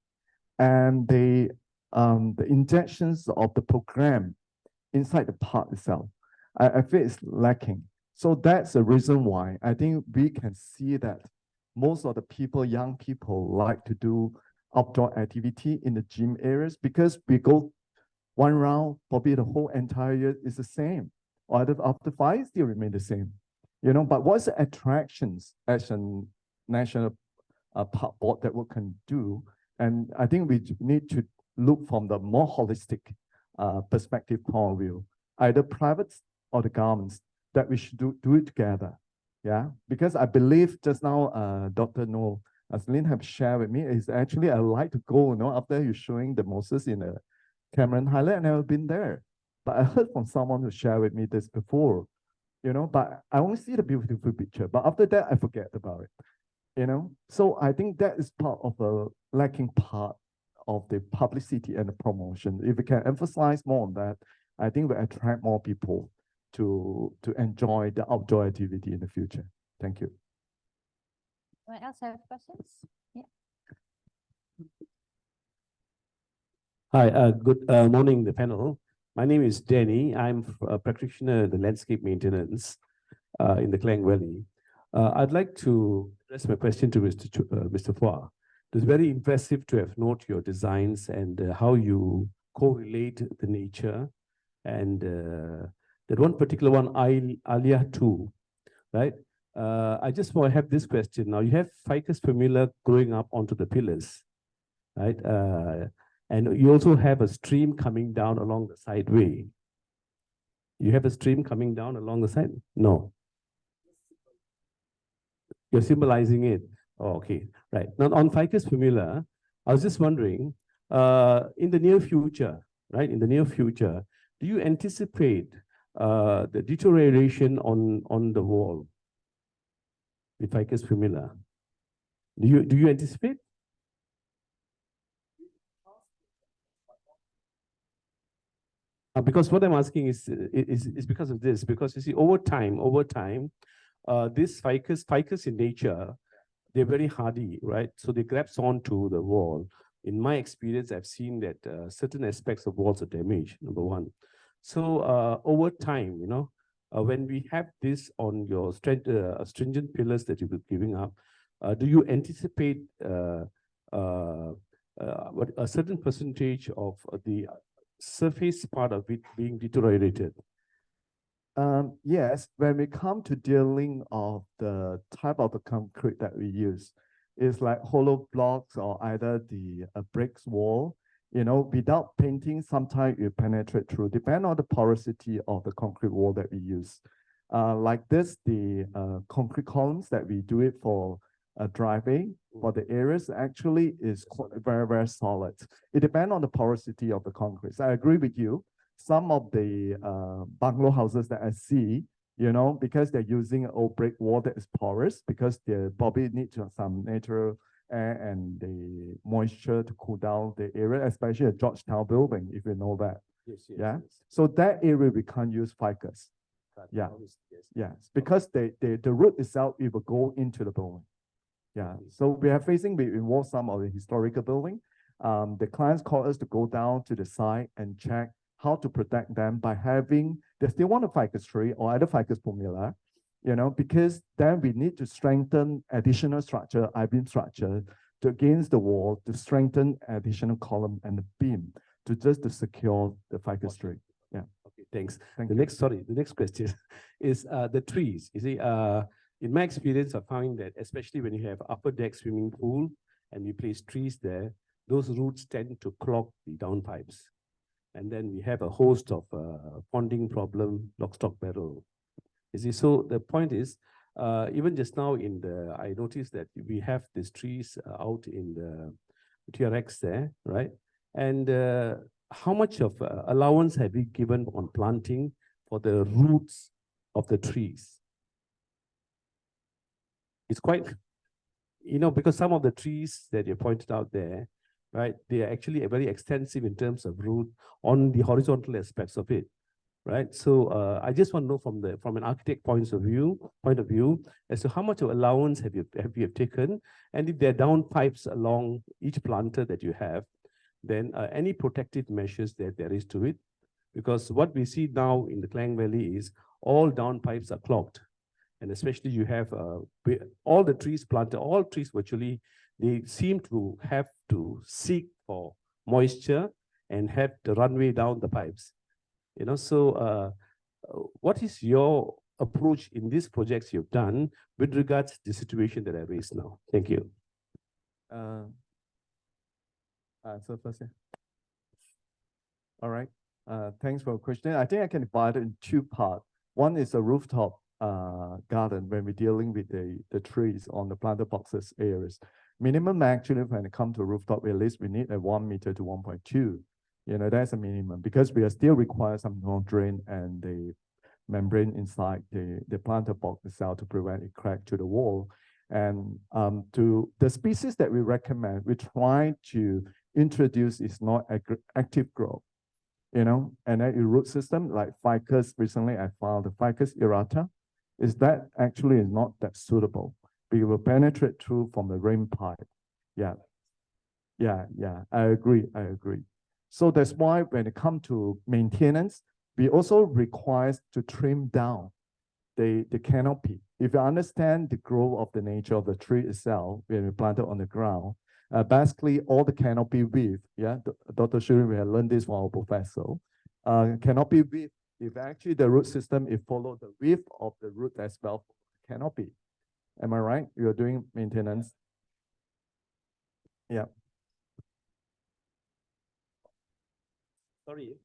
and the injections of the program inside the park itself. I feel it's lacking. So that's the reason why I think we can see that most of the people, young people, like to do outdoor activity in the gym areas because we go one round, probably the whole entire year is the same. Or after 5 still remain the same. But what's the attractions as a national park board that we can do? And I think we need to look from the more holistic perspective point of view, either private or the governments, that we should do it together. Yeah, because I believe just now, Dr. Noel, as Lynn have shared with me, is actually I like to go, after you showing the Moses in the Cameron Highland, I've never been there. But I heard from someone who shared with me this before, but I only see the beautiful picture. But after that, I forget about it, So I think that is part of a lacking part of the publicity and the promotion. If we can emphasize more on that, I think we attract more people to enjoy the outdoor activity in the future. Thank you. Anyone else have questions? Yeah. Hi, good morning, the panel. My name is Danny. I'm a practitioner in the landscape maintenance in the Klang Valley. I'd like to address my question to Mr. Phua. It's very impressive to have noted your designs and how you correlate the nature and that one particular one, Alia 2, right? I just want to have this question. Now, you have Ficus pumila growing up onto the pillars, right? And you also have a stream coming down along the sideway. You have a stream coming down along the side? No. You're symbolizing it. Oh, okay, right. Now, on Ficus pumila, I was just wondering, in the near future, right? In the near future, do you anticipate the deterioration on the wall with Ficus pumila? Do you anticipate? Because what I'm asking is because of this, because you see, over time, this ficus in nature, they're very hardy, right? So they grabs onto the wall. In my experience, I've seen that certain aspects of walls are damaged, number one. So over time, when we have this on your stringent pillars that you'll be giving up, do you anticipate what a certain percentage of the surface part of it being deteriorated? Yes, when we come to dealing of the type of the concrete that we use, it's like hollow blocks or either the bricks wall, without painting, sometimes you penetrate through, depending on the porosity of the concrete wall that we use. Like this, the concrete columns that we do it for a driveway, for the areas actually is very, very solid. It depends on the porosity of the concrete. So I agree with you. Some of the bungalow houses that I see, because they're using an old brick wall that is porous, because they probably need to have some natural air and the moisture to cool down the area, especially a Georgetown building, if you know that. Yes. Yeah. So that area we can't use ficus. Yeah. Yes, because the root itself, it will go into the building. Yeah. So we involve some of the historical building. The clients call us to go down to the site and check how to protect them by having, they still want a ficus tree or either Ficus pumila, because then we need to strengthen additional structure, I-beam structure against the wall to strengthen additional column and the beam to secure the ficus tree. Yeah. Okay, thanks. Thank The you. next question is the trees. You see, in my experience, I found that especially when you have upper deck swimming pool and you place trees there, those roots tend to clog the downpipes. And then we have a host of ponding problem, lock, stock, barrel. You see, so the point is, even just now I noticed that we have these trees out in the TRX there, right? And how much of allowance have we given on planting for the roots of the trees? It's quite, because some of the trees that you pointed out there, right? They are actually very extensive in terms of root on the horizontal aspects of it, right? So I just want to know from an architect point of view, as to how much of allowance have you taken, and if there are down pipes along each planter that you have, then any protective measures that there is to it, because what we see now in the Klang Valley is all down pipes are clogged, and especially you have all the trees planted, all trees virtually, they seem to have to seek for moisture and have the runway down the pipes. You know, so what is your approach in these projects you've done with regards to the situation that I raised now? Thank you. So first, yeah. All right. Thanks for the question. I think I can divide it in two parts. One is a rooftop garden when we're dealing with the trees on the planter boxes areas. Minimum actually when it comes to rooftop, at least we need a 1 meter to 1.2. You know, that's a minimum because we are still require some non-drain and the membrane inside the planter box itself to prevent a crack to the wall. And to the species that we recommend, we try to introduce is not active growth, you know, and then your root system like ficus. Recently, I found the ficus irrata is that actually is not that suitable. It will penetrate through from the rain pipe. Yeah, I agree. So that's why when it comes to maintenance, we also require to trim down the canopy. If you understand the growth of the nature of the tree itself, when we plant it on the ground, basically all the canopy width, Dr. Shuri, we have learned this from our professor. Canopy width, if actually the root system, it follow the width of the root as well, canopy. Am I right? You're doing maintenance. Yeah. Sorry,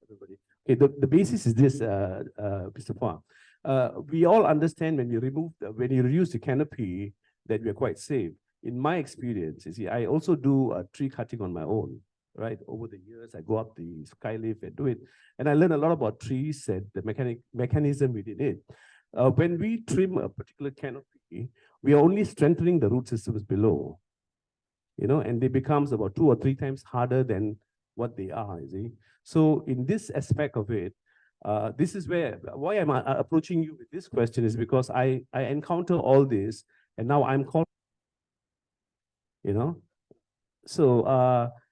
everybody. Okay, the basis is this, Mr. Phua. We all understand when you reduce the canopy that we are quite safe. In my experience, you see, I also do tree cutting on my own, right? Over the years, I go up the skylift and do it. And I learn a lot about trees and the mechanism within it. When we trim a particular canopy, we are only strengthening the root systems below, you know, and they becomes about 2 or 3 times harder than what they are, you see. So in this aspect of it, this is why I'm approaching you with this question is because I encounter all this, and now I'm called, you know. So,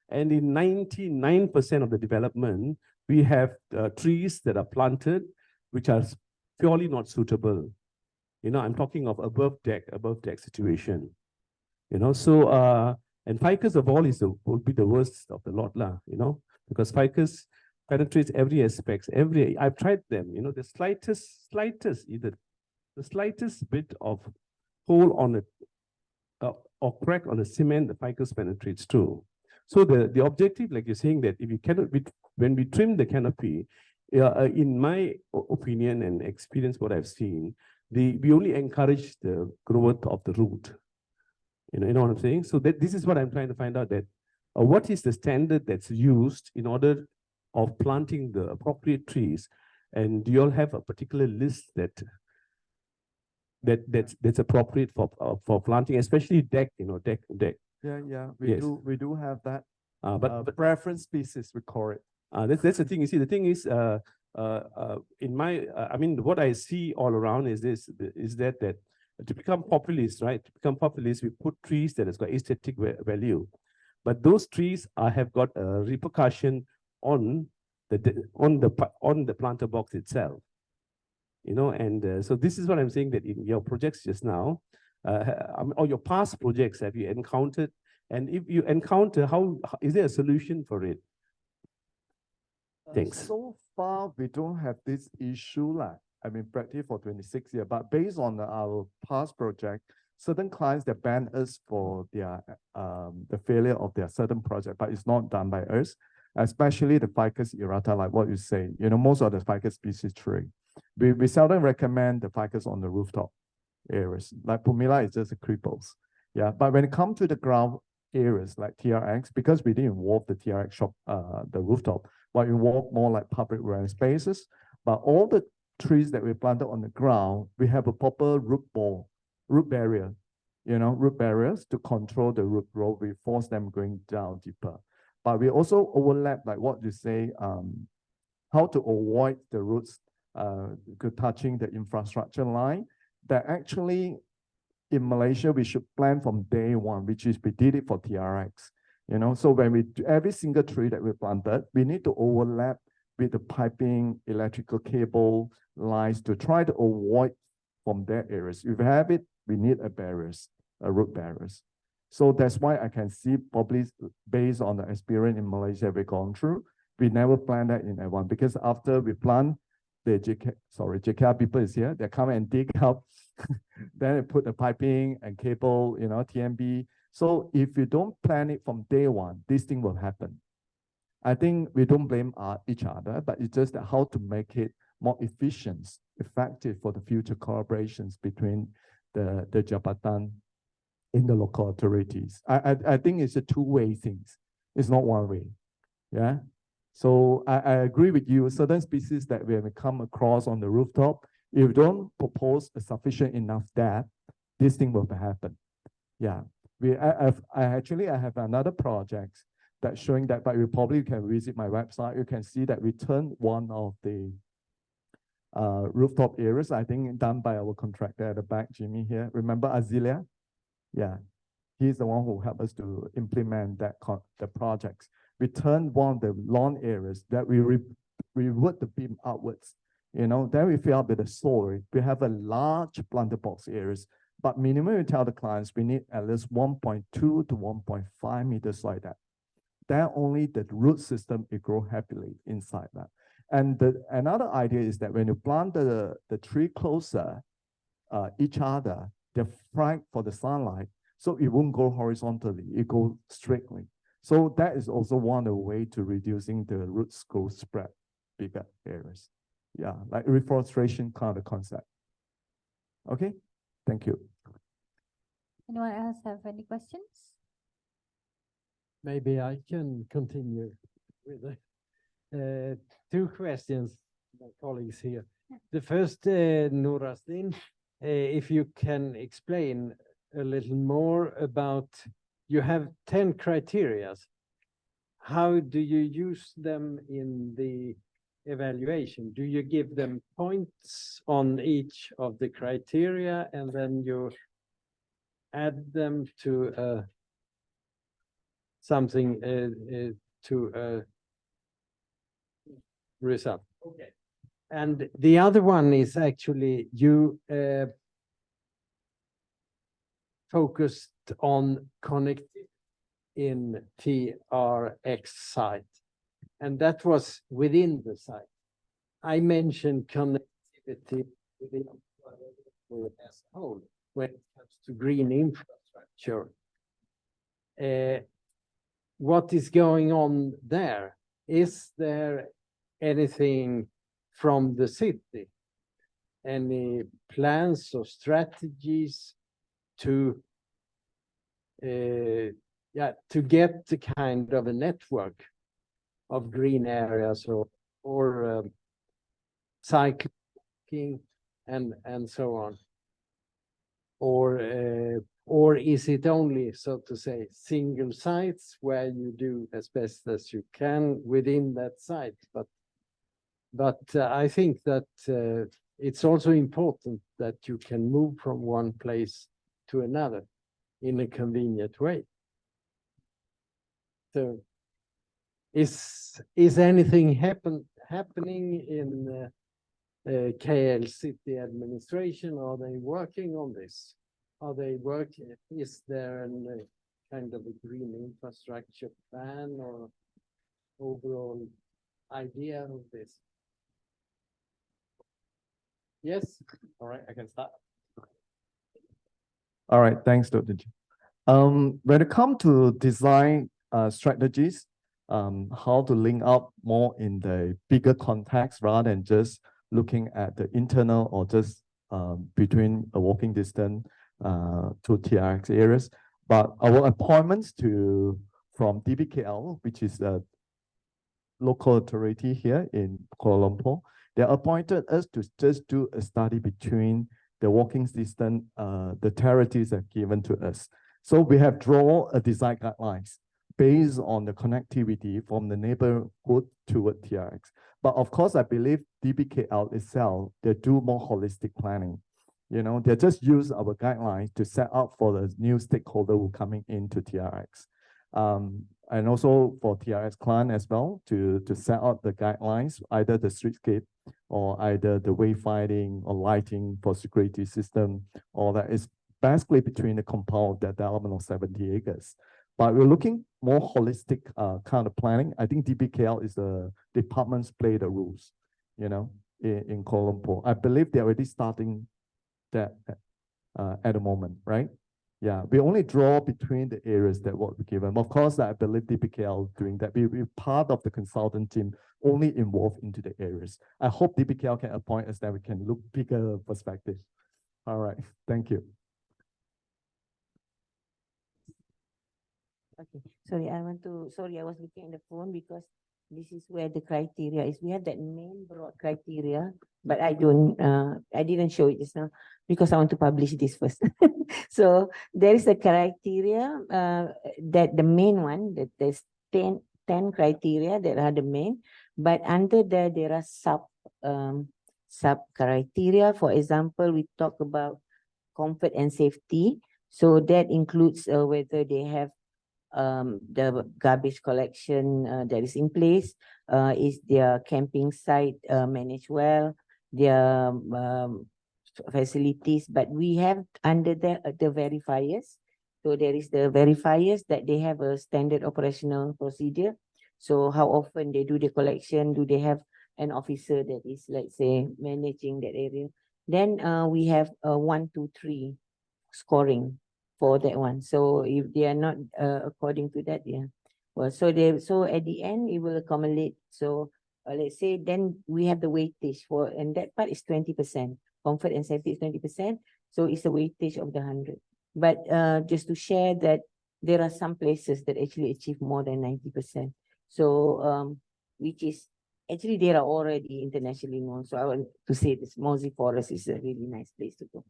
and in 99% of the development, we have trees that are planted, which are purely not suitable. You know, I'm talking of above deck situation. You know, so, and ficus of all would be the worst of the lot, you know, because ficus penetrates every aspect, I've tried them, you know, the slightest bit of hole on it, or crack on the cement, the ficus penetrates too. So the objective, like you're saying, that if you cannot, when we trim the canopy, in my opinion and experience, what I've seen, we only encourage the growth of the root. You know what I'm saying? So this is what I'm trying to find out, that what is the standard that's used in order of planting the appropriate trees, and do you all have a particular list that's appropriate for planting, especially deck, you know, deck. Yeah, Yes. we do have that. But preference species, we call it. that's the thing. You see, the thing is, in my, I mean, what I see all around is that to become populist, right? To become populist, we put trees that has got aesthetic value, but those trees have got a repercussion on the planter box itself. You know, and so this is what I'm saying, that in your projects just now, or your past projects, have you encountered? And if you encounter, how is there a solution for it? Thanks. So far, we don't have this issue. I mean, practice for 26 years, but based on our past project, certain clients that ban us for their the failure of their certain project, but it's not done by us, especially the ficus irrata, like what you say. You know, most of the ficus species tree. We seldom recommend the ficus on the rooftop areas. Like Pumila is just a cripples. Yeah, but when it comes to the ground areas like TRX, because we didn't involve the TRX shop, the rooftop, but involve more like public realm spaces. But all the trees that we planted on the ground, we have a proper root barrier. root barriers to control the root growth. We force them going down deeper. But we also overlap, like what you say, how to avoid the roots touching the infrastructure line. That actually, in Malaysia, we should plan from day one, which is we did it for TRX. So when we do every single tree that we planted, we need to overlap with the piping, electrical cable lines to try to avoid from their areas. If we have it, we need root barriers. So that's why I can see probably based on the experience in Malaysia we've gone through, we never plan that in advance, because after we plant, the JKR people is here, they come and dig up, then they put the piping and cable, TMB. So if you don't plan it from day one, this thing will happen. I think we don't blame each other, but it's just how to make it more efficient, effective for the future collaborations between the Jabatan in the local authorities. I think it's a two-way thing. It's not one way. Yeah. So I agree with you. Certain species that we have come across on the rooftop, if you don't propose a sufficient enough depth, this thing will happen. Yeah. I have another project that's showing that, but you probably can visit my website. You can see that we turned one of the rooftop areas, I think done by our contractor at the back, Jimmy here. Remember Azealia? Yeah, he's the one who helped us to implement the projects. We turned one of the lawn areas that we revert the beam outwards. Then we fill up with the soil. We have a large planter box areas, but minimum we tell the clients we need at least 1.2 to 1.5 meters like that. Then only the root system will grow happily inside that. And another idea is that when you plant the tree closer each other, they're frank for the sunlight, so it won't go horizontally, it goes straightly. So that is also one of the ways to reducing the roots growth spread bigger areas. Yeah, like reforestation kind of concept. Okay, thank you. Anyone else have any questions? Maybe I can continue with two questions, my colleagues here. The first, Nurasdin, if you can explain a little more about, you have 10 criteria. How do you use them in the evaluation? Do you give them points on each of the criteria and then you add them to something to a result? Okay. And the other one is actually you focused on connectivity in TRX site, and that was within the site. I mentioned connectivity within as a whole when it comes to green infrastructure. What is going on there? Is there anything from the city? Any plans or strategies to get the kind of a network of green areas or cycling and so on? Or is it only, so to say, single sites where you do as best as you can within that site? But I think that it's also important that you can move from one place to another in a convenient way. So is anything happening in KL City administration? Are they working on this? Is there a kind of a green infrastructure plan or overall idea of this? Yes. All right, I can start. All right, thanks, Dr. G. When it comes to design strategies, how to link up more in the bigger context rather than just looking at the internal or just between a walking distance to TRX areas. But our appointments from DBKL, which is a local authority here in Kuala Lumpur, they appointed us to just do a study between the walking distance, the territories are given to us. So we have drawn a design guidelines based on the connectivity from the neighborhood toward TRX. But of course, I believe DBKL itself, they do more holistic planning. You know, they just use our guidelines to set up for the new stakeholder who coming into TRX. And also for TRX client as well to set up the guidelines, either the streetscape or either the wayfinding or lighting for security system, all that is basically between the compound development of 70 acres. But we're looking more holistic kind of planning. I think DBKL is the departments play the rules, you know, in Kuala Lumpur. I believe they're already starting that at the moment, right? Yeah, we only draw between the areas that what we given. Of course, I believe DBKL doing that. We're part of the consultant team only involved into the areas. I hope DBKL can appoint us that we can look bigger perspective. All right, thank you. Okay, sorry, I was looking at the phone because this is where the criteria is. We have that main broad criteria, but I didn't show it just now because I want to publish this first. So there is the criteria that the main one, that there's 10 criteria that are the main, but under there are sub criteria. For example, we talk about comfort and safety. So that includes whether they have the garbage collection that is in place, is their camping site managed well, their facilities, but we have under there the verifiers. So there is the verifiers that they have a standard operational procedure. So how often they do the collection, do they have an officer that is, let's say, managing that area? Then we have 1, 2, 3 scoring for that one. So if they are not according to that, yeah. Well, so at the end it will accumulate. So let's say then we have the weightage for, and that part is 20%. Comfort and safety is 20%. So it's a weightage of the 100. But just to share that there are some places that actually achieve more than 90%. So which is actually they are already internationally known. So I want to say this Mosey Forest is a really nice place to go.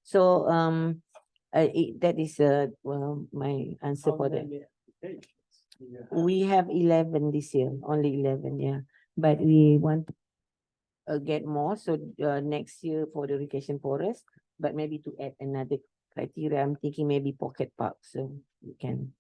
So that is well, my answer for that. We have 11 this year, only 11, yeah. But we want to get more. So next year for the recreation forest, but maybe to add another criteria, I'm thinking maybe pocket park, so we can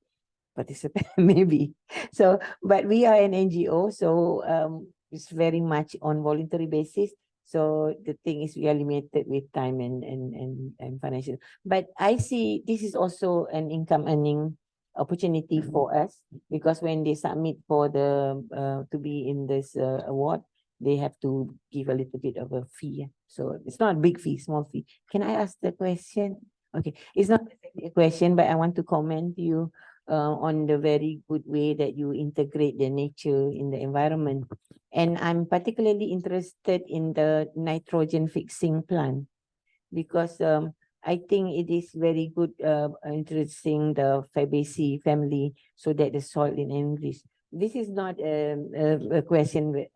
participate maybe. So, but we are an NGO, so it's very much on voluntary basis. So the thing is we are limited with time and financial. But I see this is also an income earning opportunity for us, because when they submit for the to be in this award, they have to give a little bit of a fee. So it's not a big fee, small fee. Can I ask the question? Okay, it's not a question, but I want to comment you on the very good way that you integrate the nature in the environment. And I'm particularly interested in the nitrogen fixing plant, because I think it is very good introducing the Fabaceae family so that the soil in English. This is not a question,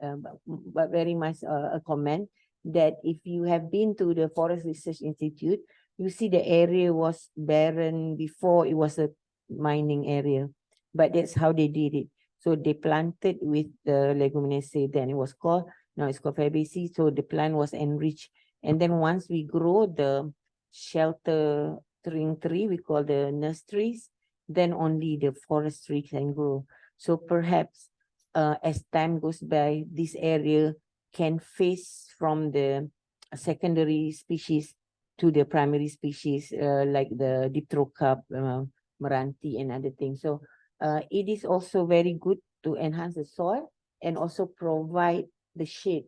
but very much a comment that if you have been to the Forest Research Institute, you see the area was barren before it was a mining area, but that's how they did it. So they planted with the Leguminaceae, then it was called, now it's called Fabaceae. So the plant was enriched. And then once we grow the sheltering tree, we call the nurseries, then only the forestry can grow. So perhaps as time goes by, this area can face from the secondary species to the primary species, like the Dipterocarp, Meranti, and other things. So it is also very good to enhance the soil and also provide the shade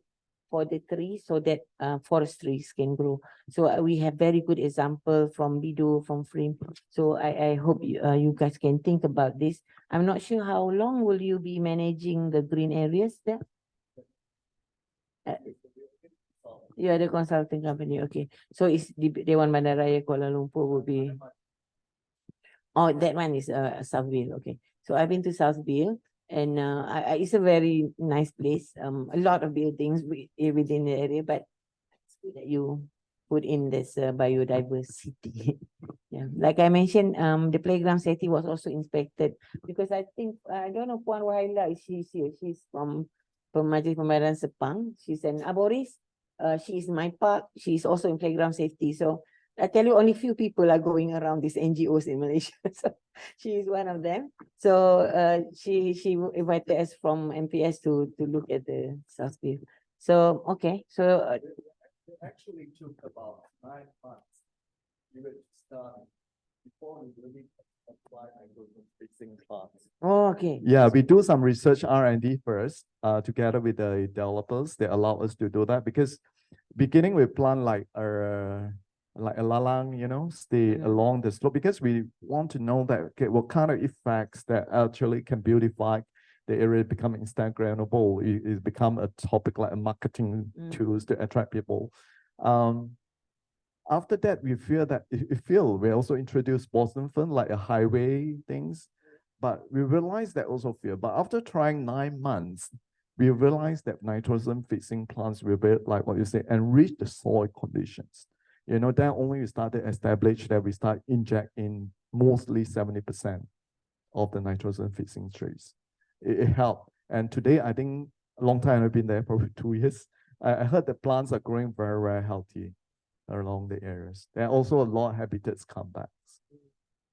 for the trees so that forest trees can grow. So we have very good example from Bido, from Frame. So I hope you guys can think about this. I'm not sure how long will you be managing the green areas there? You are the consulting company, okay. So it's Dewan Bandaraya Kuala Lumpur will be. Oh, that one is Southville, okay. So I've been to Southville, and it's a very nice place. A lot of buildings within the area, but it's good that you put in this biodiversity. Yeah, like I mentioned, the playground setting was also inspected because I think I don't know Puan Wahaila, she's here. She's from Majlis Pembayaran Sepang. She's an arborist. She is in my park. She's also in playground safety. So I tell you, only few people are going around these NGOs in Malaysia. So she is one of them. So she invited us from MPS to look at the South View. So okay, so It actually took about 9 months even to start before we really apply hydrogen fixing plants. oh, okay. Yeah, we do some research R&D first, together with the developers. They allow us to do that because beginning with plant like a lalang, stay Mhm. along the slope because we want to know that okay, what kind of effects that actually can beautify the area, become Instagrammable. It become a topic like a marketing tools to attract people. After that, we feel we also introduced Boston Fern like a highway things, but we realized that also fear. But after trying 9 months, we realized that nitrogen fixing plants will be like what you say, enrich the soil conditions. Then only we started establish that we start injecting mostly 70% of the nitrogen fixing trees. It helped. And today, I think a long time I've been there, probably 2 years. I heard the plants are growing very, very healthy along the areas. There are also a lot of habitats come back.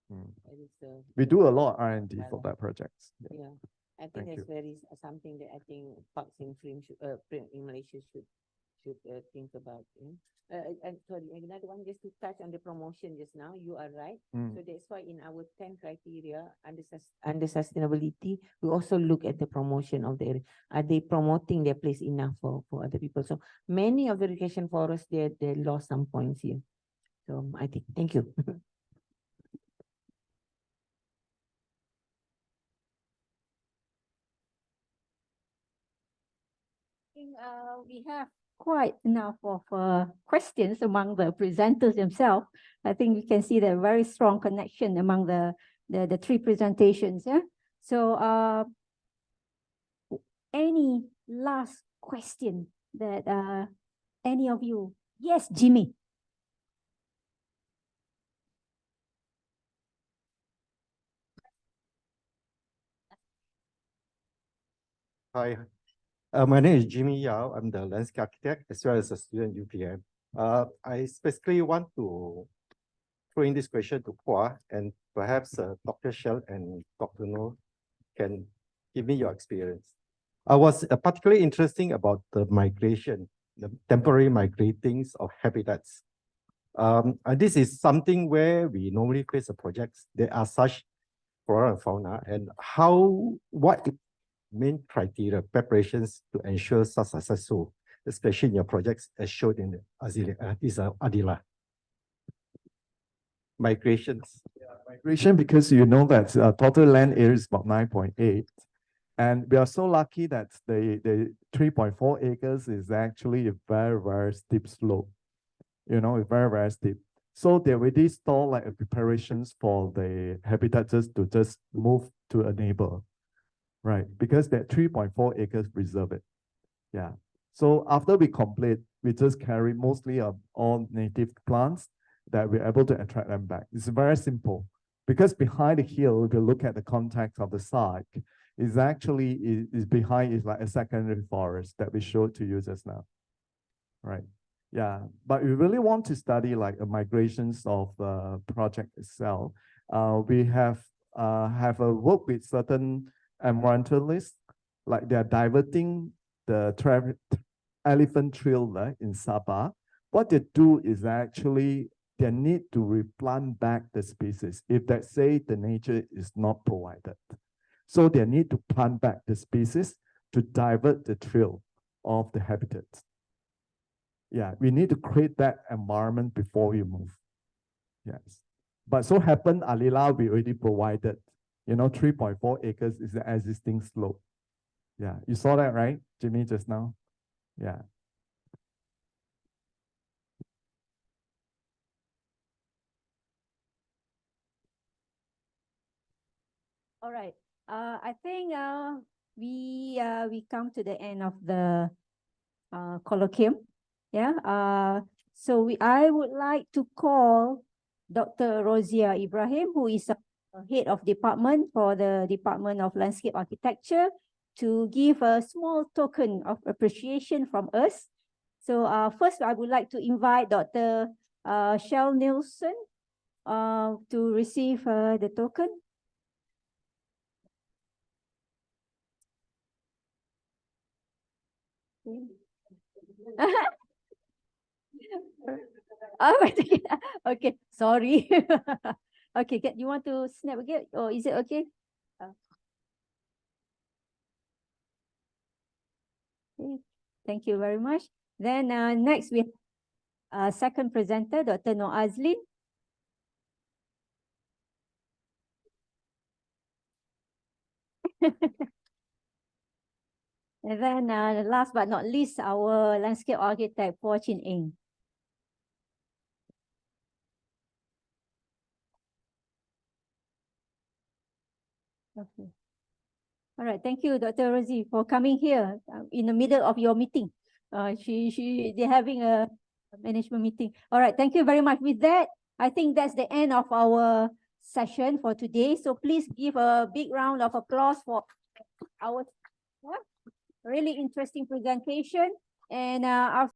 That is, We do a lot of R&D for that project. Yeah. yeah. I think Thank that's you. very something that I think parks in film in Malaysia should think about. And sorry, another one just to touch on the promotion just now. You are right. So that's why in our 10 criteria under sustainability, we also look at the promotion of the area. Are they promoting their place enough for other people? So many of the recreation forests they lost some points here. So I think thank you. We have quite enough of questions among the presenters themselves. I think we can see the very strong connection among the three presentations. Yeah. So any last question that any of you? Yes, Jimmy. Hi, my name is Jimmy Yao. I'm the landscape architect as well as a student UPM. I specifically want to throw in this question to Kwa, and perhaps Dr. Shell and Dr. Noor can give me your experience. I was particularly interesting about the migration, the temporary migratings of habitats. And this is something where we normally face the projects. There are such flora and fauna, and what main criteria, preparations to ensure such successful, especially in your projects as shown in Adila. Migrations. Migration, because you know that total land area is about 9.8. And we are so lucky that the 3.4 acres is actually a very, very steep slope. It's very, very steep. So they already store like preparations for the habitat to just move to a neighbor. Right, because that 3.4 acres preserve it. Yeah. So after we complete, we just carry mostly all native plants that we're able to attract them back. It's very simple. Because behind the hill, if you look at the context of the site, is actually is behind is like a secondary forest that we showed to you just now. Right. Yeah. But we really want to study like the migrations of the project itself. We have a work with certain environmentalists, like they are diverting the elephant trail in Sabah. What they do is actually they need to replant back the species if they say the nature is not provided. So they need to plant back the species to divert the trail of the habitat. Yeah, we need to create that environment before you move. Yes. But so happen Alila, we already provided 3.4 acres is the existing slope. Yeah, you saw that, right, Jimmy, just now? Yeah. All right. I think we come to the end of the colloquium. Yeah. I would like to call Dr. Rozia Ibrahim, who is a head of department for the Department of Landscape Architecture, to give a small token of appreciation from us. So first, I would like to invite Dr. Shell Nielsen to receive the token. Oh, okay, sorry. Okay, you want to snap again, or is it okay? Okay, thank you very much. Then next we have second presenter, Dr. Noor Azlin. And then last but not least, our landscape architect, Phua Chin Eng. Okay. All right. Thank you, Dr. Rosie, for coming here in the middle of your meeting. They're having a management meeting. All right. Thank you very much. With that, I think that's the end of our session for today. So please give a big round of applause for our really interesting presentation. And our